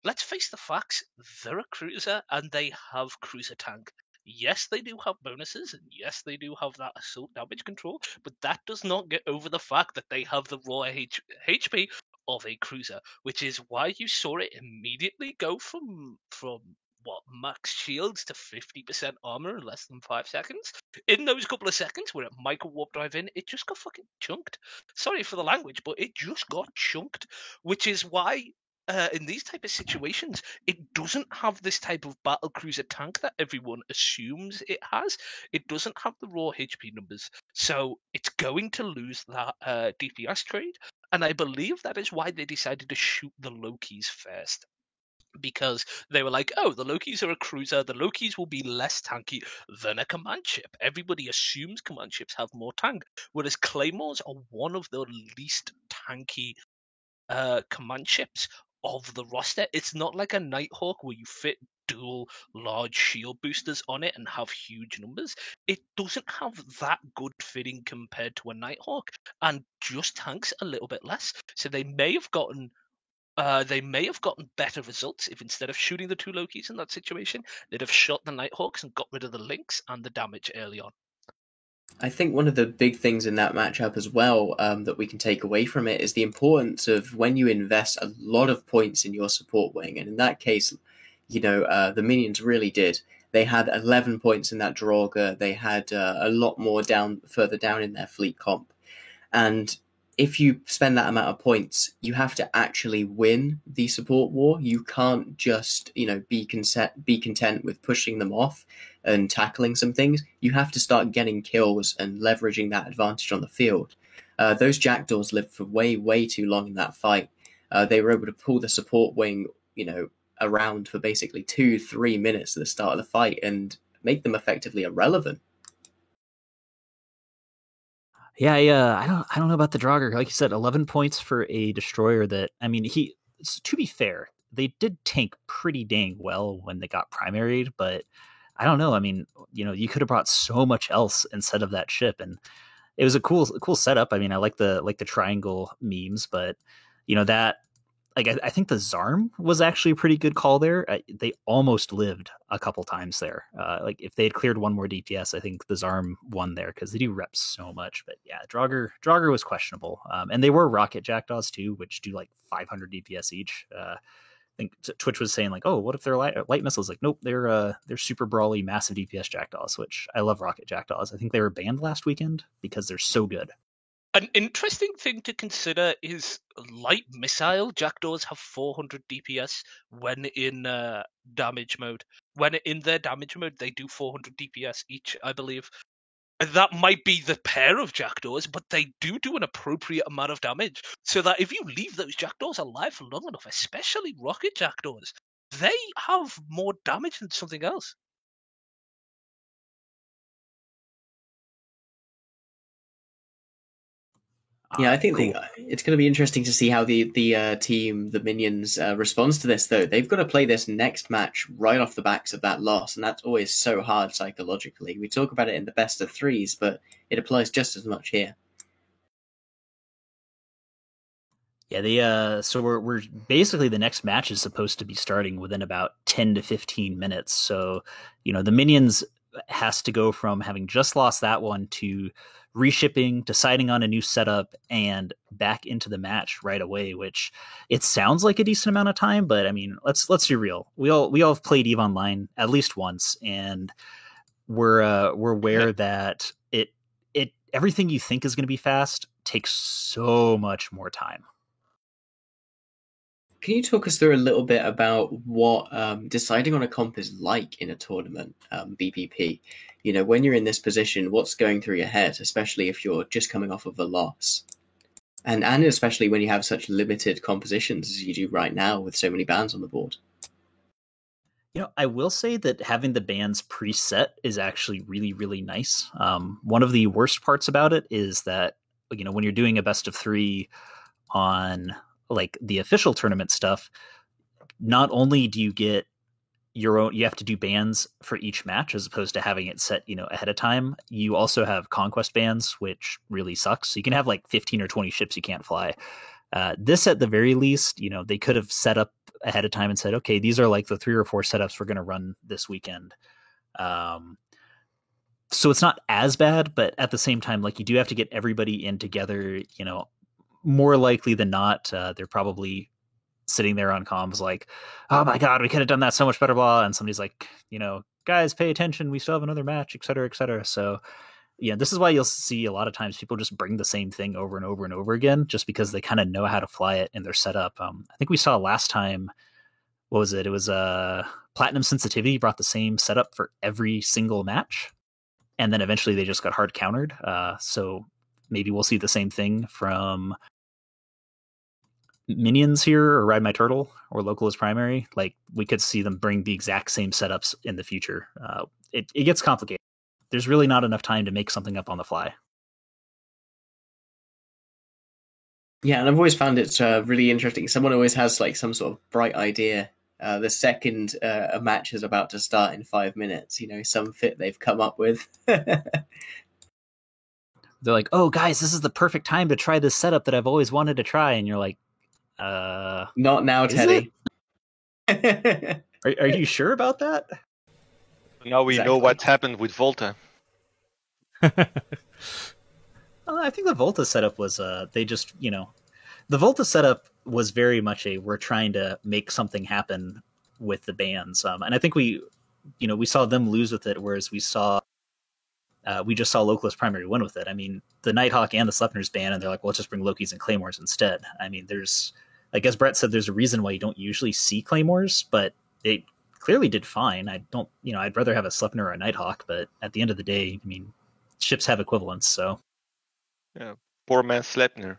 let's face the facts, they're a cruiser and they have cruiser tank. Yes, they do have bonuses, and yes, they do have that assault damage control, but that does not get over the fact that they have the raw HP of a cruiser, which is why you saw it immediately go from max shields to 50% armor in less than 5 seconds. In those couple of seconds where it Michael warp drive in, it just got fucking chunked. Sorry for the language, but it just got chunked, which is why in these type of situations, it doesn't have this type of battle cruiser tank that everyone assumes it has. It doesn't have the raw HP numbers, so it's going to lose that DPS trade. And I believe that is why they decided to shoot the Lokis first. Because they were like, oh, the Lokis are a cruiser. The Lokis will be less tanky than a command ship. Everybody assumes command ships have more tank, whereas Claymores are one of the least tanky command ships of the roster. It's not like a Nighthawk where you fit dual large shield boosters on it and have huge numbers. It doesn't have that good fitting compared to a Nighthawk and just tanks a little bit less. So they may have gotten They may have gotten better results if instead of shooting the 2 Lokis in that situation, they'd have shot the Nighthawks and got rid of the Lynx and the damage early on. I think one of the big things in that matchup as well that we can take away from it is the importance of when you invest a lot of points in your support wing. And in that case, the minions really did. They had 11 points in that Draugr. They had a lot more further down in their fleet comp. And if you spend that amount of points, you have to actually win the support war. You can't just, be content with pushing them off and tackling some things. You have to start getting kills and leveraging that advantage on the field. Those Jackdaws lived for way, way too long in that fight. They were able to pull the support wing, around for basically 2-3 minutes at the start of the fight and make them effectively irrelevant. Yeah, I don't know about the Draugr. Like you said, 11 points for a destroyer that, to be fair, they did tank pretty dang well when they got primaried, but I don't know. You could have brought so much else instead of that ship, and it was a cool setup. I like the triangle memes, but that, I think the Zarm was actually a pretty good call there. They almost lived a couple times there. If they had cleared one more DPS, I think the Zarm won there because they do rep so much. But yeah, Draugr was questionable. And they were rocket Jackdaws too, which do 500 DPS each. I think Twitch was saying oh, what if they're light missiles? Nope, they're super brawly, massive DPS Jackdaws, which I love rocket Jackdaws. I think they were banned last weekend because they're so good. An interesting thing to consider is light missile Jackdaws have 400 DPS when in damage mode. When in their damage mode, they do 400 DPS each, I believe. That might be the pair of Jackdaws, but they do an appropriate amount of damage. So that if you leave those Jackdaws alive for long enough, especially rocket Jackdaws, they have more damage than something else. Yeah, I think it's going to be interesting to see how the team, the Minions, responds to this, though. They've got to play this next match right off the backs of that loss, and that's always so hard psychologically. We talk about it in the best of threes, but it applies just as much here. Yeah, so we're basically, the next match is supposed to be starting within about 10 to 15 minutes. So, the Minions has to go from having just lost that one to reshipping, deciding on a new setup, and back into the match right away, which it sounds like a decent amount of time, but let's be real. We all have played EVE Online at least once, and we're aware that it everything you think is going to be fast takes so much more time. Can you talk us through a little bit about what deciding on a comp is like in a tournament, BPP? When you're in this position, what's going through your head, especially if you're just coming off of a loss? And especially when you have such limited compositions as you do right now with so many bans on the board. I will say that having the bans preset is actually really, really nice. One of the worst parts about it is that, when you're doing a best of 3 on the official tournament stuff, not only do you get your own, you have to do bans for each match as opposed to having it set, ahead of time. You also have conquest bans, which really sucks. So you can have 15 or 20 ships you can't fly. This, at the very least, they could have set up ahead of time and said, okay, these are the 3 or 4 setups we're going to run this weekend. So it's not as bad, but at the same time, you do have to get everybody in together. More likely than not, they're probably sitting there on comms oh my god, we could have done that so much better, blah, and somebody's guys, pay attention, we still have another match, etc., etc. So yeah, this is why you'll see a lot of times people just bring the same thing over and over and over again, just because they kind of know how to fly it in their setup. I think we saw last time, what was it? It was Platinum Sensitivity brought the same setup for every single match, and then eventually they just got hard countered. So maybe we'll see the same thing from Minions here, or Ride My Turtle, or Local as Primary. We could see them bring the exact same setups in the future. It gets complicated. There's really not enough time to make something up on the fly. Yeah, and I've always found it really interesting. Someone always has some sort of bright idea. The second a match is about to start in 5 minutes, some fit they've come up with. They're oh guys, this is the perfect time to try this setup that I've always wanted to try. And you're Not now, is Teddy. Are you sure about that? Now we know what's happened with Volta. I think the Volta setup was they just, the Volta setup was very much we're trying to make something happen with the bans, and I think we saw them lose with it, whereas we just saw Localist Primary win with it. I mean, the Nighthawk and the Sleipnir's ban, and they're like, well, let's just bring Lokis and Claymores instead. I mean, like as Brett said, there's a reason why you don't usually see Claymores, but they clearly did fine. I'd rather have a Sleipnir or a Nighthawk, but at the end of the day, I mean, ships have equivalents, so. Yeah, poor man Sleipnir.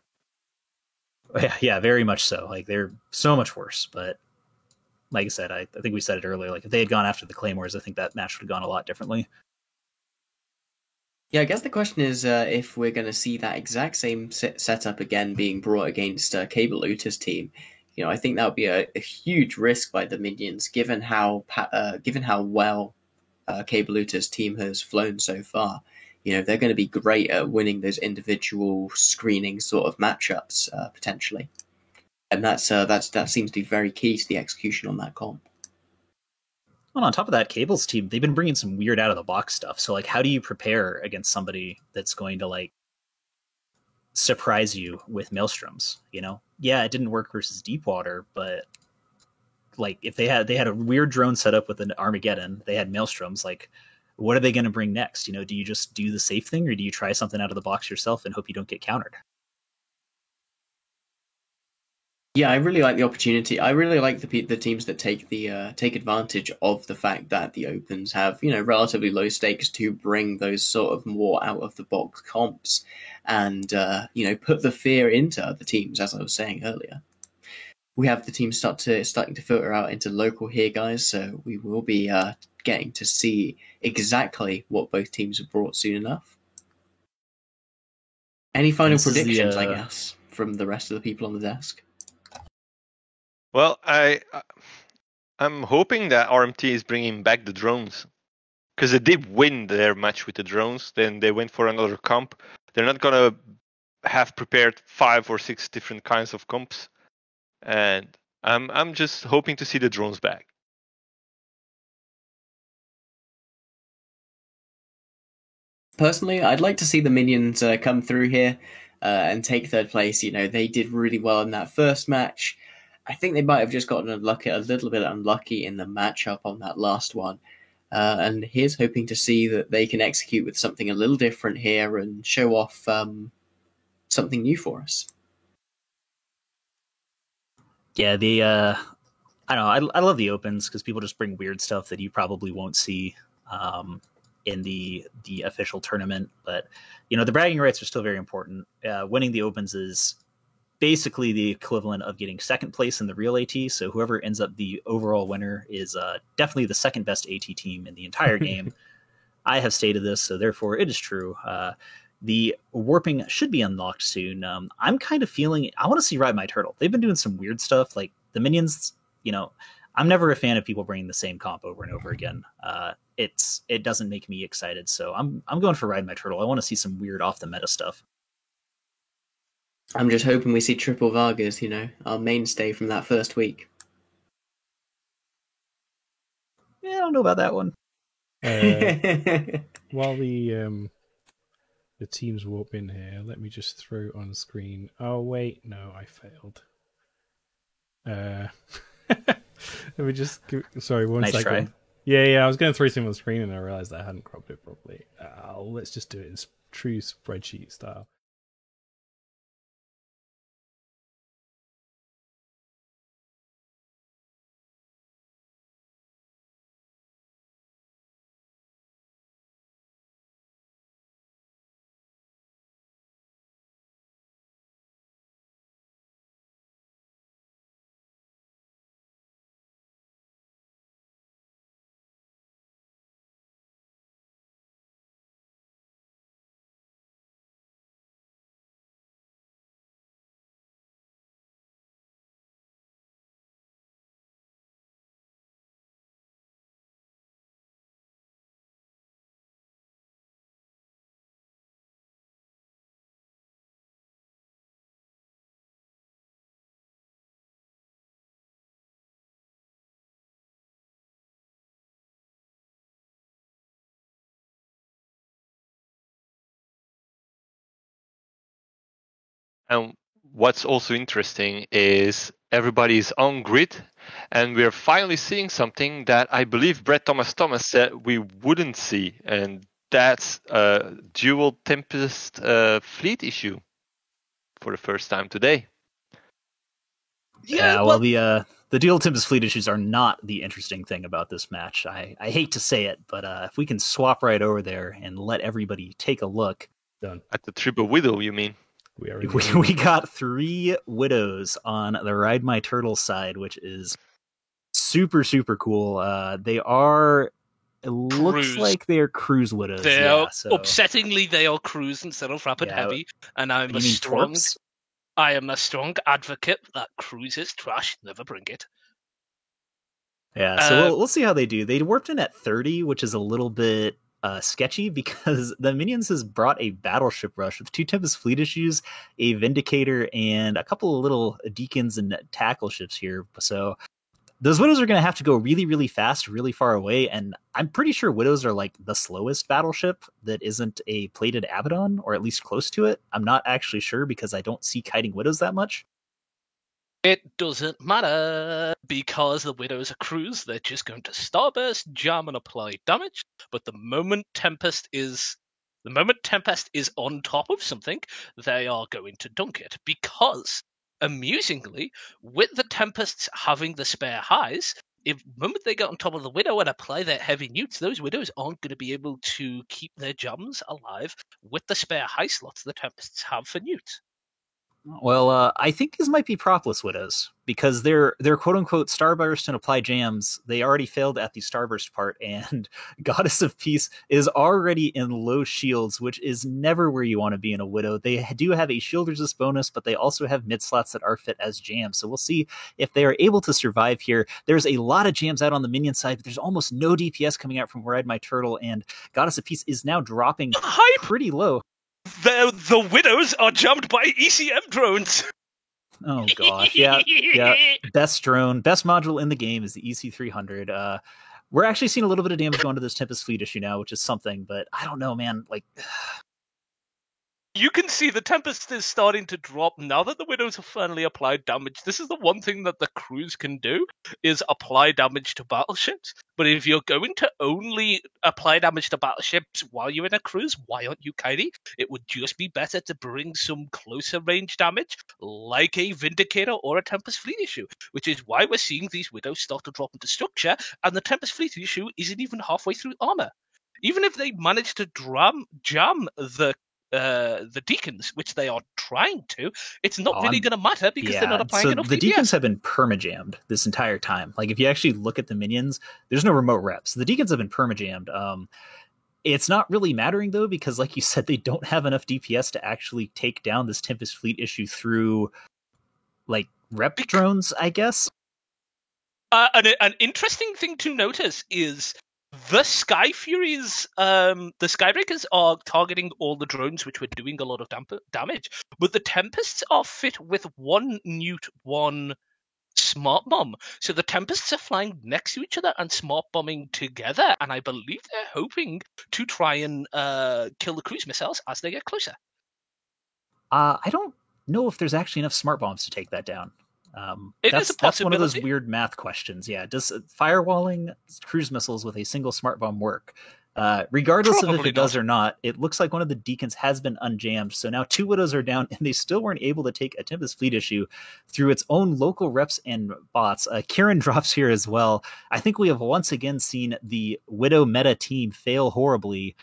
Yeah, very much so. Like, they're so much worse, but like I said, I think we said it earlier, like if they had gone after the Claymores, I think that match would have gone a lot differently. Yeah, I guess the question is if we're going to see that exact same setup again being brought against Cable Looter's team. I think that would be a huge risk by the Minions, given how well Cable Looter's team has flown so far. They're going to be great at winning those individual screening sort of matchups potentially, and that seems to be very key to the execution on that comp. Well, on top of that, Cable's team, they've been bringing some weird out of the box stuff. So, like, how do you prepare against somebody that's going to like surprise you with Maelstroms? Yeah, it didn't work versus Deepwater, but like if they had a weird drone setup with an Armageddon, they had Maelstroms. Like, what are they going to bring next? Do you just do the safe thing, or do you try something out of the box yourself and hope you don't get countered? Yeah, I really like the opportunity. I really like the teams that take advantage of the fact that the opens have relatively low stakes to bring those sort of more out of the box comps, and put the fear into other teams. As I was saying earlier, we have the teams starting to filter out into local here, guys. So we will be getting to see exactly what both teams have brought soon enough. Any final predictions, I guess, from the rest of the people on the desk? Well, I'm hoping that RMT is bringing back the drones, because they did win their match with the drones. Then they went for another comp. They're not gonna have prepared 5 or 6 different kinds of comps, and I'm just hoping to see the drones back. Personally, I'd like to see the Minions come through here and take third place. They did really well in that first match. I think they might have just gotten a little bit unlucky in the matchup on that last one. And here's hoping to see that they can execute with something a little different here and show off something new for us. Yeah, I don't know. I love the opens because people just bring weird stuff that you probably won't see in the official tournament. But the bragging rights are still very important. Winning the opens is basically the equivalent of getting second place in the real AT. So whoever ends up the overall winner is definitely the second best AT team in the entire game. I have stated this, so therefore it is true. The warping should be unlocked soon. I'm kind of feeling I want to see Ride My Turtle. They've been doing some weird stuff, like the Minions. I'm never a fan of people bringing the same comp over and over again. It doesn't make me excited. So I'm going for Ride My Turtle. I want to see some weird off the meta stuff. I'm just hoping we see triple Vargas, our mainstay from that first week. Yeah, I don't know about that one. While the teams warp in here, let me just throw on screen. Oh wait, no, I failed. Let me just sorry, one second. Try. Yeah, I was going to throw something on the screen and I realized I hadn't cropped it properly. Let's just do it in true spreadsheet style. And what's also interesting is everybody's on grid, and we're finally seeing something that I believe Brett Thomas said we wouldn't see, and that's a dual Tempest fleet issue for the first time today. Yeah, well, the dual Tempest fleet issues are not the interesting thing about this match. I hate to say it, but if we can swap right over there and let everybody take a look. Done. At the triple widow, you mean? We got 3 widows on the Ride My Turtle side, which is super, super cool. They are... It looks like they're cruise widows. Upsettingly, they are cruise instead of rapid heavy, and I am a strong advocate that cruise is trash. Never bring it. Yeah, so we'll see how they do. They warped in at 30, which is a little bit sketchy because the Minions has brought a battleship rush with 2 Tempest fleet issues, a Vindicator, and a couple of little Deacons and tackle ships here. So those Widows are going to have to go really, really fast, really far away, and I'm pretty sure Widows are like the slowest battleship that isn't a plated Abaddon, or at least close to it. I'm not actually sure because I don't see kiting Widows that much. It doesn't matter, because the Widows are cruise, they're just going to starburst, jam, and apply damage, but the moment Tempest is on top of something, they are going to dunk it, because amusingly, with the Tempests having the spare highs, if the moment they get on top of the Widow and apply their heavy newts, those Widows aren't going to be able to keep their jams alive with the spare high slots the Tempests have for newts. Well, I think these might be propless Widows, because they're quote-unquote Starburst and apply jams. They already failed at the Starburst part, and Goddess of Peace is already in low shields, which is never where you want to be in a Widow. They do have a shield resist bonus, but they also have mid-slots that are fit as jams, so we'll see if they are able to survive here. There's a lot of jams out on the minion side, but there's almost no DPS coming out from Ride My Turtle, and Goddess of Peace is now dropping pretty low. The Widows are jammed by ECM drones. Oh gosh, yeah. Best drone, best module in the game is the EC300. We're actually seeing a little bit of damage going to this Tempest fleet issue now, which is something, but I don't know, man. Like, you can see the Tempest is starting to drop now that the Widows have finally applied damage. This is the one thing that the crews can do, is apply damage to battleships. But if you're going to only apply damage to battleships while you're in a cruise, why aren't you kiting? It would just be better to bring some closer range damage, like a Vindicator or a Tempest fleet issue, which is why we're seeing these Widows start to drop into structure, and the Tempest fleet issue isn't even halfway through armor. Even if they manage to jam the Deacons, which they are trying to, it's not really going to matter because they're not applying enough the DPS. Deacons have been perma-jammed this entire time. Like, if you actually look at the minions, there's no remote reps. The Deacons have been perma-jammed. It's not really mattering, though, because, like you said, they don't have enough DPS to actually take down this Tempest fleet issue through, like, rep drones, I guess. An interesting thing to notice is the Sky Furies, the Skybreakers are targeting all the drones, which were doing a lot of damage, but the Tempests are fit with one newt, one smart bomb. So the Tempests are flying next to each other and smart bombing together, and I believe they're hoping to try and kill the cruise missiles as they get closer. I don't know if there's actually enough smart bombs to take that down. That's one of those weird math questions. Yeah, does firewalling cruise missiles with a single smart bomb work? Regardless of if it does or not, it looks like one of the Deacons has been unjammed. So now 2 Widows are down, and they still weren't able to take a Tempest fleet issue through its own local reps and bots. Kieran drops here as well. I think we have once again seen the Widow meta team fail horribly,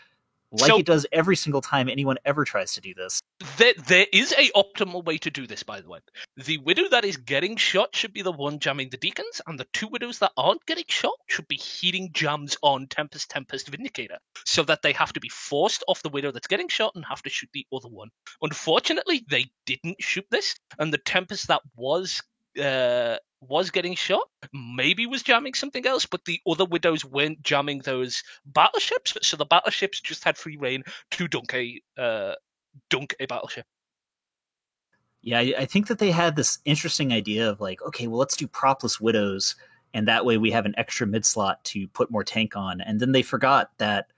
like it does every single time anyone ever tries to do this. There is a optimal way to do this, by the way. The Widow that is getting shot should be the one jamming the Deacons, and the 2 Widows that aren't getting shot should be heating jams on Tempest Vindicator, so that they have to be forced off the Widow that's getting shot and have to shoot the other one. Unfortunately, they didn't shoot this, and the Tempest that was getting shot maybe was jamming something else, but the other Widows weren't jamming those battleships, so the battleships just had free reign to dunk a battleship. Yeah, I think that they had this interesting idea of like, okay, well, let's do propless Widows, and that way we have an extra mid slot to put more tank on. And then they forgot that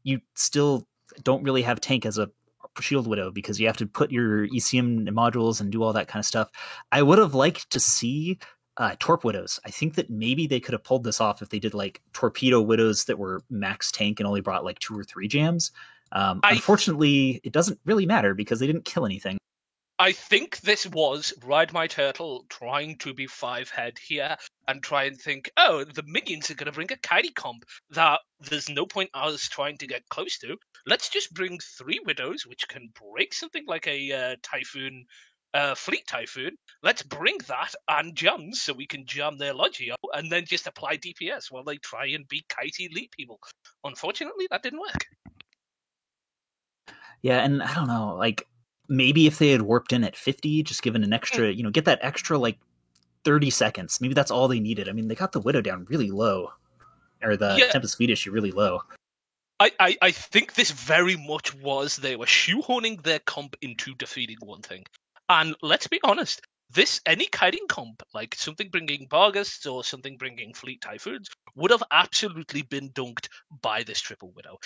you still don't really have tank as a Shield Widow because you have to put your ECM modules and do all that kind of stuff. I would have liked to see Torp Widows. I think that maybe they could have pulled this off if they did like Torpedo Widows that were max tank and only brought like 2 or 3 jams. Unfortunately, it doesn't really matter because they didn't kill anything. I think this was Ride My Turtle trying to be 5-head here and try and think, oh, the minions are going to bring a Kairi comp that there's no point us trying to get close to. Let's just bring 3 Widows, which can break something like a Typhoon, Fleet Typhoon. Let's bring that and jam so we can jam their Logio and then just apply DPS while they try and beat Kaiti elite people. Unfortunately, that didn't work. Yeah, and I don't know, like, maybe if they had warped in at 50, just given an extra, get that extra, like, 30 seconds. Maybe that's all they needed. I mean, they got the Widow down really low. Or the Tempest Fleet issue really low. I think this very much was they were shoehorning their comp into defeating one thing. And let's be honest, any kiting comp, like something bringing Bargus or something bringing Fleet Typhoons, would have absolutely been dunked by this Triple Widow.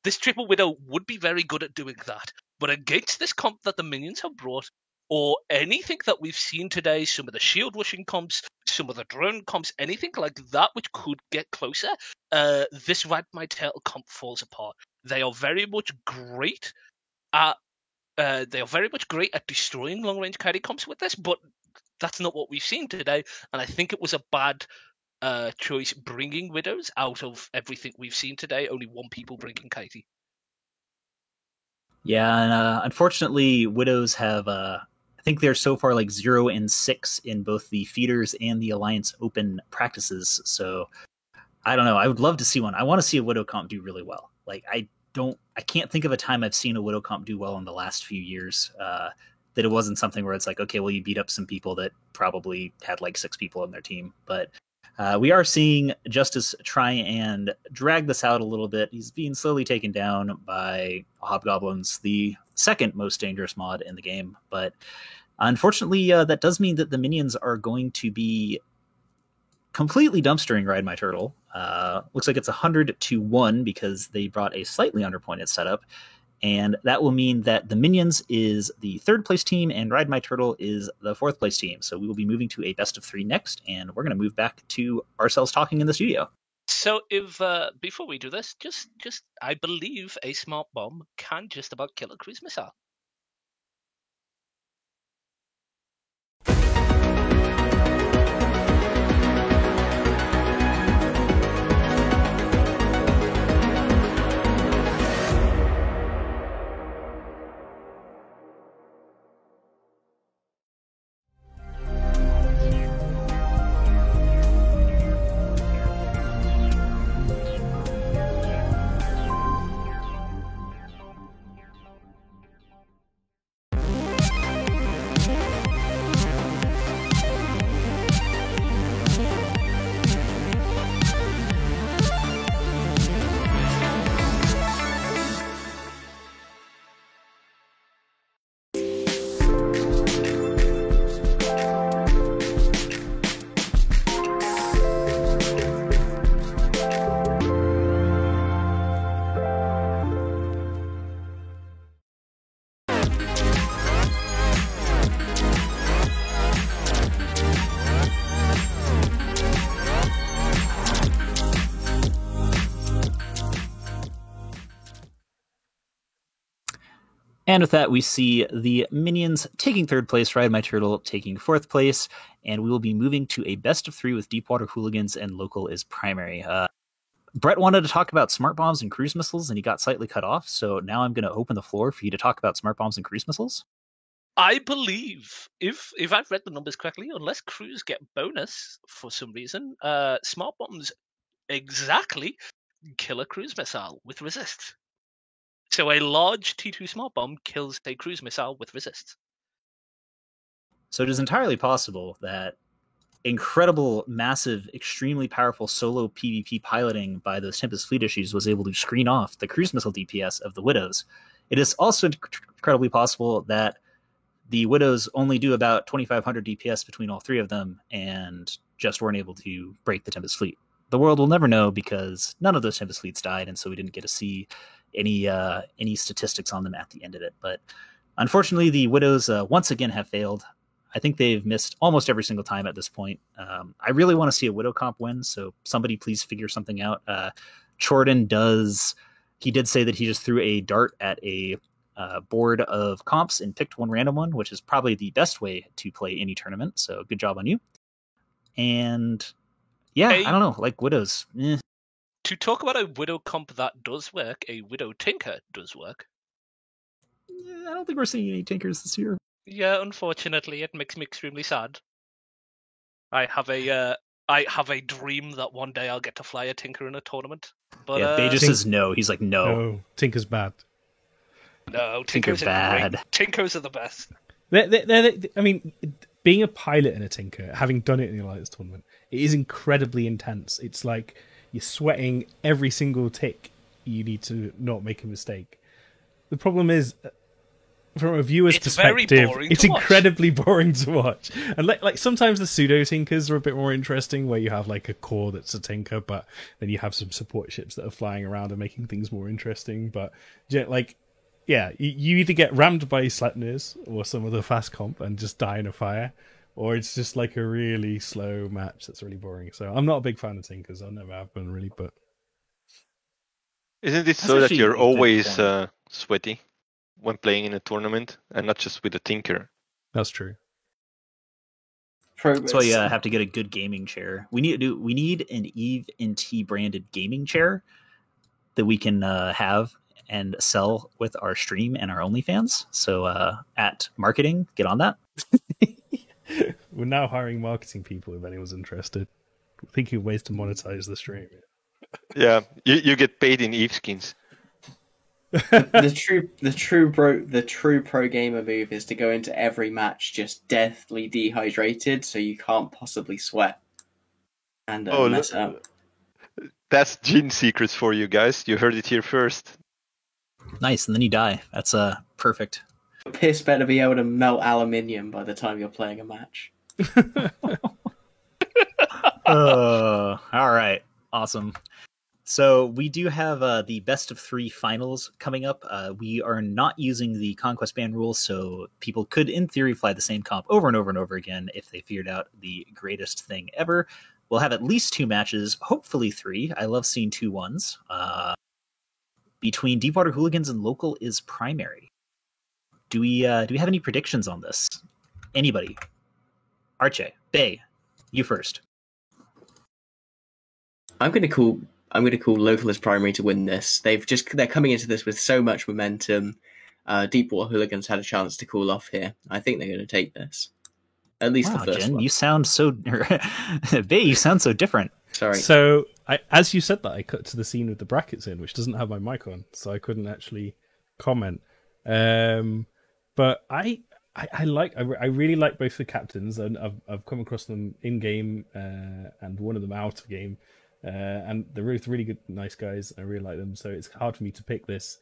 This Triple Widow would be very good at doing that. But against this comp that the minions have brought, or anything that we've seen today, some of the shield rushing comps, some of the drone comps, anything like that which could get closer, this Ride My Turtle comp falls apart. They are very much great at destroying long range kiting comps with this, but that's not what we've seen today. And I think it was a bad choice bringing Widows out of everything we've seen today. Only 1 people bringing Kaiti. Yeah, and unfortunately, Widows have, I think they're so far like 0-6 in both the feeders and the Alliance Open practices. So I don't know. I would love to see one. I want to see a Widow comp do really well. Like I can't think of a time I've seen a Widow comp do well in the last few years. That it wasn't something where it's like, okay, well, you beat up some people that probably had like 6 people on their team, but. We are seeing Justice try and drag this out a little bit. He's being slowly taken down by Hobgoblins, the 2nd most dangerous mod in the game. But unfortunately, that does mean that the minions are going to be completely dumpstering Ride My Turtle. Looks like it's 100-1 because they brought a slightly underpointed setup. And that will mean that the Minions is the 3rd place team and Ride My Turtle is the 4th place team. So we will be moving to a best of 3 next, and we're going to move back to ourselves talking in the studio. So if before we do this, just I believe a smart bomb can just about kill a cruise missile. And with that, we see the Minions taking 3rd place, Ride My Turtle taking 4th place, and we will be moving to a best of 3 with Deepwater Hooligans and Local is primary. Brett wanted to talk about smart bombs and cruise missiles, and he got slightly cut off, so now I'm going to open the floor for you to talk about smart bombs and cruise missiles. I believe, if I've read the numbers correctly, unless crews get bonus for some reason, smart bombs exactly kill a cruise missile with resist. So a large T2 smart bomb kills a cruise missile with resist. So it is entirely possible that incredible, massive, extremely powerful solo PvP piloting by those Tempest Fleet issues was able to screen off the cruise missile DPS of the Widows. It is also incredibly possible that the Widows only do about 2,500 DPS between all 3 of them and just weren't able to break the Tempest Fleet. The world will never know because none of those Tempest Fleets died, and so we didn't get to see any statistics on them at the end of it. But unfortunately, the Widows once again have failed. I think they've missed almost every single time at this point. I really want to see a Widow comp win, so somebody please figure something out. Jordan he did say that he just threw a dart at a board of comps and picked one random one, which is probably the best way to play any tournament. So good job on you. And yeah, I don't know, like Widows. To talk about a Widow comp that does work, a Widow Tinker does work. I don't think we're seeing any Tinkers this year. Yeah, unfortunately, it makes me extremely sad. I have a dream that one day I'll get to fly a Tinker in a tournament. But yeah, Bay just says no. He's like, no. Tinker's bad. No, Tinkers are bad. great. Tinkers are the best. I mean, being a pilot in a Tinker, having done it in the Alliance tournament, it is incredibly intense. It's like you're sweating every single tick. You need to not make a mistake. The problem is, from a viewer's perspective, it's incredibly boring to watch. And like sometimes the pseudo Tinkers are a bit more interesting, where you have like a core that's a Tinker, but then you have some support ships that are flying around and making things more interesting. But you either get rammed by Sleipnirs or some other fast comp and just die in a fire, or it's just like a really slow match that's really boring. So I'm not a big fan of Tinkers. I never have been really, but isn't it so that you're always sweaty when playing in a tournament and not just with a Tinker? That's true. That's why you have to get a good gaming chair. We need an Eve NT branded gaming chair that we can have and sell with our stream and our OnlyFans. So at marketing, get on that. We're now hiring marketing people if anyone's interested. Thinking of ways to monetize the stream. Yeah, you get paid in Eve skins. the true pro gamer move is to go into every match just deathly dehydrated, so you can't possibly sweat and mess up. That's Gene secrets for you guys. You heard it here first. Nice, and then you die. That's perfect. Piss better be able to melt aluminium by the time you're playing a match. All right, awesome. So we do have the best of 3 finals coming up. We are not using the Conquest Ban rules, so people could, in theory, fly the same comp over and over and over again if they figured out the greatest thing ever. We'll have at least 2 matches, hopefully 3. I love seeing 2-1s. Between Deepwater Hooligans and Local is primary. Do we have any predictions on this? Anybody? Arche, Bay, you first. I'm going to call Local as primary to win this. They're coming into this with so much momentum. Deepwater Hooligans had a chance to cool off here. I think they're going to take this. At least the first Jen, one. You sound so Bay, you sound so different. Sorry. So as you said that, I cut to the scene with the brackets in, which doesn't have my mic on, so I couldn't actually comment. But I really like both the captains, and I've come across them in game and one of them out of game, and they're both really good, nice guys. I really like them, so it's hard for me to pick this.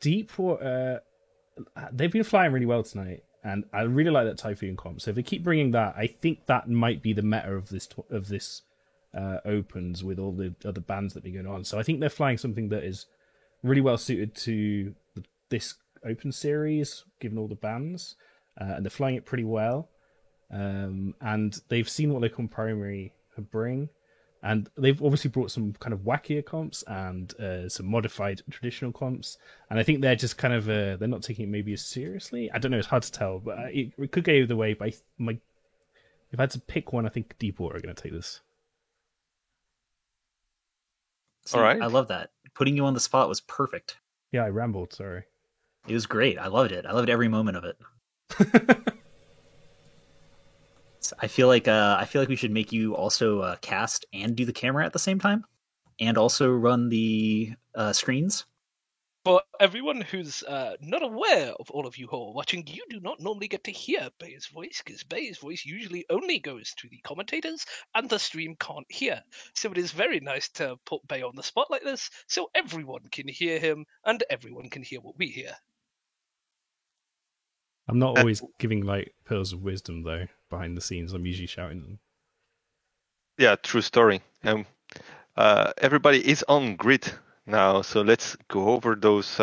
Deepwater, they've been flying really well tonight, and I really like that Typhoon comp. So if they keep bringing that, I think that might be the meta of this opens with all the other bans that have been going on. So I think they're flying something that is really well suited to this open series, given all the bans, and they're flying it pretty well. And they've seen what Local primary could bring, and they've obviously brought some kind of wackier comps and some modified traditional comps. And I think they're just kind of they're not taking it maybe as seriously. I don't know; it's hard to tell, but it could go either way. But if I had to pick one, I think Deepwater are going to take this. See, all right, I love that. Putting you on the spot was perfect. Yeah, I rambled. Sorry. It was great. I loved it. I loved every moment of it. So I feel like we should make you also cast and do the camera at the same time, and also run the screens. For everyone who's not aware of all of you who are watching, you do not normally get to hear Bay's voice, because Bay's voice usually only goes to the commentators, and the stream can't hear. So it is very nice to put Bay on the spot like this, so everyone can hear him, and everyone can hear what we hear. I'm not always giving like pearls of wisdom though behind the scenes. I'm usually shouting them. Yeah, true story. Everybody is on grid now, so let's go over those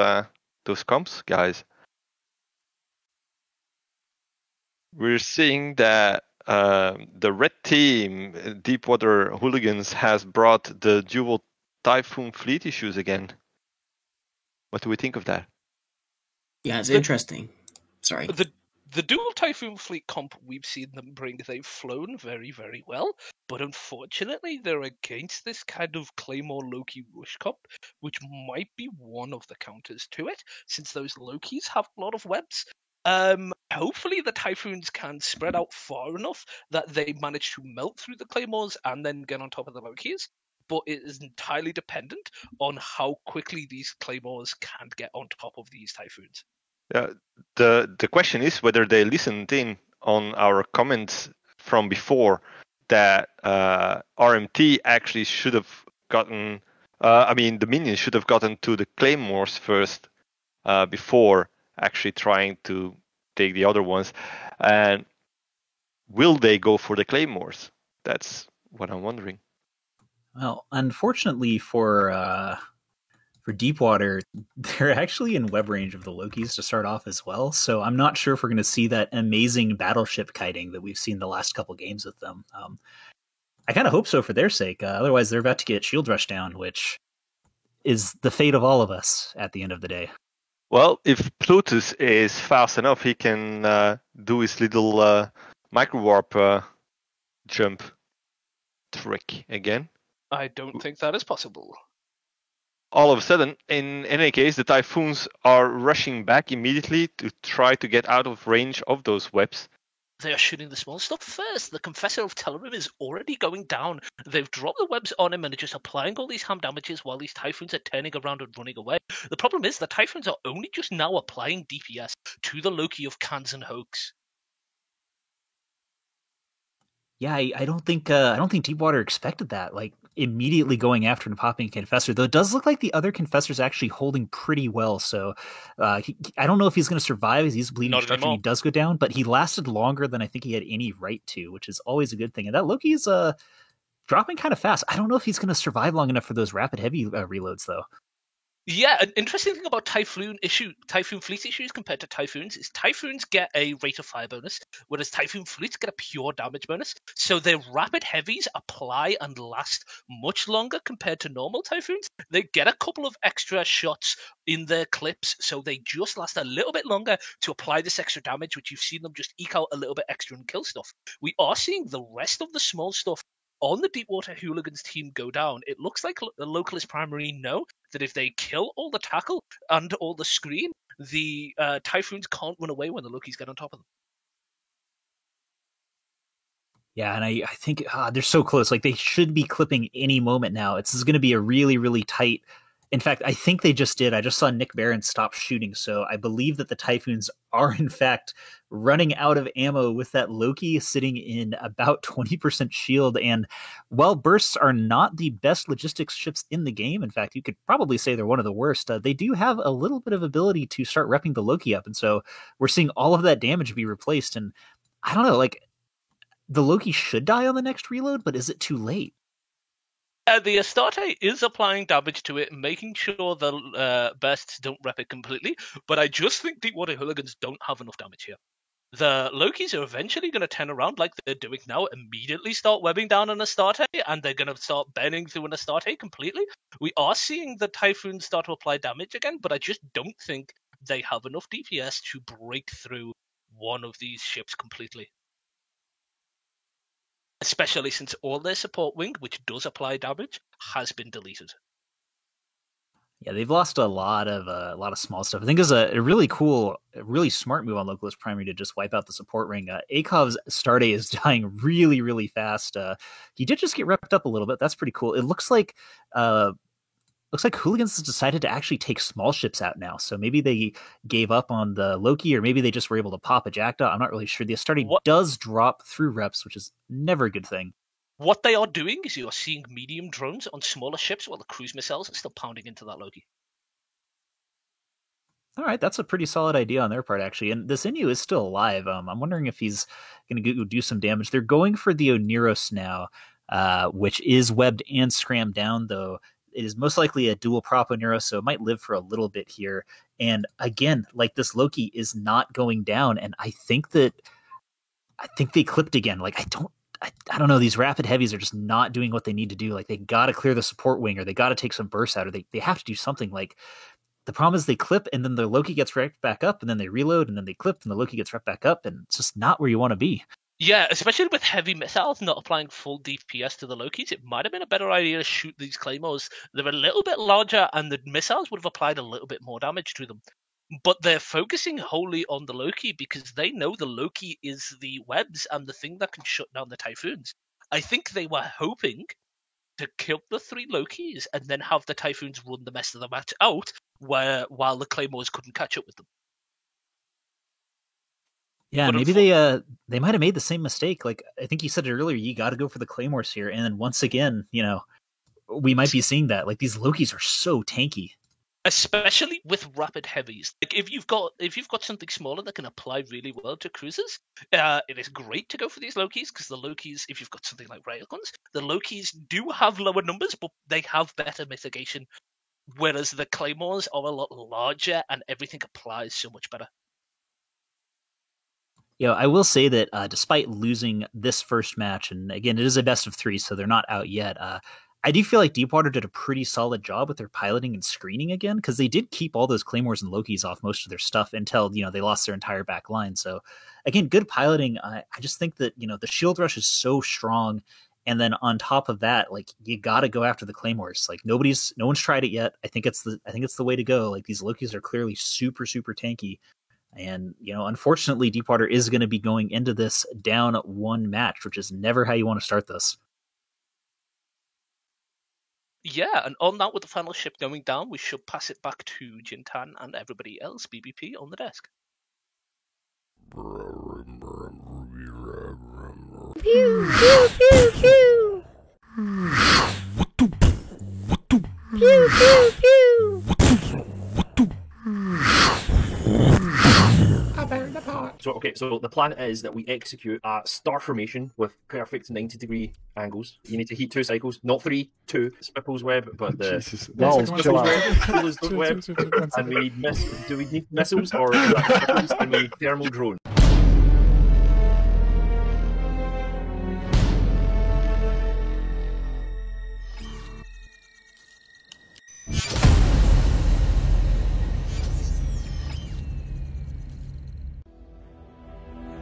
comps, guys. We're seeing that the red team, Deepwater Hooligans, has brought the dual Typhoon fleet issues again. What do we think of that? Yeah, it's interesting. Sorry. The dual Typhoon fleet comp we've seen them bring, they've flown very, very well, but unfortunately they're against this kind of Claymore Loki rush comp, which might be one of the counters to it, since those Lokis have a lot of webs. Hopefully the Typhoons can spread out far enough that they manage to melt through the Claymores and then get on top of the Lokis, but it is entirely dependent on how quickly these Claymores can get on top of these Typhoons. The question is whether they listened in on our comments from before that RMT actually should have gotten. The minions should have gotten to the Claymores first before actually trying to take the other ones. And will they go for the Claymores? That's what I'm wondering. Well, unfortunately for Deepwater, they're actually in web range of the Lokis to start off as well, so I'm not sure if we're going to see that amazing battleship kiting that we've seen the last couple games with them. I kind of hope so for their sake, otherwise they're about to get shield rush down, which is the fate of all of us at the end of the day. Well, if Plutus is fast enough, he can do his little micro-warp jump trick again. I don't think that is possible. All of a sudden, in any case, the Typhoons are rushing back immediately to try to get out of range of those webs. They are shooting the small stuff first. The Confessor of Telerim is already going down. They've dropped the webs on him and are just applying all these ham damages while these Typhoons are turning around and running away. The problem is the Typhoons are only just now applying DPS to the Loki of Cans and Hoax. Yeah, I don't think Deepwater expected that. Like immediately going after and popping Confessor, though it does look like the other Confessor's actually holding pretty well. So I don't know if he's going to survive as he's bleeding destruction. He does go down, but he lasted longer than I think he had any right to, which is always a good thing. And that Loki's dropping kind of fast. I don't know if he's going to survive long enough for those rapid heavy reloads, though. Yeah, an interesting thing about Typhoon fleet issues compared to Typhoons is Typhoons get a rate of fire bonus, whereas Typhoon fleets get a pure damage bonus. So their rapid heavies apply and last much longer compared to normal Typhoons. They get a couple of extra shots in their clips, so they just last a little bit longer to apply this extra damage, which you've seen them just eke out a little bit extra and kill stuff. We are seeing the rest of the small stuff on the Deepwater Hooligans team go down. It looks like the Localist Primary know that if they kill all the tackle and all the screen, the Typhoons can't run away when the Lokis get on top of them. Yeah, and I think they're so close. Like they should be clipping any moment now. This is going to be a really, really tight. In fact, I think they just did. I just saw Nick Barron stop shooting, so I believe that the Typhoons are in fact running out of ammo with that Loki sitting in about 20% shield. And while bursts are not the best logistics ships in the game, in fact, you could probably say they're one of the worst, they do have a little bit of ability to start repping the Loki up. And so we're seeing all of that damage be replaced. And I don't know, like the Loki should die on the next reload, but is it too late? The Astarte is applying damage to it, making sure the bursts don't rep it completely, but I just think Deepwater Hooligans don't have enough damage here. The Lokis are eventually going to turn around like they're doing now, immediately start webbing down an Astarte, and they're going to start burning through an Astarte completely. We are seeing the Typhoons start to apply damage again, but I just don't think they have enough DPS to break through one of these ships completely. Especially since all their support wing, which does apply damage, has been deleted. Yeah, they've lost a lot of small stuff. I think it's a really cool, really smart move on Localist Primary to just wipe out the support ring. Akov's Astarte is dying really, really fast. He did just get repped up a little bit. That's pretty cool. It looks like Hooligans has decided to actually take small ships out now. So maybe they gave up on the Loki, or maybe they just were able to pop a Jackdaw. I'm not really sure. The Astarte does drop through reps, which is never a good thing. What they are doing is you are seeing medium drones on smaller ships while the cruise missiles are still pounding into that Loki. All right, that's a pretty solid idea on their part, actually. And this Inu is still alive. I'm wondering if he's going to do some damage. They're going for the Oniros now, which is webbed and scrammed down, though. It is most likely a dual Propo Neuro, so it might live for a little bit here. And again, like, this Loki is not going down, and I think they clipped again. Like, I don't know. These rapid heavies are just not doing what they need to do. Like, they got to clear the support wing, or they got to take some bursts out, or they have to do something. Like, the problem is they clip, and then the Loki gets right back up, and then they reload, and then they clip, and the Loki gets right back up, and it's just not where you want to be. Yeah, especially with heavy missiles not applying full DPS to the Lokis, it might have been a better idea to shoot these Claymores. They're a little bit larger, and the missiles would have applied a little bit more damage to them. But they're focusing wholly on the Loki because they know the Loki is the webs and the thing that can shut down the Typhoons. I think they were hoping to kill the 3 Lokis and then have the Typhoons run the rest of the match out while the Claymores couldn't catch up with them. Yeah, maybe they might have made the same mistake. Like, I think you said it earlier, you got to go for the Claymores here. And then once again, we might be seeing that. Like, these Lokis are so tanky. Especially with rapid heavies. Like, if you've got something smaller that can apply really well to cruisers, it is great to go for these Lokis, because the Lokis, if you've got something like railguns, the Lokis do have lower numbers, but they have better mitigation. Whereas the Claymores are a lot larger and everything applies so much better. I will say that despite losing this first match, and again, it is a best of 3, so they're not out yet, I do feel like Deepwater did a pretty solid job with their piloting and screening again, because they did keep all those Claymores and Lokis off most of their stuff until, they lost their entire back line. So, again, good piloting. I just think that, the Shield Rush is so strong, and then on top of that, like, you got to go after the Claymores. Like, no one's tried it yet. I think it's the way to go. Like, these Lokis are clearly super, super tanky. And, unfortunately, Deepwater is going to be going into this down 1 match, which is never how you want to start this. Yeah, and on that, with the final ship going down, we should pass it back to Jintan and everybody else, BBP, on the desk. Pew, pew, pew, pew. Pew, pew, pew. So the plan is that we execute a star formation with perfect 90-degree angles. You need to heat 2 cycles, not 3, 2. Spipple's web, but the Spipple's web. And we need do we need missiles, or is that Spipple's, and we need thermal drone?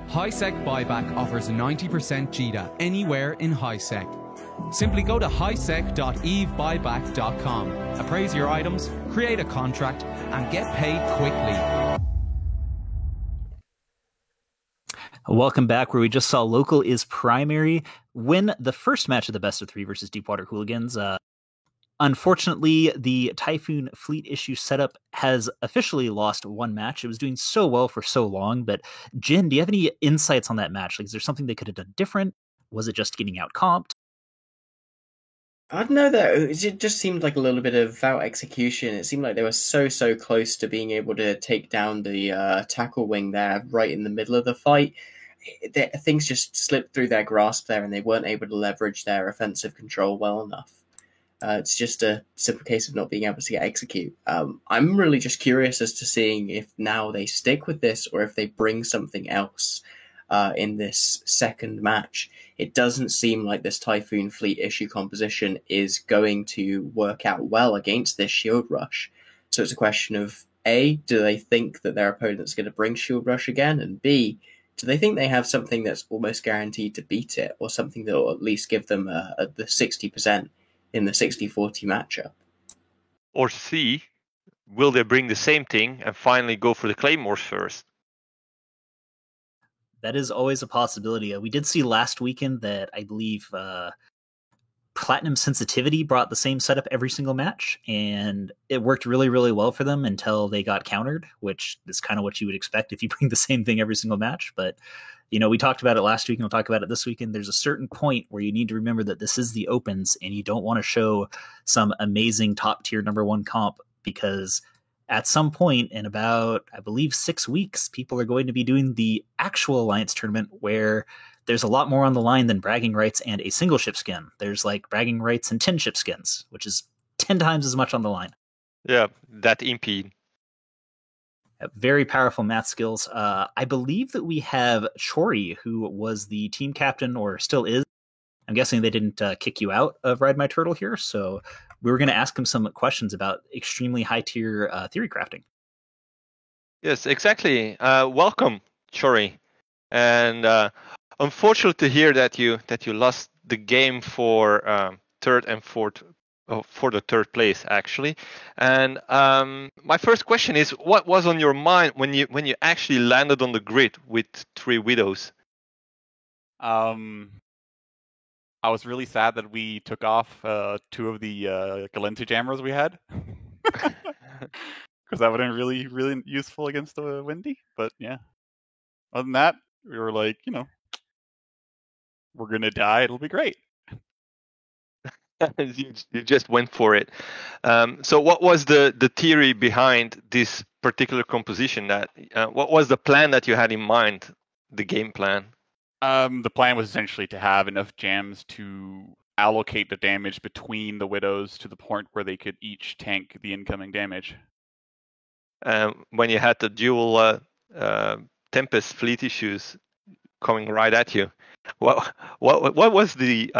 HiSec Buyback offers 90% JITA anywhere in HiSec. Simply go to hisec.evebuyback.com, appraise your items, create a contract, and get paid quickly. Welcome back, where we just saw Local is Primary win the first match of the best of 3 versus Deepwater Hooligans. Unfortunately, the Typhoon fleet issue setup has officially lost 1 match. It was doing so well for so long, but Jin, do you have any insights on that match? Like, is there something they could have done different? Was it just getting out comped? I don't know, though. It just seemed like a little bit of out execution. It seemed like they were so close to being able to take down the tackle wing there right in the middle of the fight. Things just slipped through their grasp there, and they weren't able to leverage their offensive control well enough. It's just a simple case of not being able to get execute. I'm really just curious as to seeing if now they stick with this or if they bring something else in this second match. It doesn't seem like this Typhoon fleet issue composition is going to work out well against this Shield Rush. So it's a question of A, do they think that their opponent's going to bring Shield Rush again? And B, do they think they have something that's almost guaranteed to beat it, or something that will at least give them the 60% in the 60-40 matchup? Or C, will they bring the same thing and finally go for the Claymores first? That is always a possibility. We did see last weekend that I believe Platinum Sensitivity brought the same setup every single match, and it worked really, really well for them until they got countered, which is kind of what you would expect if you bring the same thing every single match. But, we talked about it last week and we'll talk about it this weekend. There's a certain point where you need to remember that this is the Opens, and you don't want to show some amazing top tier #1 comp, because at some point in about, I believe, 6 weeks, people are going to be doing the actual Alliance tournament, where there's a lot more on the line than bragging rights and a single ship skin. There's like bragging rights and 10 ship skins, which is 10 times as much on the line. Yeah, that impede. Very powerful math skills. I believe that we have Chori, who was the team captain, or still is. I'm guessing they didn't kick you out of Ride My Turtle here, so we were going to ask him some questions about extremely high-tier theory crafting. Yes, exactly. Welcome, Chori. And unfortunate to hear that you lost the game for third and fourth. For the third place, actually. And my first question is, what was on your mind when you actually landed on the grid with 3 widows? I was really sad that we took off 2 of the Galenta jammers we had, because that would have been really, really useful against the Windy. But yeah, other than that, we were like, we're gonna die. It'll be great. You just went for it. So what was the theory behind this particular composition? What was the plan that you had in mind, the game plan? The plan was essentially to have enough jams to allocate the damage between the widows to the point where they could each tank the incoming damage. When you had the dual Tempest fleet issues coming right at you, what was the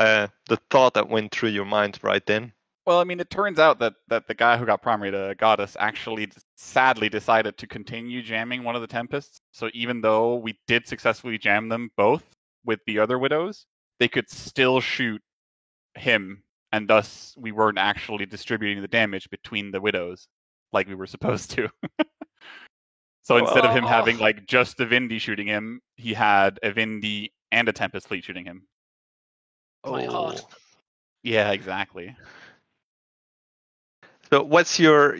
thought that went through your mind right then? Well, I mean, it turns out that the guy who got primary to Goddess actually sadly decided to continue jamming one of the Tempests. So even though we did successfully jam them both with the other widows, they could still shoot him, and thus we weren't actually distributing the damage between the widows like we were supposed to. So instead of him having like just the Vindy shooting him, he had a Vindy and a Tempest fleet shooting him. My heart. Yeah, exactly. So what's your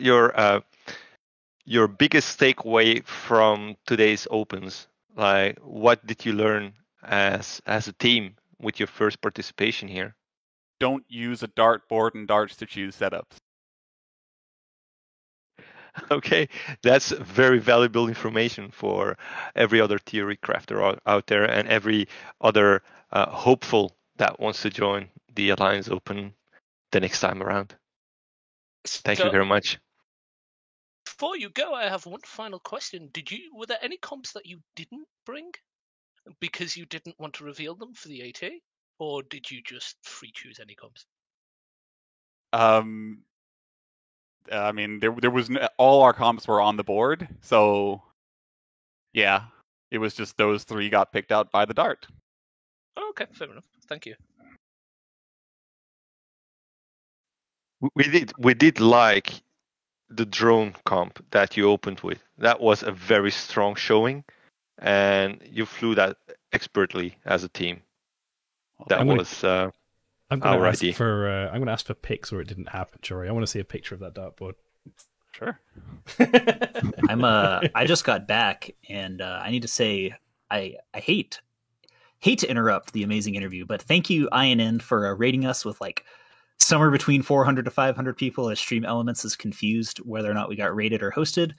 biggest takeaway from today's opens? Like, what did you learn as a team with your first participation here? Don't use a dartboard and darts to choose setups. Okay, that's very valuable information for every other theory crafter out there and every other hopeful that wants to join the Alliance Open the next time around. Thank you very much. Before you go, I have one final question. Were there any comps that you didn't bring because you didn't want to reveal them for the AT, or did you just free choose any comps? I mean, there was all our comps were on the board, so yeah, it was just those 3 got picked out by the dart. Oh, okay, fair enough. Thank you. We did like the drone comp that you opened with. That was a very strong showing, and you flew that expertly as a team. That was I'm going our to ask idea. I'm going to ask for pics where it didn't happen, Jory. I want to see a picture of that dartboard. Sure. I just got back, and I need to say I hate to interrupt the amazing interview, but thank you, INN, for rating us with like somewhere between 400 to 500 people, as Stream Elements is confused whether or not we got rated or hosted.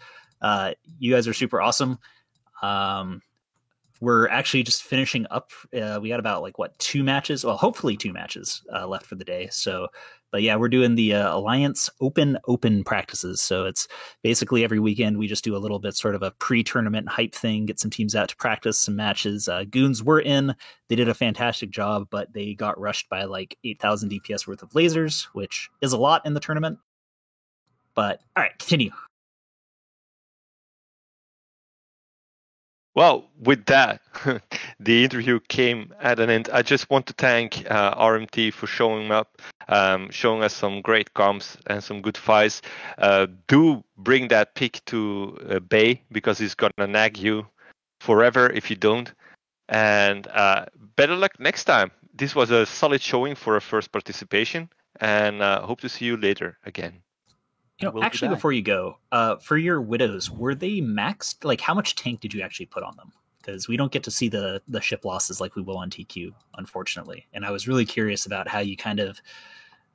You guys are super awesome. We're actually just finishing up. We got about 2 matches. Well, hopefully 2 matches left for the day. So, but yeah, we're doing the Alliance Open practices. So it's basically every weekend we just do a little bit sort of a pre-tournament hype thing, get some teams out to practice some matches. Goons were in. They did a fantastic job, but they got rushed by 8,000 DPS worth of lasers, which is a lot in the tournament. But all right, continue. Well, with that, the interview came at an end. I just want to thank RMT for showing up, showing us some great comps and some good fights. Do bring that pick to Bay, because he's going to nag you forever if you don't. And better luck next time. This was a solid showing for a first participation, and hope to see you later again. Actually, before you go, for your widows, were they maxed? How much tank did you actually put on them? Because we don't get to see the ship losses like we will on TQ, unfortunately. And I was really curious about how you kind of,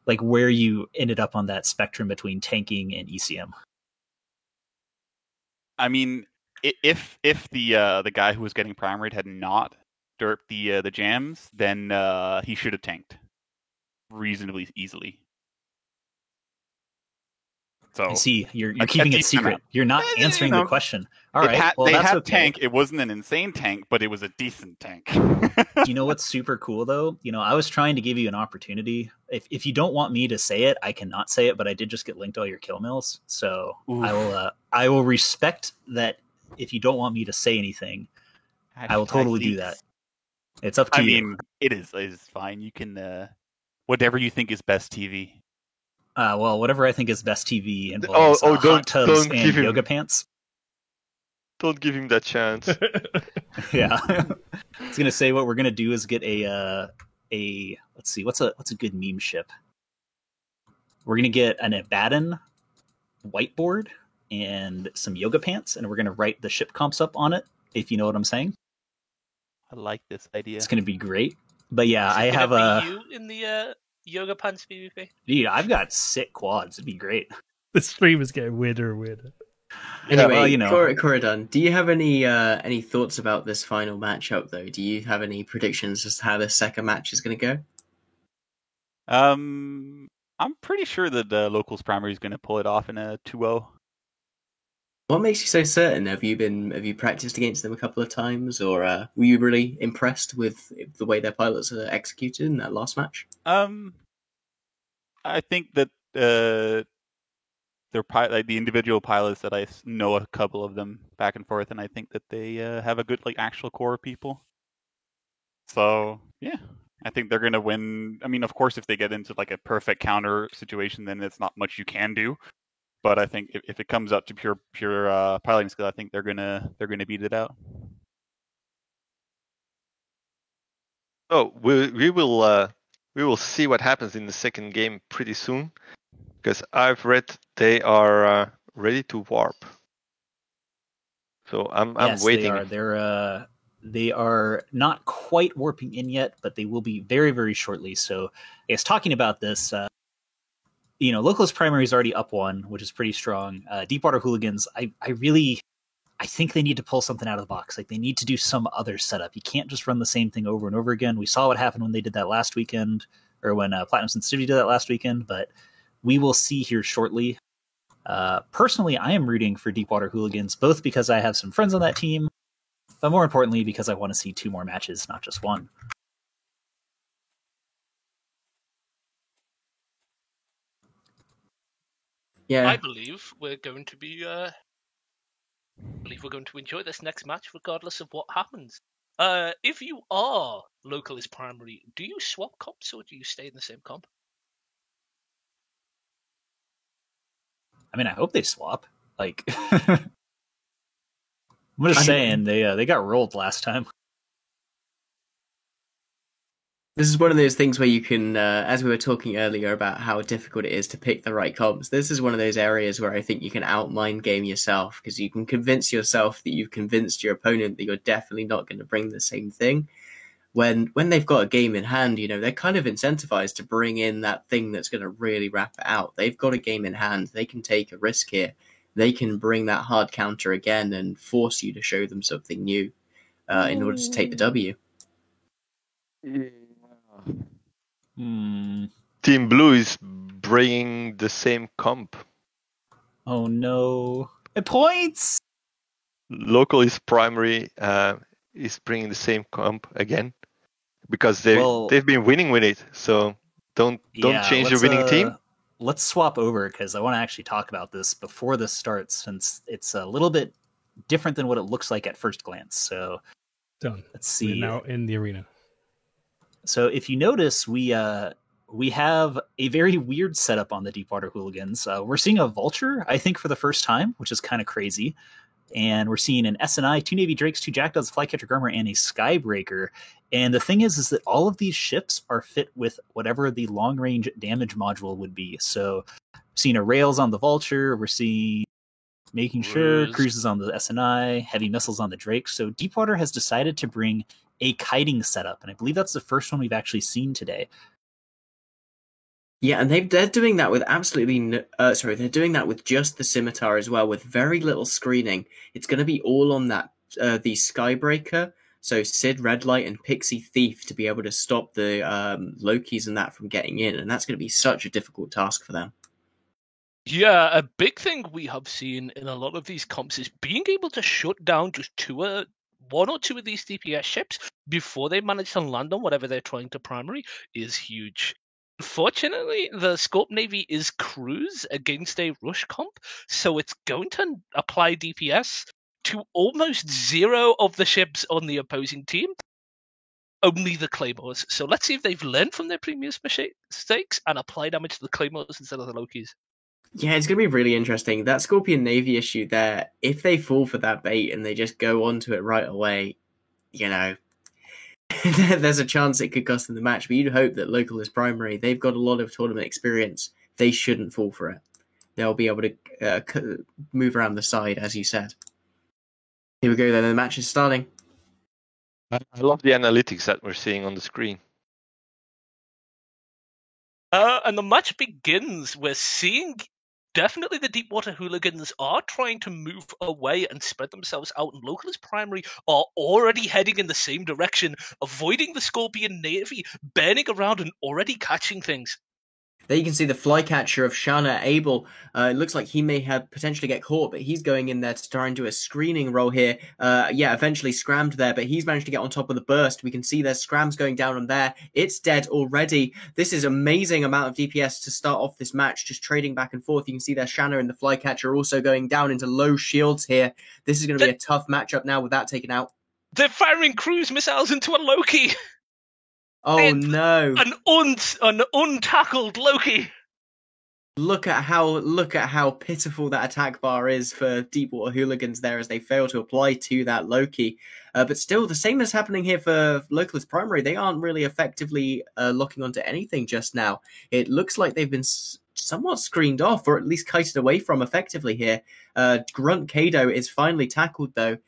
where you ended up on that spectrum between tanking and ECM. I mean, if the guy who was getting primaried had not derped the jams, then he should have tanked reasonably easily. So I see. You're a keeping it decent secret. amount. You're not answering the question. All right. Well, they that's had okay. tank. It wasn't an insane tank, but it was a decent tank. Do you know what's super cool though? I was trying to give you an opportunity. If you don't want me to say it, I cannot say it, but I did just get linked all your kill mills. So I will respect that. If you don't want me to say anything, I will totally do that. It's up to you. I mean, it is fine. You can whatever you think is best TV. Well, whatever I think is best TV involves hot tubs and yoga pants. Don't give him that chance. Yeah, I was gonna say what we're gonna do is get a let's see, what's a good meme ship. We're gonna get an Abaddon whiteboard and some yoga pants, and we're gonna write the ship comps up on it. If you know what I'm saying. I like this idea. It's gonna be great. But yeah, Is it I have gonna be you in the yoga pants PvP. Dude, I've got sick quads. It'd be great. The stream is getting weirder and weirder. Anyway, Corridon, do you have any thoughts about this final matchup, though? Do you have any predictions as to how the second match is going to go? I'm pretty sure that the locals primary is going to pull it off in a 2-0. What makes you so certain? Have you practiced against them a couple of times, or were you really impressed with the way their pilots are executed in that last match? I think that they're the individual pilots that I know a couple of them back and forth, and I think that they have a good actual core of people. So yeah, I think they're gonna win. I mean, of course, if they get into a perfect counter situation, then it's not much you can do. But I think if it comes up to pure piloting skill, I think they're gonna beat it out. Oh, we will see what happens in the second game pretty soon, because I've read they are ready to warp. So I'm waiting. They are not quite warping in yet, but they will be very, very shortly. So I guess talking about this, Localist Primary is already up 1, which is pretty strong. Deepwater Hooligans, I think they need to pull something out of the box. They need to do some other setup. You can't just run the same thing over and over again. We saw what happened when they did that last weekend, or when Platinum Sensitivity did that last weekend, but we will see here shortly. Personally, I am rooting for Deepwater Hooligans, both because I have some friends on that team, but more importantly, because I want to see 2 more matches, not just 1. Yeah, I believe we're going to be. We're going to enjoy this next match, regardless of what happens. If you are Localist Primary, do you swap comps or do you stay in the same comp? I mean, I hope they swap. I'm just saying they got rolled last time. This is one of those things where you can, as we were talking earlier about how difficult it is to pick the right comps, this is one of those areas where I think you can out-mind game yourself, because you can convince yourself that you've convinced your opponent that you're definitely not going to bring the same thing. When they've got a game in hand, they're kind of incentivized to bring in that thing that's going to really wrap it out. They've got a game in hand. They can take a risk here. They can bring that hard counter again and force you to show them something new in order to take the W. Team Blue is bringing the same comp. Oh no! Points. Localist Primary is bringing the same comp again because they've been winning with it. So don't change your winning team. Let's swap over, because I want to actually talk about this before this starts, since it's a little bit different than what it looks like at first glance. So done. Let's see. We're now in the arena. So if you notice, we have a very weird setup on the Deepwater Hooligans. We're seeing a Vulture, I think, for the first time, which is kind of crazy. And we're seeing an SNI, 2 Navy Drakes, 2 Jackdaws, Flycatcher Grummer, and a Skybreaker. And the thing is that all of these ships are fit with whatever the long-range damage module would be. So we're seeing a Rails on the Vulture, we're seeing making sure cruises on the SNI, heavy missiles on the Drake. So Deepwater has decided to bring a kiting setup, and I believe that's the first one we've actually seen today. Yeah, and they're doing that with they're doing that with just the Scimitar as well, with very little screening. It's going to be all on that the Skybreaker, so Sid Redlight and Pixie Thief to be able to stop the Lokis and that from getting in, and that's going to be such a difficult task for them. Yeah, a big thing we have seen in a lot of these comps is being able to shut down just one or two of these DPS ships before they manage to land on whatever they're trying to primary is huge. Unfortunately, the Scorp Navy is cruise against a rush comp, so it's going to apply DPS to almost zero of the ships on the opposing team. Only the Claymores. So let's see if they've learned from their previous mistakes and apply damage to the Claymores instead of the Lokis. Yeah, it's going to be really interesting. That Scorpion Navy issue there, if they fall for that bait and they just go onto it right away, you know, there's a chance it could cost them the match. But you'd hope that local is primary. They've got a lot of tournament experience. They shouldn't fall for it. They'll be able to move around the side, as you said. Here we go then. The match is starting. I love the analytics that we're seeing on the screen. And the match begins. We're seeing definitely the Deepwater Hooligans are trying to move away and spread themselves out, and Localist Primary are already heading in the same direction, avoiding the Scorpion Navy, burning around and already catching things. There you can see the flycatcher of Shana Abel. It looks like he may have potentially get caught, but he's going in there to try and do a screening role here. Eventually scrammed there, but he's managed to get on top of the burst. We can see there's scrams going down on there. It's dead already. This is amazing amount of DPS to start off this match, just trading back and forth. You can see there Shana and the flycatcher also going down into low shields here. This is going to be a tough matchup now with that taken out. They're firing cruise missiles into a Loki. Oh no! An untackled Loki. Look at how pitiful that attack bar is for Deepwater Hooligans there as they fail to apply to that Loki. But still, the same is happening here for Localist Primary. They aren't really effectively locking onto anything just now. It looks like they've been somewhat screened off, or at least kited away from effectively here. Grunt Kado is finally tackled though.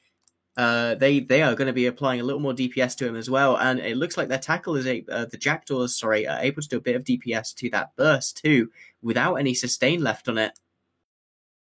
They are going to be applying a little more DPS to him as well, and it looks like their tackle is the Jackdaws, are able to do a bit of DPS to that burst too, without any sustain left on it.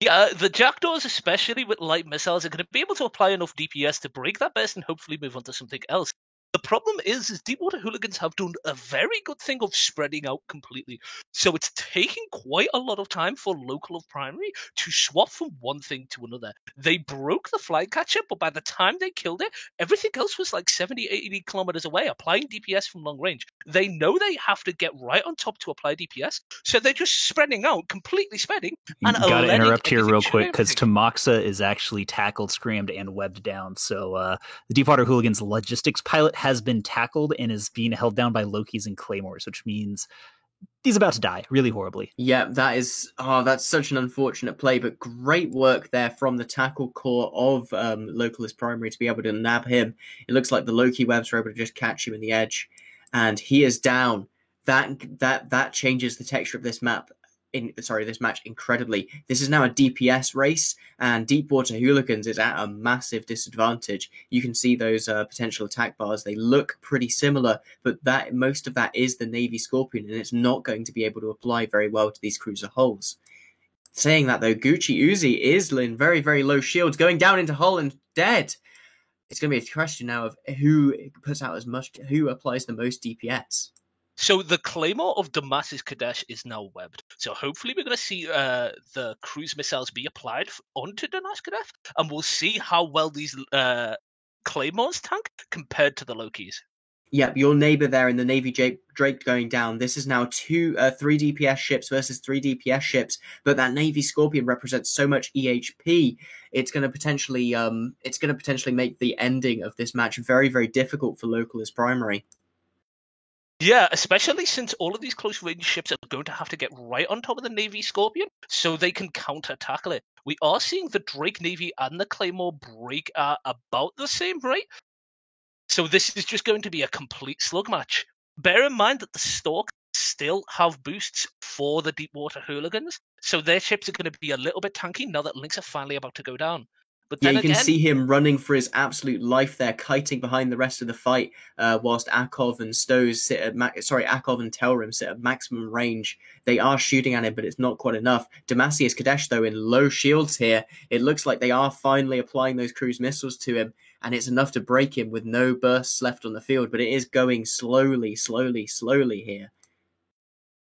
Yeah, the Jackdaws, especially with light missiles, are going to be able to apply enough DPS to break that burst and hopefully move on to something else. The problem is Deepwater Hooligans have done a very good thing of spreading out completely. So it's taking quite a lot of time for Local of Primary to swap from one thing to another. They broke the flycatcher, but by the time they killed it, everything else was like 70, 80 kilometers away, applying DPS from long range. They know they have to get right on top to apply DPS, so they're just spreading out, completely spreading. And gotta interrupt here real quick, because Tamoxa is actually tackled, scrammed, and webbed down. So the Deepwater Hooligans logistics pilot has been tackled and is being held down by Lokis and Claymores, which means he's about to die really horribly. Yeah, that's such an unfortunate play, but great work there from the tackle core of Localist Primary to be able to nab him. It looks like the Loki webs were able to just catch him in the edge, and he is down. That changes the texture of this map. This match incredibly. This is now a DPS race, and Deepwater Hooligans is at a massive disadvantage. You can see those potential attack bars. They look pretty similar, but most of that is the Navy Scorpion, and it's not going to be able to apply very well to these cruiser hulls. Saying that though, Gucci Uzi is in very, very low shields, going down into hull and dead. It's going to be a question now of who applies the most DPS. So the Claymore of Damasis Kadesh is now webbed. So hopefully we're going to see the cruise missiles be applied onto Damasis Kadesh, and we'll see how well these Claymores tank compared to the Lokis. Yep, your neighbor there in the Navy Drake going down. This is now 3 DPS ships versus 3 DPS ships, but that Navy Scorpion represents so much EHP. It's going to potentially make the ending of this match very, very difficult for Localist Primary. Yeah, especially since all of these close range ships are going to have to get right on top of the Navy Scorpion so they can counter-tackle it. We are seeing the Drake Navy and the Claymore break at about the same rate. So this is just going to be a complete slug match. Bear in mind that the Stork still have boosts for the Deepwater Hooligans, so their ships are going to be a little bit tanky now that Lynx are finally about to go down. But yeah, then you can see him running for his absolute life there, kiting behind the rest of the fight, whilst Akov and Akov and Telrim sit at maximum range. They are shooting at him, but it's not quite enough. Damasis Kadesh, though, in low shields here. It looks like they are finally applying those cruise missiles to him, and it's enough to break him with no bursts left on the field, but it is going slowly here.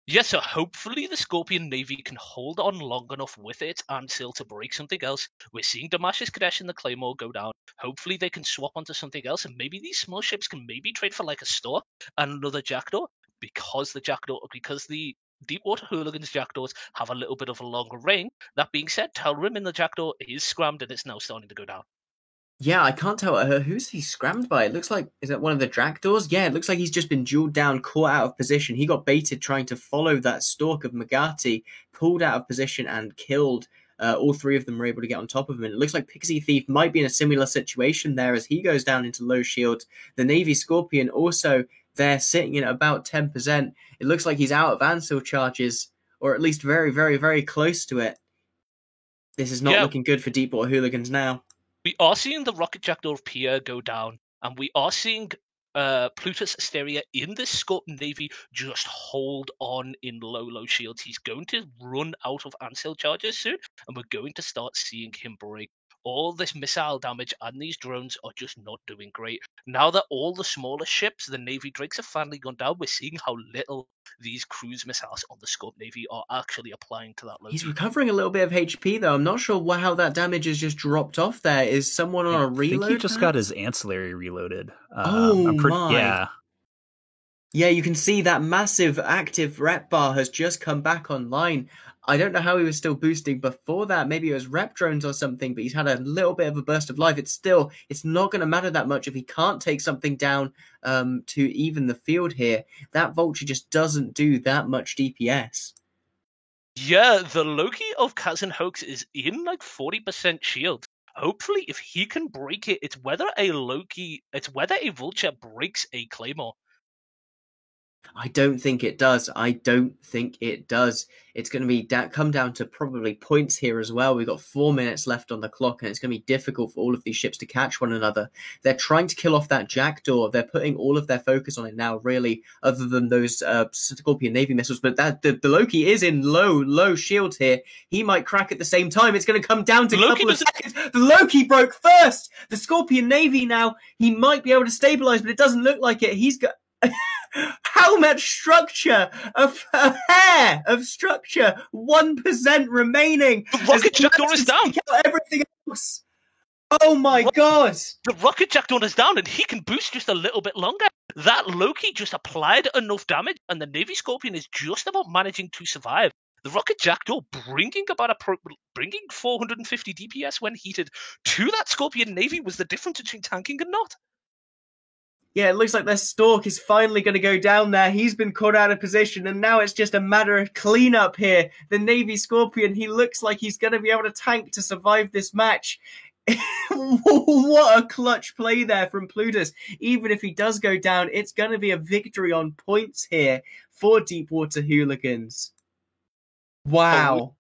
Yeah, so hopefully the Scorpion Navy can hold on long enough with it until to break something else. We're seeing Damascus Kadesh and the Claymore go down. Hopefully they can swap onto something else, and maybe these small ships can maybe trade for like a store and another Jackdaw, because the Deepwater Hooligans Jackdaws have a little bit of a longer range. That being said, Talrim in the Jackdaw is scrammed and it's now starting to go down. Yeah, I can't tell who's he scrammed by. It looks like, is that one of the Jackdaws? Yeah, it looks like he's just been jeweled down, caught out of position. He got baited trying to follow that stalk of Magati, pulled out of position and killed. All three of them were able to get on top of him. And it looks like Pixie Thief might be in a similar situation there as he goes down into low shield. The Navy Scorpion also there sitting in about 10%. It looks like he's out of Ansil charges, or at least very, very, very close to it. This is not looking good for Deepwater Hooligans now. We are seeing the Rocket Jackdaw of Pierre go down, and we are seeing Plutus Asteria in this Scorpion Navy just hold on in low shields. He's going to run out of Ansil charges soon, and we're going to start seeing him break. All this missile damage and these drones are just not doing great. Now that all the smaller ships, the Navy Drakes, have finally gone down, we're seeing how little these cruise missiles on the Scorp Navy are actually applying to that location. He's recovering a little bit of HP, though. I'm not sure how that damage has just dropped off there. Is someone on a reload? I think he just got his ancillary reloaded. My. Yeah. Yeah, you can see that massive active rep bar has just come back online. I don't know how he was still boosting before that. Maybe it was rep drones or something, but he's had a little bit of a burst of life. It's not going to matter that much if he can't take something down to even the field here. That Vulture just doesn't do that much DPS. Yeah, the Loki of Kazan Hoax is in like 40% shield. Hopefully, if he can break it, it's whether a Vulture breaks a Claymore. I don't think it does. It's going to be come down to probably points here as well. We've got 4 minutes left on the clock, and it's going to be difficult for all of these ships to catch one another. They're trying to kill off that Jackdaw. They're putting all of their focus on it now, really, other than those Scorpion Navy missiles. But the Loki is in low shields here. He might crack at the same time. It's going to come down to a couple of seconds. The Loki broke first. The Scorpion Navy now, he might be able to stabilize, but it doesn't look like it. He's got... How much structure? A hair of structure. 1% remaining. The Rocket Jackdaw is down. Everything else. Oh my god. The Rocket Jackdaw is down, and he can boost just a little bit longer. That Loki just applied enough damage, and the Navy Scorpion is just about managing to survive. The Rocket Jackdaw bringing 450 DPS when heated to that Scorpion Navy was the difference between tanking and not. Yeah, it looks like their Stork is finally going to go down there. He's been caught out of position, and now it's just a matter of cleanup here. The Navy Scorpion, he looks like he's going to be able to tank to survive this match. What a clutch play there from Plutus. Even if he does go down, it's going to be a victory on points here for Deepwater Hooligans. Wow.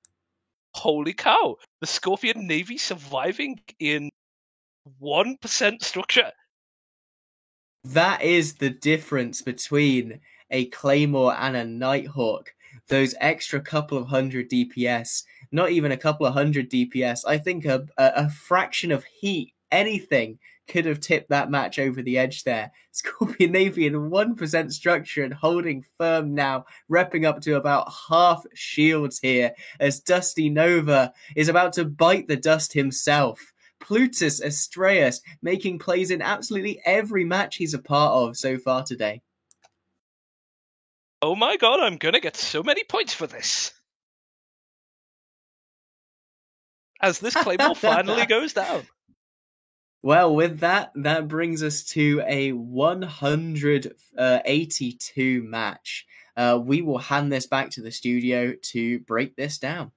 Holy cow. The Scorpion Navy surviving in 1% structure. That is the difference between a Claymore and a Nighthawk. Those extra couple of hundred DPS, not even a couple of hundred DPS. I think a fraction of heat, anything, could have tipped that match over the edge there. Scorpion Navy in 1% structure and holding firm now, repping up to about half shields here as Dusty Nova is about to bite the dust himself. Plutus Astraeus making plays in absolutely every match he's a part of so far today. Oh my god, I'm gonna get so many points for this. As this Claymore finally goes down. Well, with that brings us to a 182 match. We will hand this back to the studio to break this down.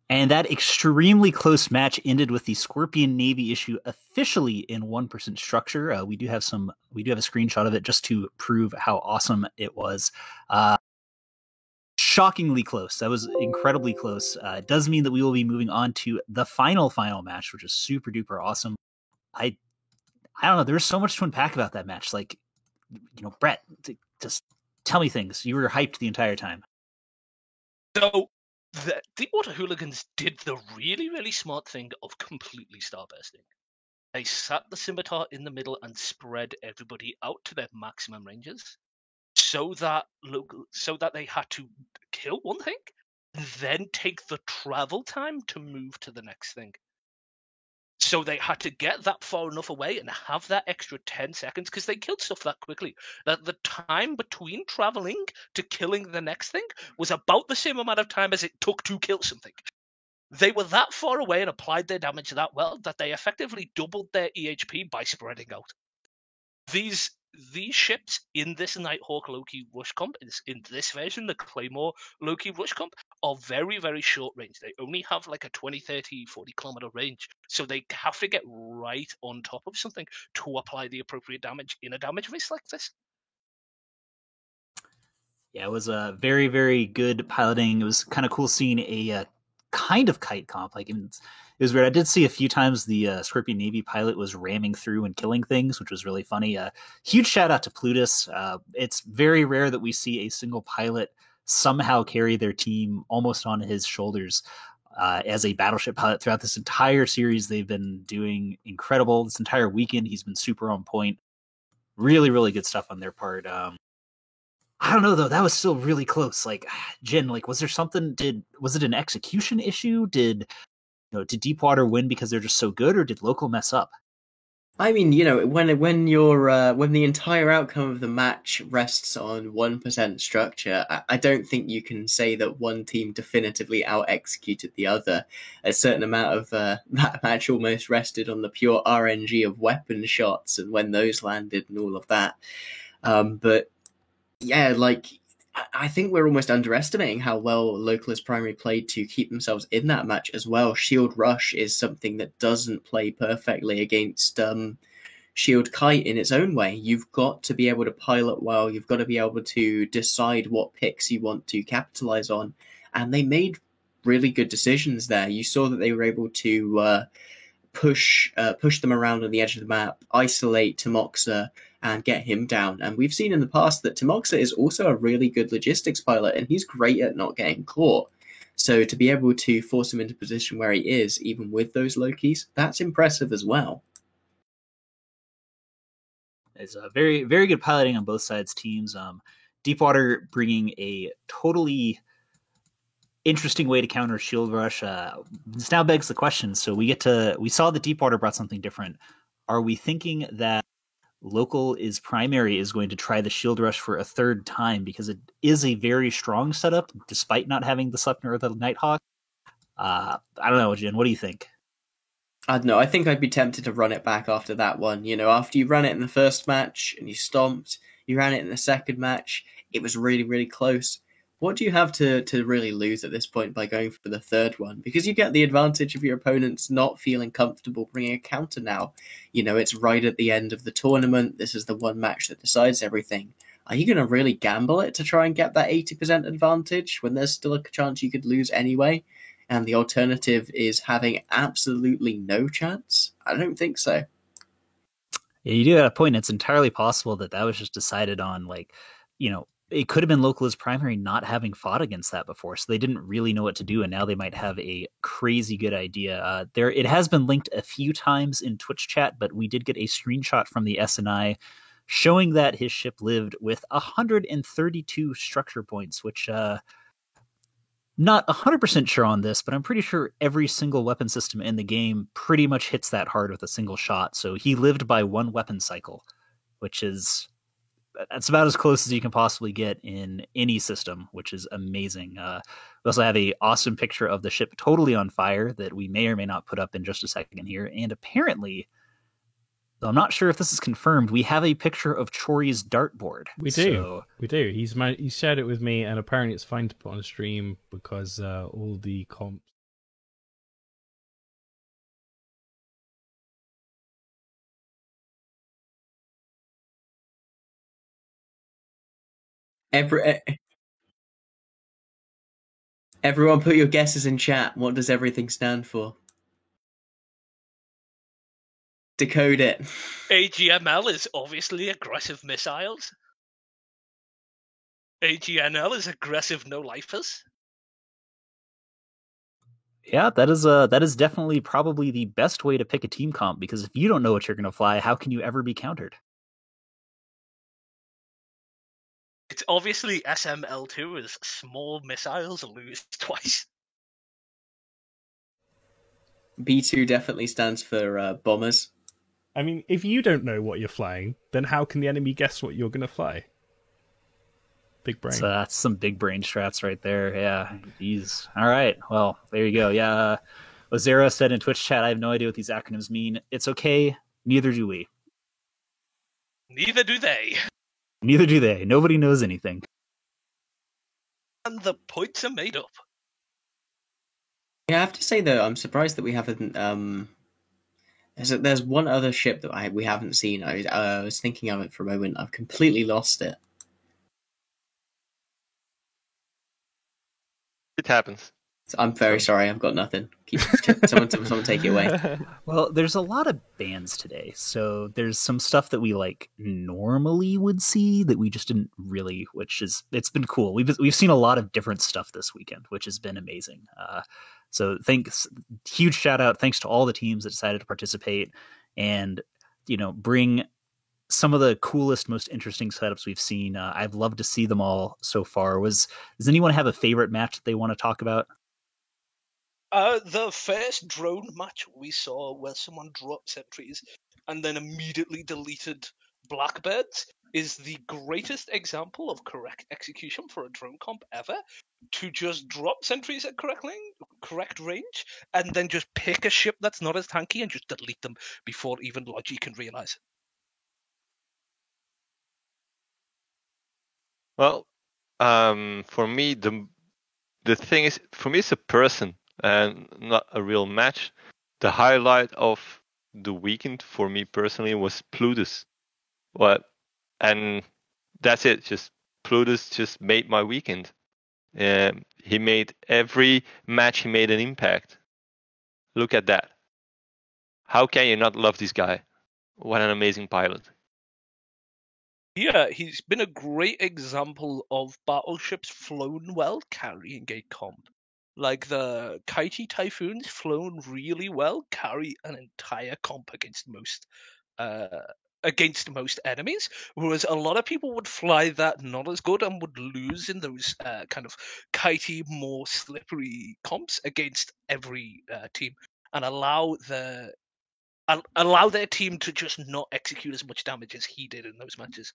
And that extremely close match ended with the Scorpion Navy issue officially in 1% structure. We do have a screenshot of it just to prove how awesome it was. Shockingly close. That was incredibly close. It does mean that we will be moving on to the final match, which is super duper awesome. I don't know. There's so much to unpack about that match. Like, Brett, just tell me things. You were hyped the entire time. So the Deepwater Hooligans did the really, really smart thing of completely starbursting. They sat the scimitar in the middle and spread everybody out to their maximum ranges, so that they had to kill one thing, and then take the travel time to move to the next thing. So they had to get that far enough away and have that extra 10 seconds, because they killed stuff that quickly, that the time between traveling to killing the next thing was about the same amount of time as it took to kill something. They were that far away and applied their damage that well that they effectively doubled their EHP by spreading out. These ships in this Nighthawk Loki Rush Comp, in this version, the Claymore Loki Rush Comp, are very, very short range. They only have like a 20, 30, 40 kilometer range. So they have to get right on top of something to apply the appropriate damage in a damage race like this. Yeah, it was a very, very good piloting. It was kind of cool seeing a kind of kite comp. Like, it was weird. I did see a few times the Scorpion Navy pilot was ramming through and killing things, which was really funny. Huge shout out to Plutus. It's very rare that we see a single pilot somehow carry their team almost on his shoulders as a battleship pilot throughout this entire series. They've been doing incredible. This entire weekend, he's been super on point. Really, really good stuff on their part. I don't know though. That was still really close. Like, Jen, like, was there something? Was it an execution issue? Did Deepwater win because they're just so good, or did Local mess up? I mean, when the entire outcome of the match rests on 1% structure, I don't think you can say that one team definitively out-executed the other. A certain amount of that match almost rested on the pure RNG of weapon shots and when those landed and all of that. But yeah, like, I think we're almost underestimating how well Local as primary played to keep themselves in that match as well. Shield Rush is something that doesn't play perfectly against Shield Kite in its own way. You've got to be able to pilot well. You've got to be able to decide what picks you want to capitalize on. And they made really good decisions there. You saw that they were able to push them around on the edge of the map, isolate Timoxa, and get him down. And we've seen in the past that Timoxa is also a really good logistics pilot, and he's great at not getting caught. So to be able to force him into a position where he is, even with those Lokis, that's impressive as well. It's a very, very good piloting on both sides' teams. Deepwater bringing a totally interesting way to counter Shield Rush. This now begs the question. So we saw that Deepwater brought something different. Are we thinking that Local is primary is going to try the Shield Rush for a third time, because it is a very strong setup despite not having the Sleipnir or the Nighthawk? I don't know, Jin, what do you think? I don't know. I think I'd be tempted to run it back after that one. After you ran it in the first match and you stomped, you ran it in the second match, it was really, really close. What do you have to really lose at this point by going for the third one? Because you get the advantage of your opponents not feeling comfortable bringing a counter now. It's right at the end of the tournament. This is the one match that decides everything. Are you going to really gamble it to try and get that 80% advantage when there's still a chance you could lose anyway? And the alternative is having absolutely no chance? I don't think so. Yeah, you do have a point. It's entirely possible that was just decided on, it could have been Local as primary not having fought against that before, so they didn't really know what to do, and now they might have a crazy good idea. It has been linked a few times in Twitch chat, but we did get a screenshot from the SNI showing that his ship lived with 132 structure points, which not 100% sure on this, but I'm pretty sure every single weapon system in the game pretty much hits that hard with a single shot. So he lived by one weapon cycle, which is that's about as close as you can possibly get in any system, which is amazing. We also have a awesome picture of the ship totally on fire that we may or may not put up in just a second here. And apparently, though I'm not sure if this is confirmed, we have a picture of Chori's dartboard. We do. We do. He shared it with me, and apparently it's fine to put on a stream because all the comps. Everyone put your guesses in chat. What does everything stand for? Decode it. AGML is obviously aggressive missiles. AGNL is aggressive no-lifers. Yeah, that is definitely probably the best way to pick a team comp, because if you don't know what you're going to fly, how can you ever be countered? It's obviously SML2 is small missiles lose twice. B2 definitely stands for bombers. I mean, if you don't know what you're flying, then how can the enemy guess what you're going to fly? Big brain. So that's some big brain strats right there. Yeah. Jeez. All right. Well, there you go. Yeah. Ozera said in Twitch chat, I have no idea what these acronyms mean. It's okay. Neither do we. Neither do they. Neither do they. Nobody knows anything. And the points are made up. Yeah, I have to say though, I'm surprised that we haven't. There's one other ship that we haven't seen. I was thinking of it for a moment. I've completely lost it. It happens. I'm very sorry. I've got nothing. Someone take it away. Well, there's a lot of bans today, so there's some stuff that we like normally would see that we just didn't really, it's been cool. We've seen a lot of different stuff this weekend, which has been amazing. So huge shout out, thanks to all the teams that decided to participate and bring some of the coolest, most interesting setups we've seen. I've loved to see them all so far. Does anyone have a favorite match that they want to talk about? The first drone match we saw where someone dropped sentries and then immediately deleted blackbirds is the greatest example of correct execution for a drone comp ever. To just drop sentries at correct range and then just pick a ship that's not as tanky and just delete them before even Logi can realize it. Well, for me, the thing is, for me, it's a person and not a real match. The highlight of the weekend for me personally was Plutus. And that's it. Just Plutus just made my weekend. He made every match. He made an impact. Look at that. How can you not love this guy? What an amazing pilot. Yeah, he's been a great example of battleships flown well carrying a comp. Like the Kaiti Typhoons flown really well carry an entire comp against most enemies, whereas a lot of people would fly that not as good and would lose in those kind of kitey, more slippery comps against every team, and allow their team to just not execute as much damage as he did in those matches.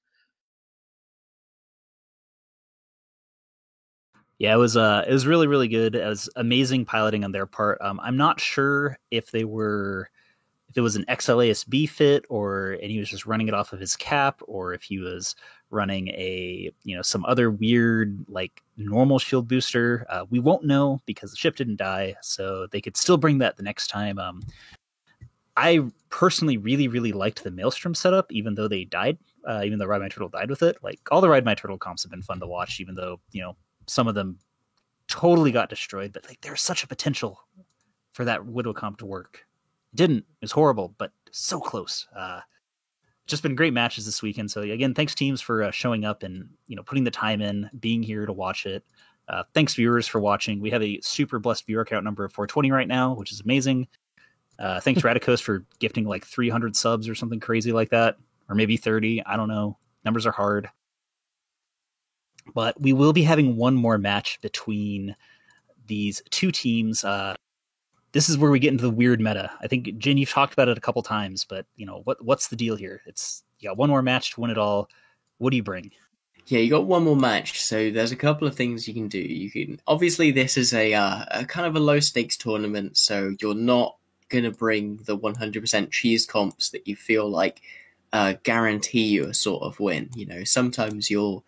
Yeah, it was really, really good. It was amazing piloting on their part. I'm not sure if it was an XLASB fit and he was just running it off of his cap, or if he was running some other weird like normal shield booster. We won't know because the ship didn't die, so they could still bring that the next time. I personally really, really liked the Maelstrom setup, even though they died, even though Ride My Turtle died with it. Like all the Ride My Turtle comps have been fun to watch, even though, some of them totally got destroyed, but like there's such a potential for that Widow comp to work. It didn't. It was horrible, but so close. Just been great matches this weekend. So again, thanks teams for showing up and putting the time in, being here to watch it. Thanks viewers for watching. We have a super blessed viewer count number of 420 right now, which is amazing. Thanks Radicos for gifting like 300 subs or something crazy like that, or maybe 30. I don't know. Numbers are hard. But we will be having one more match between these two teams. This is where we get into the weird meta. I think, Jin, you've talked about it a couple times, but what's the deal here? It's you got one more match to win it all. What do you bring? Yeah, you got one more match, so there's a couple of things you can do. You can obviously this is a kind of a low stakes tournament, so you're not gonna bring the 100% cheese comps that you feel like guarantee you a sort of win. You know, sometimes you'll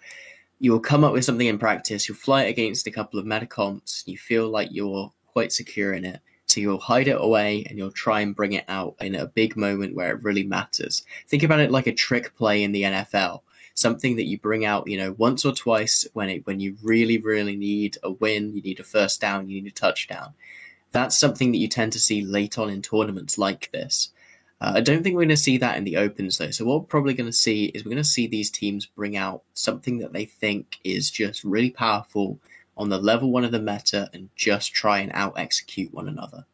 come up with something in practice, you'll fly it against a couple of meta comps, you feel like you're quite secure in it, so you'll hide it away and you'll try and bring it out in a big moment where it really matters. Think about it like a trick play in the NFL. Something that you bring out, once or twice when you really, really need a win, you need a first down, you need a touchdown. That's something that you tend to see late on in tournaments like this. I don't think we're going to see that in the Opens, though. So what we're probably going to see is we're going to see these teams bring out something that they think is just really powerful on the level 1 of the meta and just try and out-execute one another.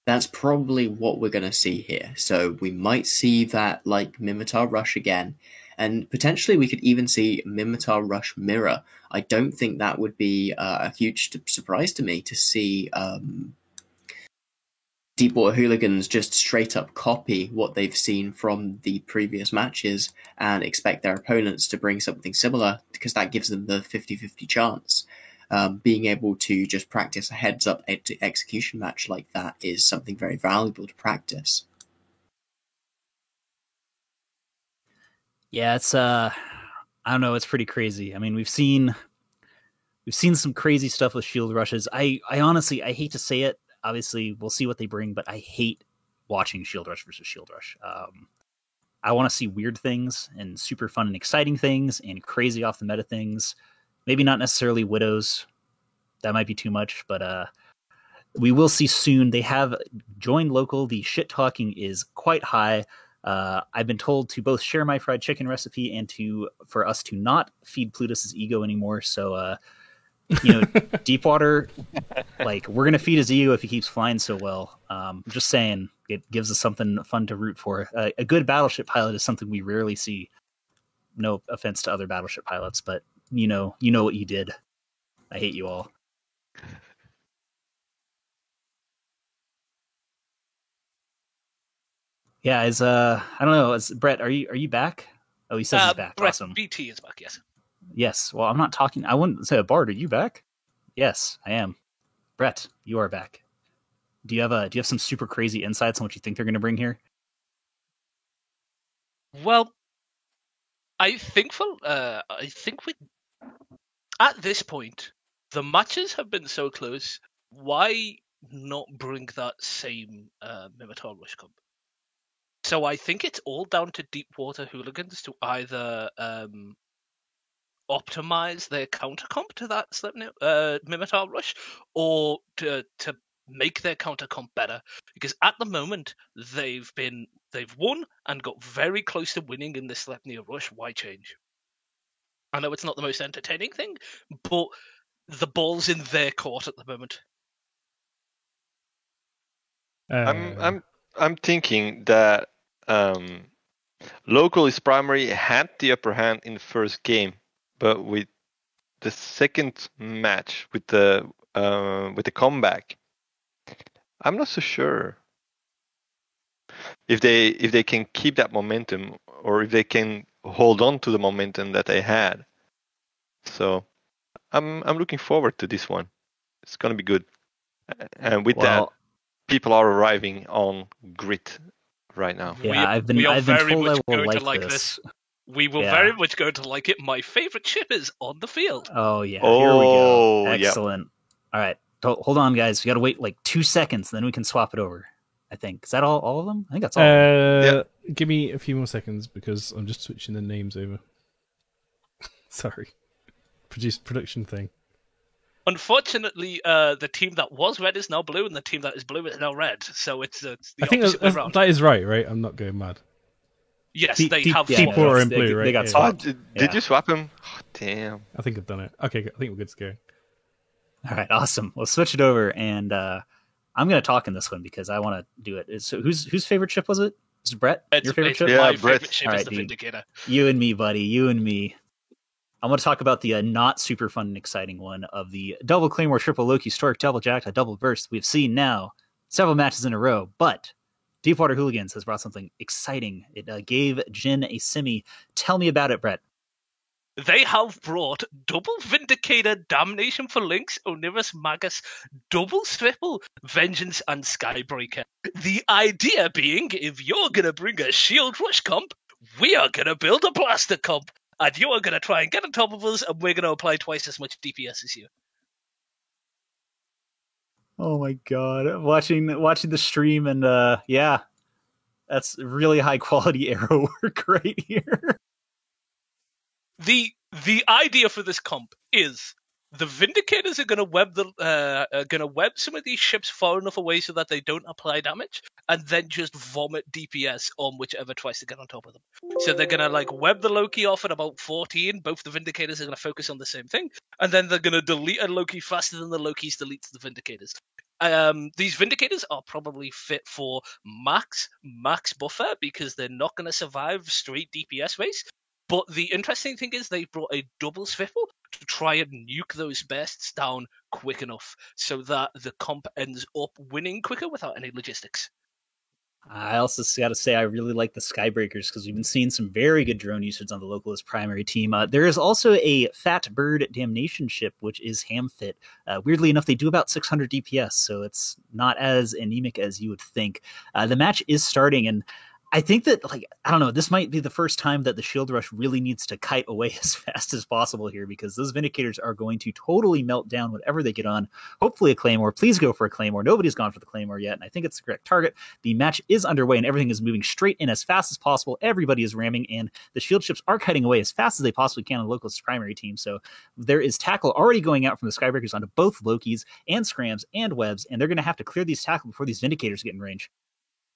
That's probably what we're going to see here. So we might see that like Minmatar Rush again, and potentially we could even see Minmatar Rush Mirror. I don't think that would be a huge surprise to me to see Deepwater Hooligans just straight up copy what they've seen from the previous matches and expect their opponents to bring something similar, because that gives them the 50-50 chance. Being able to just practice a heads-up execution match like that is something very valuable to practice. Yeah, it's I don't know, it's pretty crazy. I mean, we've seen some crazy stuff with shield rushes. I honestly, I hate to say it. Obviously, we'll see what they bring, but I hate watching shield rush versus shield rush. I want to see weird things and super fun and exciting things and crazy off the meta things. Maybe not necessarily Widows. That might be too much, but we will see soon. They have joined local. The shit talking is quite high. I've been told to both share my fried chicken recipe and for us to not feed Plutus's ego anymore. So, Deepwater, like, we're going to feed his ego if he keeps flying so well. I'm just saying, it gives us something fun to root for. A good battleship pilot is something we rarely see. No offense to other battleship pilots, but you know what you did. I hate you all. Yeah, I don't know. Brett, are you back? Oh, he says he's back. Brett, Awesome. BT is back, yes. Yes. Well, I'm not talking. I wouldn't say Bard. Are you back? Yes, I am. Brett, you are back. Do you have some super crazy insights on what you think they're going to bring here? Well, I think we at this point the matches have been so close. Why not bring that same Minmatar Rush comp? So I think it's all down to Deepwater Hooligans to either optimize their counter comp to that Minmatar Rush, or to make their counter comp better. Because at the moment they've won and got very close to winning in this Sleipnir Rush. Why change? I know it's not the most entertaining thing, but the ball's in their court at the moment. I'm thinking that local is primary had the upper hand in the first game, but with the second match with the comeback, I'm not so sure if they can keep that momentum or if they can hold on to the momentum that they had. So I'm looking forward to this one. It's gonna be good, and with that, people are arriving on Grit right now. Yeah, I've been told I will like this. We will very much go to like it. My favorite ship is on the field. Oh yeah, here we go. Excellent. Yep. All right, hold on, guys. We got to wait like 2 seconds, then we can swap it over. I think is that all of them? I think that's all. Give me a few more seconds because I'm just switching the names over. Sorry, production thing. Unfortunately, the team that was red is now blue, and the team that is blue is now red. So it's the I think that is right. I'm not going mad. Yes, they have Deepwater in blue, right? They got swapped. Did you swap him? Oh, damn. I think I've done it. Okay, I think we're good to go. All right, awesome. We'll switch it over, and I'm going to talk in this one because I want to do it. So whose favorite ship was it? Is it Brett? Your favorite ship? Yeah, my Brett. favorite ship All is right, the dude. Vindicator. You and me, buddy. You and me. I want to talk about the not super fun and exciting one of the double Claymore, triple Loki, Stork, double Jack, double Burst. We've seen now several matches in a row, but Deepwater Hooligans has brought something exciting. It gave Jin a simi. Tell me about it, Brett. They have brought double Vindicator, Damnation for Lynx, Onirus Magus, double triple Vengeance and Skybreaker. The idea being, if you're going to bring a Shield Rush comp, we are going to build a Blaster comp, and you are going to try and get on top of us, and we're going to apply twice as much DPS as you. Oh my god. Watching the stream and yeah. That's really high quality arrow work right here. The idea for this comp is the Vindicators are going to web some of these ships far enough away so that they don't apply damage, and then just vomit DPS on whichever tries to get on top of them. So they're going to web the Loki off at about 14. Both the Vindicators are going to focus on the same thing, and then they're going to delete a Loki faster than the Loki's deletes the Vindicators. These Vindicators are probably fit for max buffer because they're not going to survive straight DPS race. But the interesting thing is they brought a double swivel to try and nuke those bests down quick enough so that the comp ends up winning quicker without any logistics. I also got to say I really like the Skybreakers because we've been seeing some very good drone usage on the Localist primary team. There is also a Fat Bird Damnation ship, which is ham-fit. Weirdly enough, they do about 600 DPS, so it's not as anemic as you would think. The match is starting, and I think that, I don't know, this might be the first time that the Shield Rush really needs to kite away as fast as possible here because those Vindicators are going to totally melt down whatever they get on. Hopefully a Claymore. Please go for a Claymore. Nobody's gone for the Claymore yet, and I think it's the correct target. The match is underway, and everything is moving straight in as fast as possible. Everybody is ramming, and the Shield ships are kiting away as fast as they possibly can on the Localist primary team. So there is tackle already going out from the Skybreakers onto both Lokis and Scrams and Webs, and they're going to have to clear these tackle before these Vindicators get in range.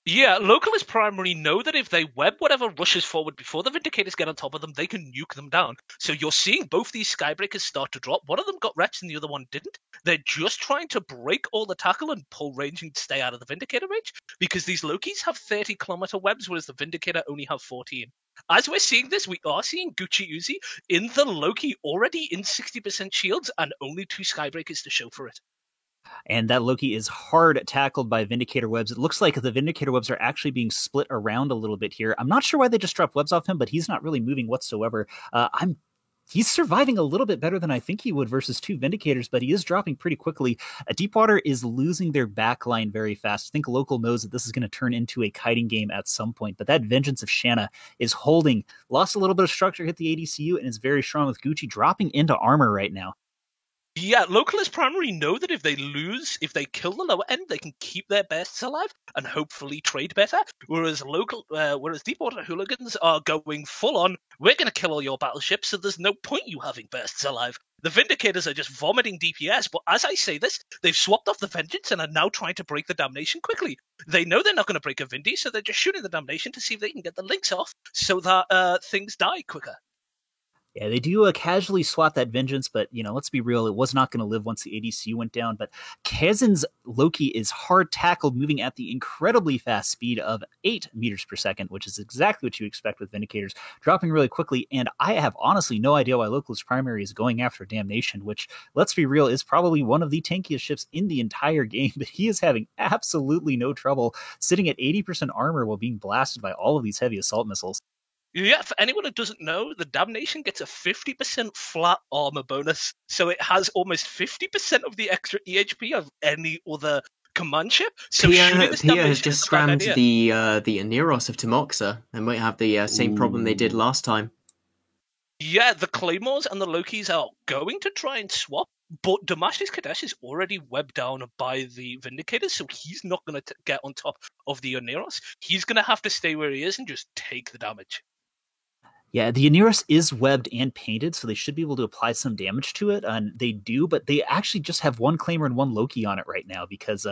Yeah, Localist primary know that if they web whatever rushes forward before the Vindicators get on top of them, they can nuke them down. So you're seeing both these Skybreakers start to drop. One of them got wrecked and the other one didn't. They're just trying to break all the tackle and pull range and stay out of the Vindicator range because these Lokis have 30-kilometer webs, whereas the Vindicator only have 14. As we're seeing this, we are seeing Gucci Uzi in the Loki already in 60% shields and only 2 Skybreakers to show for it. And that Loki is hard tackled by Vindicator webs. It looks like the Vindicator webs are actually being split around a little bit here. I'm not sure why they just dropped webs off him, but he's not really moving whatsoever. He's surviving a little bit better than I think he would versus 2 Vindicators, but he is dropping pretty quickly. Deepwater is losing their backline very fast. I think Local knows that this is going to turn into a kiting game at some point, but that Vengeance of Shanna is holding. Lost a little bit of structure, hit the ADCU, and is very strong with Gucci dropping into armor right now. Yeah, Localist primary know that if they kill the lower end, they can keep their bests alive and hopefully trade better. Whereas Deepwater Hooligans are going full on, we're going to kill all your battleships, so there's no point you having bests alive. The Vindicators are just vomiting DPS, but as I say this, they've swapped off the Vengeance and are now trying to break the Damnation quickly. They know they're not going to break a Vindy, so they're just shooting the Damnation to see if they can get the links off so that things die quicker. Yeah, they do casually swat that Vengeance, but, let's be real, it was not going to live once the ADC went down. But Kazin's Loki is hard tackled, moving at the incredibly fast speed of 8 meters per second, which is exactly what you expect with Vindicators, dropping really quickly. And I have honestly no idea why Localist Primary is going after Damnation, which, let's be real, is probably one of the tankiest ships in the entire game. But he is having absolutely no trouble sitting at 80% armor while being blasted by all of these heavy assault missiles. Yeah, for anyone who doesn't know, the Damnation gets a 50% flat armor bonus, so it has almost 50% of the extra EHP of any other command ship. So Pia has just scrammed the Aneros of Timoxa and might have the same problem they did last time. Yeah, the Claymores and the Lokis are going to try and swap, but Damash's Kadesh is already webbed down by the Vindicators, so he's not going to get on top of the Aneros. He's going to have to stay where he is and just take the damage. Yeah, the Aneros is webbed and painted, so they should be able to apply some damage to it, and they do, but they actually just have 1 Claymore and 1 Loki on it right now because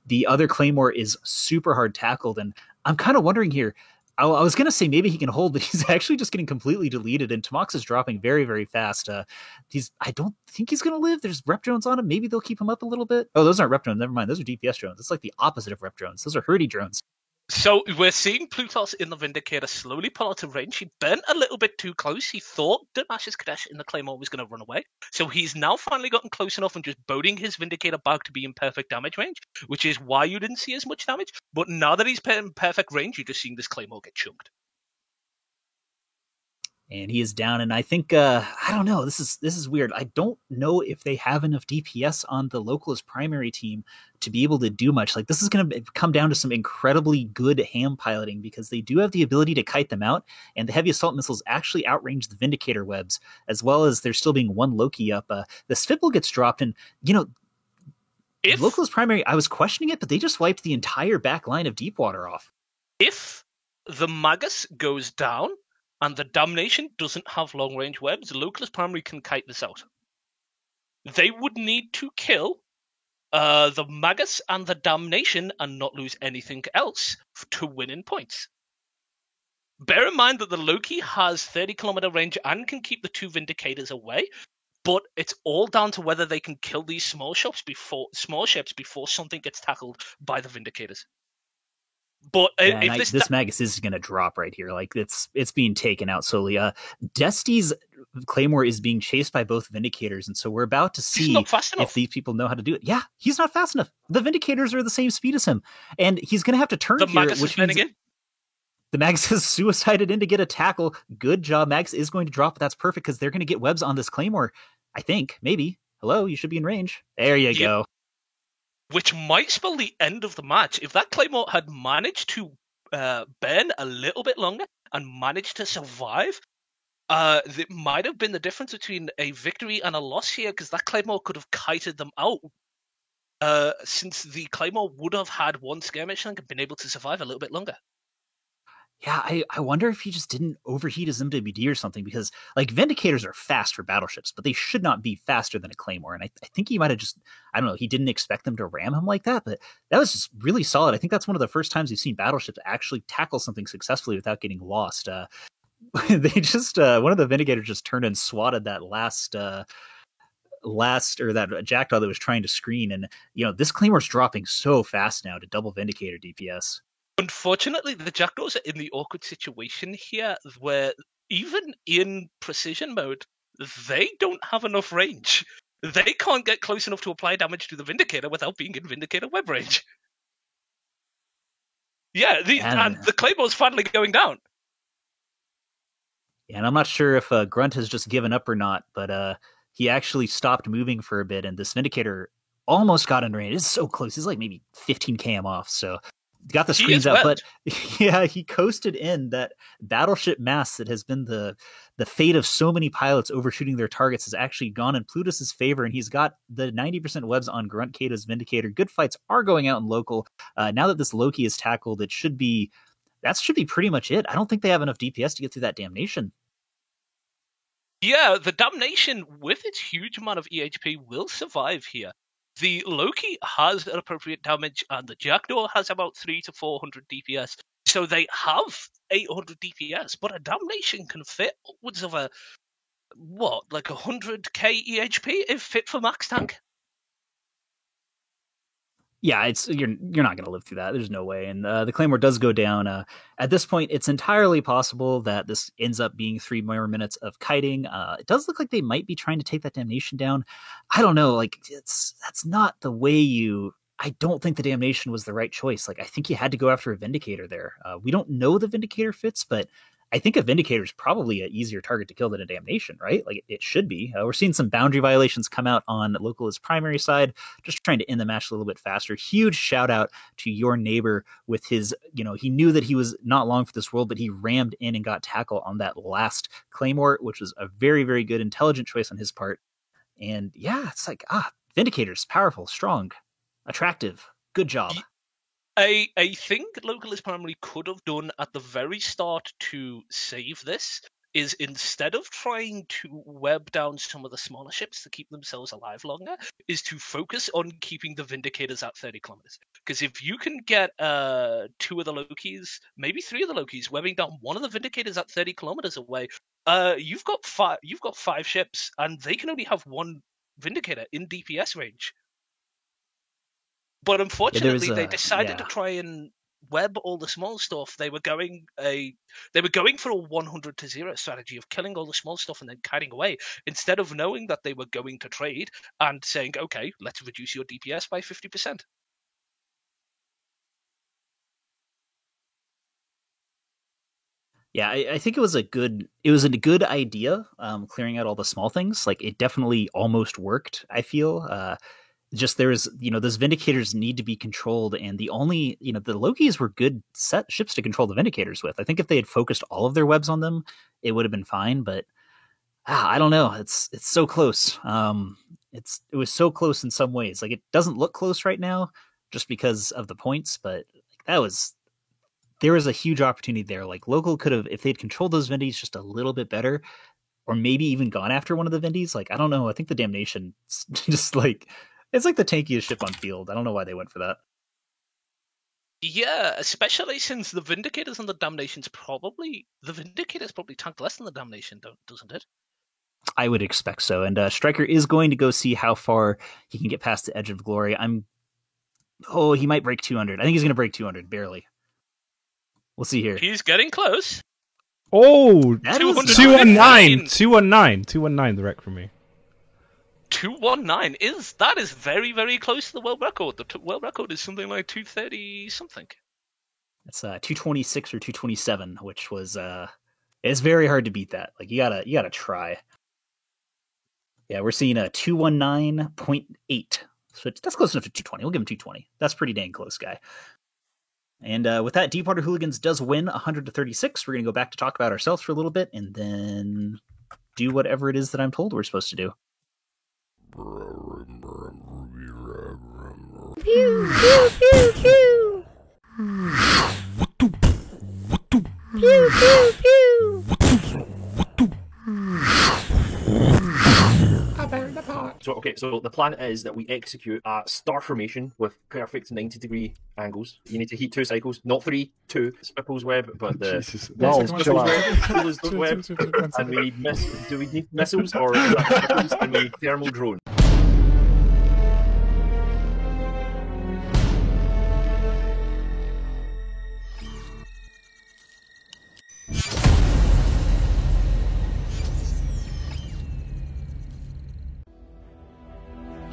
the other Claymore is super hard tackled, and I'm kind of wondering here, I was going to say maybe he can hold, but he's actually just getting completely deleted, and Timoxa is dropping very, very fast. I don't think he's going to live. There's rep drones on him. Maybe they'll keep him up a little bit. Oh, those aren't rep drones. Never mind. Those are DPS drones. It's like the opposite of rep drones. Those are Hurdy drones. So we're seeing Plutos in the Vindicator slowly pull out of range. He bent a little bit too close. He thought that Mash's Kadesh in the Claymore was going to run away. So he's now finally gotten close enough and just boating his Vindicator back to be in perfect damage range, which is why you didn't see as much damage. But now that he's in perfect range, you're just seeing this Claymore get chunked. And he is down, and I think I don't know. This is weird. I don't know if they have enough DPS on the Localist primary team to be able to do much. Like, this is going to come down to some incredibly good ham piloting, because they do have the ability to kite them out, and the heavy assault missiles actually outrange the Vindicator webs, as well as there still being one Loki up. The Svipple gets dropped, and Localist primary, I was questioning it, but they just wiped the entire back line of Deepwater off. If the Magus goes down, and the Damnation doesn't have long-range webs, Localist primary can kite this out. They would need to kill the Magus and the Damnation and not lose anything else to win in points. Bear in mind that the Loki has 30-kilometer range and can keep the two Vindicators away, but it's all down to whether they can kill these small ships before something gets tackled by the Vindicators. But if this Magus is going to drop right here. Like, it's being taken out slowly. Dusty's Claymore is being chased by both Vindicators, and so we're about to see if these people know how to do it. Yeah, he's not fast enough. The Vindicators are the same speed as him, and he's going to have to turn here, which means the Magus has suicided in to get a tackle. Good job. Magus is going to drop, but that's perfect because they're going to get webs on this Claymore. I think, maybe. Hello, you should be in range. There you go. Which might spell the end of the match. If that Claymore had managed to burn a little bit longer and managed to survive, it might have been the difference between a victory and a loss here, because that Claymore could have kited them out. Since the Claymore would have had one skirmish and been able to survive a little bit longer. Yeah, I wonder if he just didn't overheat his MWD or something, because, like, Vindicators are fast for battleships, but they should not be faster than a Claymore. And I think he might have just, I don't know, he didn't expect them to ram him like that, but that was just really solid. I think that's one of the first times we've seen battleships actually tackle something successfully without getting lost. They just, one of the Vindicators just turned and swatted that that Jackdaw that was trying to screen. And, this Claymore's dropping so fast now to double Vindicator DPS. Unfortunately, the Jackdaws are in the awkward situation here where even in precision mode, they don't have enough range. They can't get close enough to apply damage to the Vindicator without being in Vindicator web range. Yeah, and the Claymore's finally going down. Yeah, and I'm not sure if Grunt has just given up or not, but he actually stopped moving for a bit, and this Vindicator almost got in range. It's so close. He's like maybe 15 km off, so got the screens out, but yeah, he coasted in. That battleship mass that has been the fate of so many pilots overshooting their targets has actually gone in Plutus's favor, and he's got the 90% webs on Grunt Kato's Vindicator. Good fights are going out in local. Now that this Loki is tackled, that should be pretty much it. I don't think they have enough DPS to get through that Damnation. Yeah, the Damnation, with its huge amount of EHP, will survive here. The Loki has an appropriate damage, and the Jackdaw has about 300 to 400 DPS. So they have 800 DPS, but a Damnation can fit upwards of like 100k EHP if fit for max tank. Yeah, you're not going to live through that. There's no way. And the Claymore does go down. At this point, it's entirely possible that this ends up being 3 more minutes of kiting. It does look like they might be trying to take that Damnation down. I don't know. Like, that's not the way I don't think the Damnation was the right choice. Like, I think you had to go after a Vindicator there. We don't know the Vindicator fits, but I think a Vindicator is probably an easier target to kill than a Damnation, right? Like, it should be. We're seeing some boundary violations come out on Localist primary side, just trying to end the match a little bit faster. Huge shout out to your neighbor with his, he knew that he was not long for this world, but he rammed in and got tackle on that last Claymore, which was a very, very good, intelligent choice on his part. And yeah, it's like, Vindicators, powerful, strong, attractive, good job. A thing Localist Primary could have done at the very start to save this is, instead of trying to web down some of the smaller ships to keep themselves alive longer, is to focus on keeping the Vindicators at 30 kilometers. Because if you can get 2 of the Lokis, maybe 3 of the Lokis, webbing down one of the Vindicators at 30 kilometers away, you've got 5 ships, and they can only have 1 Vindicator in DPS range. But unfortunately, they decided to try and web all the small stuff, they were going for a 100 to 0 strategy of killing all the small stuff and then kiting away, instead of knowing that they were going to trade and saying, okay, let's reduce your DPS by 50%. Yeah, I think it was a good idea, clearing out all the small things. Like, it definitely almost worked, I feel. Just there's, those Vindicators need to be controlled, and the only, the Lokis were good set ships to control the Vindicators with. I think if they had focused all of their webs on them, it would have been fine, but I don't know. It's so close. It was so close in some ways. Like, it doesn't look close right now just because of the points, but there was a huge opportunity there. Like, Local could have, if they'd controlled those Vindies just a little bit better, or maybe even gone after one of the Vindies. Like, I don't know. I think the Damnation just it's like the tankiest ship on field. I don't know why they went for that. Yeah, especially since the Vindicators and the Damnations the Vindicators probably tanked less than the Damnation, doesn't it? I would expect so. And Stryker is going to go see how far he can get past the edge of glory. He might break 200. I think he's going to break 200, barely. We'll see here. He's getting close. Oh, 219. 219, the wreck for me. 219 that is very, very close to the world record. The world record is something like 230 something. It's 226 or 227, which was it's very hard to beat that. Like, you gotta try. Yeah, we're seeing a 219.8. So that's close enough to 220. We'll give him 220. That's pretty dang close, guy. And with that, Deepwater Hooligans does win 100 to 36. We're gonna go back to talk about ourselves for a little bit, and then do whatever it is that I'm told we're supposed to do. Pew, pew, pew, pew. Pew, pew, pew. So the plan is that we execute a star formation with perfect 90-degree angles. You need to heat 2 cycles, not 3, 2. Spipple's web, but the Spipple's web. And we need do we need missiles, or is that Spipple's and we need thermal drone?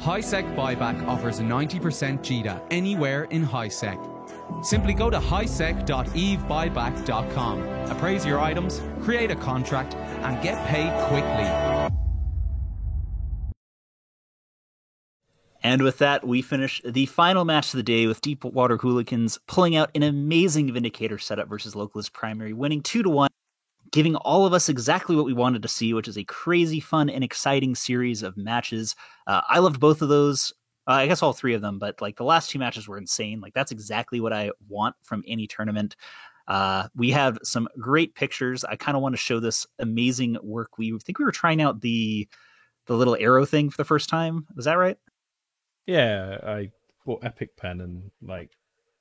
HiSec Buyback offers 90% JITA anywhere in HiSec. Simply go to hisec.evebuyback.com, appraise your items, create a contract, and get paid quickly. And with that, we finish the final match of the day with Deepwater Hooligans pulling out an amazing Vindicator setup versus Localist Primary, winning 2-1. Giving all of us exactly what we wanted to see, which is a crazy, fun, and exciting series of matches. I loved both of those. I guess all 3 of them, but like the last 2 matches were insane. Like, that's exactly what I want from any tournament. We have some great pictures. I kind of want to show this amazing work. We think we were trying out the little arrow thing for the first time. Was that right? Yeah, I bought Epic Pen and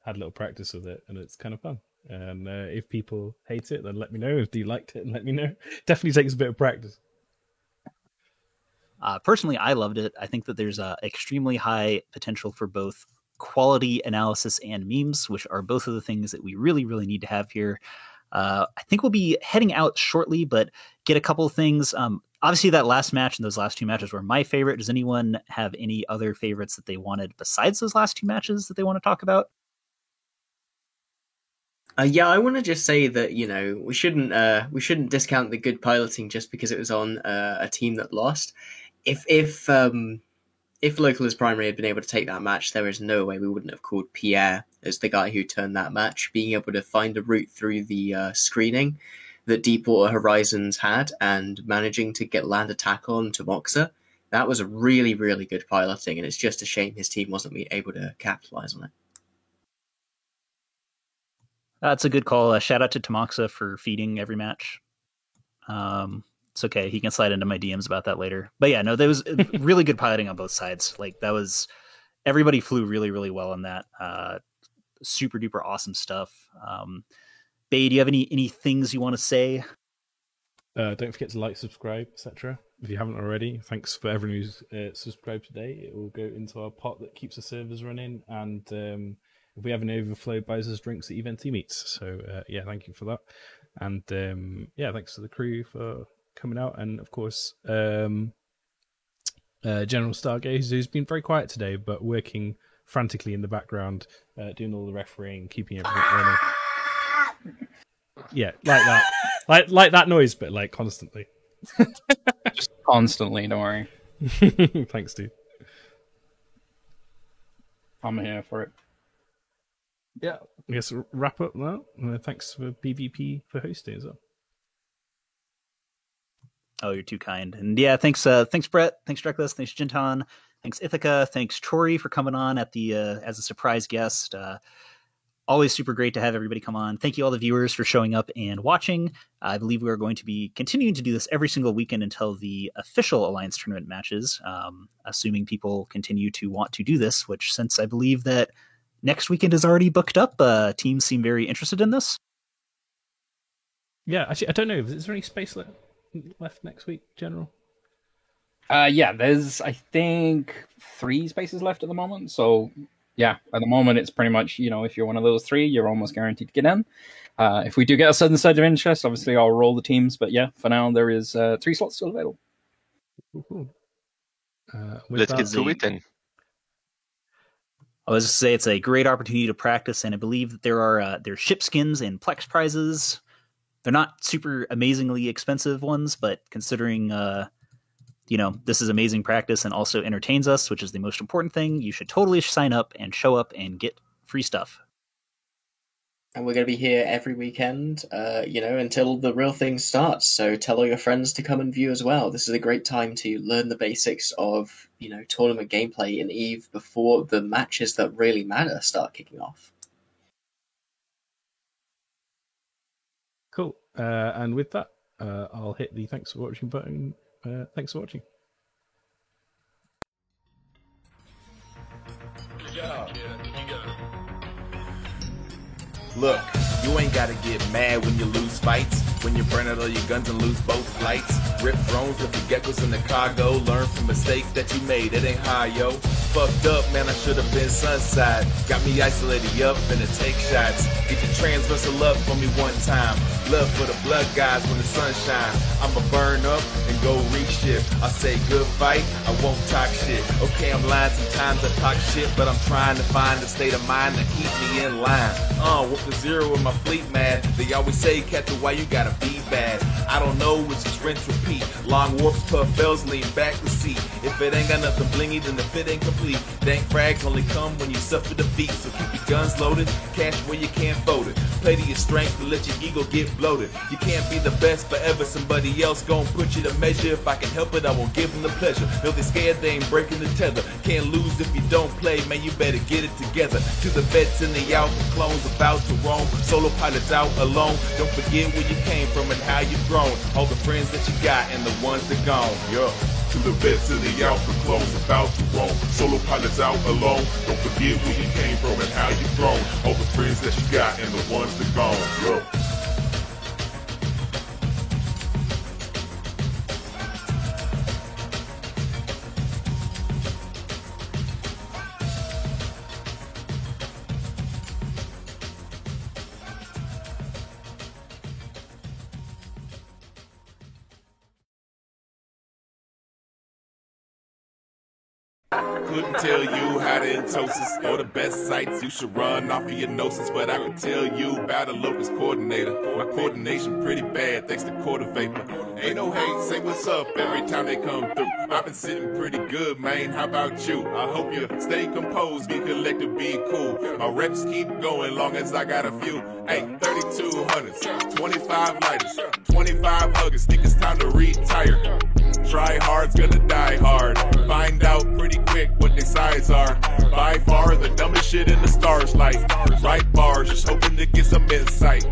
had a little practice with it, and it's kind of fun. And if people hate it, then let me know. If you liked it, and let me know. Definitely takes a bit of practice. Personally, I loved it. I think that there's extremely high potential for both quality analysis and memes, which are both of the things that we really, really need to have here. I think we'll be heading out shortly, but get a couple of things. Obviously, that last match and those last 2 matches were my favorite. Does anyone have any other favorites that they wanted besides those last 2 matches that they want to talk about? Yeah, I want to just say that we shouldn't discount the good piloting just because it was on a team that lost. If Localist Primary had been able to take that match, there is no way we wouldn't have called Pierre as the guy who turned that match. Being able to find a route through the screening that Deepwater Horizons had and managing to get land attack on to Moxa, that was a really, really good piloting, and it's just a shame his team wasn't able to capitalize on it. That's a good call. Shout out to Tomoxa for feeding every match. It's okay. He can slide into my DMs about that later. But yeah, no, there was really good piloting on both sides. Like, that was, everybody flew really, really well on that. Super duper awesome stuff. Bae, do you have any things you want to say? Don't forget to like, subscribe, etc. If you haven't already. Thanks for everyone who's subscribed today. It will go into our pot that keeps the servers running, and if we have an overflow, buys us drinks at Eventy Meets. So yeah, thank you for that. And yeah, thanks to the crew for coming out. And of course, General Stargaze, who's been very quiet today, but working frantically in the background, doing all the refereeing, keeping everything running. Yeah, like that. like that noise, but like constantly. Just constantly, don't worry. Thanks, dude. I'm here for it. Yeah. I guess wrap up now. Thanks for PvP for hosting as well. Oh, you're too kind. And yeah, thanks Brett, thanks Dreckless, thanks Jintan, thanks Ithaca, thanks Tori for coming on at the as a surprise guest. Always super great to have everybody come on. Thank you all the viewers for showing up and watching. I believe we are going to be continuing to do this every single weekend until the official Alliance tournament matches, assuming people continue to want to do this, which since I believe that next weekend is already booked up, teams seem very interested in this. Yeah, actually, I don't know. Is there any space left next week, General? Yeah, there's, I think, 3 spaces left at the moment, so... Yeah, at the moment, it's pretty much, if you're one of those 3, you're almost guaranteed to get in. If we do get a sudden surge of interest, obviously I'll roll the teams. But yeah, for now, there is 3 slots still available. Let's get to it then. I was just say it's a great opportunity to practice, and I believe that there's ship skins and Plex prizes. They're not super amazingly expensive ones, but considering... this is amazing practice and also entertains us, which is the most important thing. You should totally sign up and show up and get free stuff. And we're going to be here every weekend, until the real thing starts. So tell all your friends to come and view as well. This is a great time to learn the basics of, tournament gameplay in EVE before the matches that really matter start kicking off. Cool. And with that, I'll hit the thanks for watching button. Thanks for watching. Look, you ain't gotta get mad when you lose fights. When you burn out all your guns and lose both flights. Rip drones with the geckos in the cargo. Learn from mistakes that you made, it ain't high, yo. Fucked up, man, I should've been Sunside. Got me isolated, yup, finna take shots. Get your transversal love for me one time. Love for the blood guys when the sun shine. I'ma burn up and go reshift. I say good fight, I won't talk shit. Okay, I'm lying, sometimes I talk shit, but I'm trying to find a state of mind to keep me in line. Whoop the 0 with my fleet, man. They always say, Captain, why you gotta be bad? I don't know, it's just rinse, repeat. Long warps, puff fails, lean back the seat. If it ain't got nothing blingy, then the fit ain't complete. Dank frags only come when you suffer defeat. So keep your guns loaded, cash where you can't fold it. Play to your strength to let your ego get bloated. You can't be the best forever, somebody else gon' put you to measure. If I can help it, I won't give them the pleasure. Know they scared, they ain't breaking the tether. Can't lose if you don't play, man, you better get it together. To the vets in the alpha clones about to roam. Solo pilots out alone. Don't forget where you came from and how you've grown. All the friends that you got and the ones that gone. Yeah. To the vets in the alpha clones about to roam. Solo pilots out alone. Don't forget where you came from and how you've grown. All the friends that you got and the ones that gone. Yeah. Couldn't tell you how to Entosis or the best sites you should run off of your gnosis, but I can tell you about a locust coordinator. My coordination pretty bad thanks to Quarter Vapor. Ain't no hate, say what's up every time they come through. I've been sitting pretty good, man. How about you? I hope you stay composed, be collected, be cool. My reps keep going long as I got a few. Hey, 3200s, 25 lighters, 25 huggers. Think it's time to retire. Try hard's gonna die hard. Find out pretty quick what their size are. By far the dumbest shit in the stars light. Right bars, just hoping to get some insight.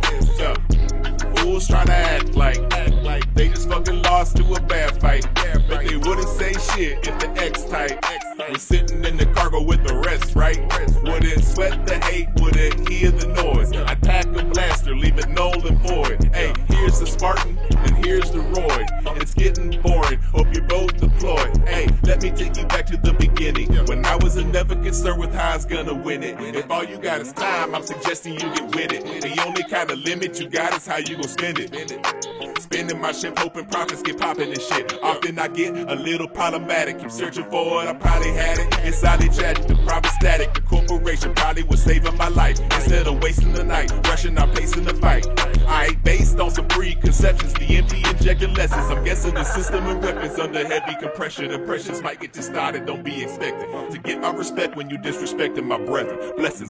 Fools trying to act like they just fucking lost to a bad fight. But they wouldn't say shit if the X type was sitting in the cargo with the rest, right? Wouldn't sweat the hate, wouldn't hear the noise. I'd pack a blaster, leave it null and void. Hey, here's the Spartan, and here's the Roy. It's getting boring, hope you're both deployed. Hey, let me take you back to the beginning. When I was in the never concerned with how it's gonna win it. If all you got is time, I'm suggesting you get with it. The only kind of limit you got is how you gon' spend it. Spending my shit, hoping profits get popping and shit. Often I get a little problematic. Keep searching for it, I probably had it. It's highly tragic, the problem static. The corporation probably was saving my life. Instead of wasting the night, rushing out, pacing the fight. I ain't based on some preconceptions, the empty injecting lessons. I'm guessing the system and weapons under heavy compression. Impressions might get you started, don't be expected to get my respect when you disrespecting my brethren. Blessings.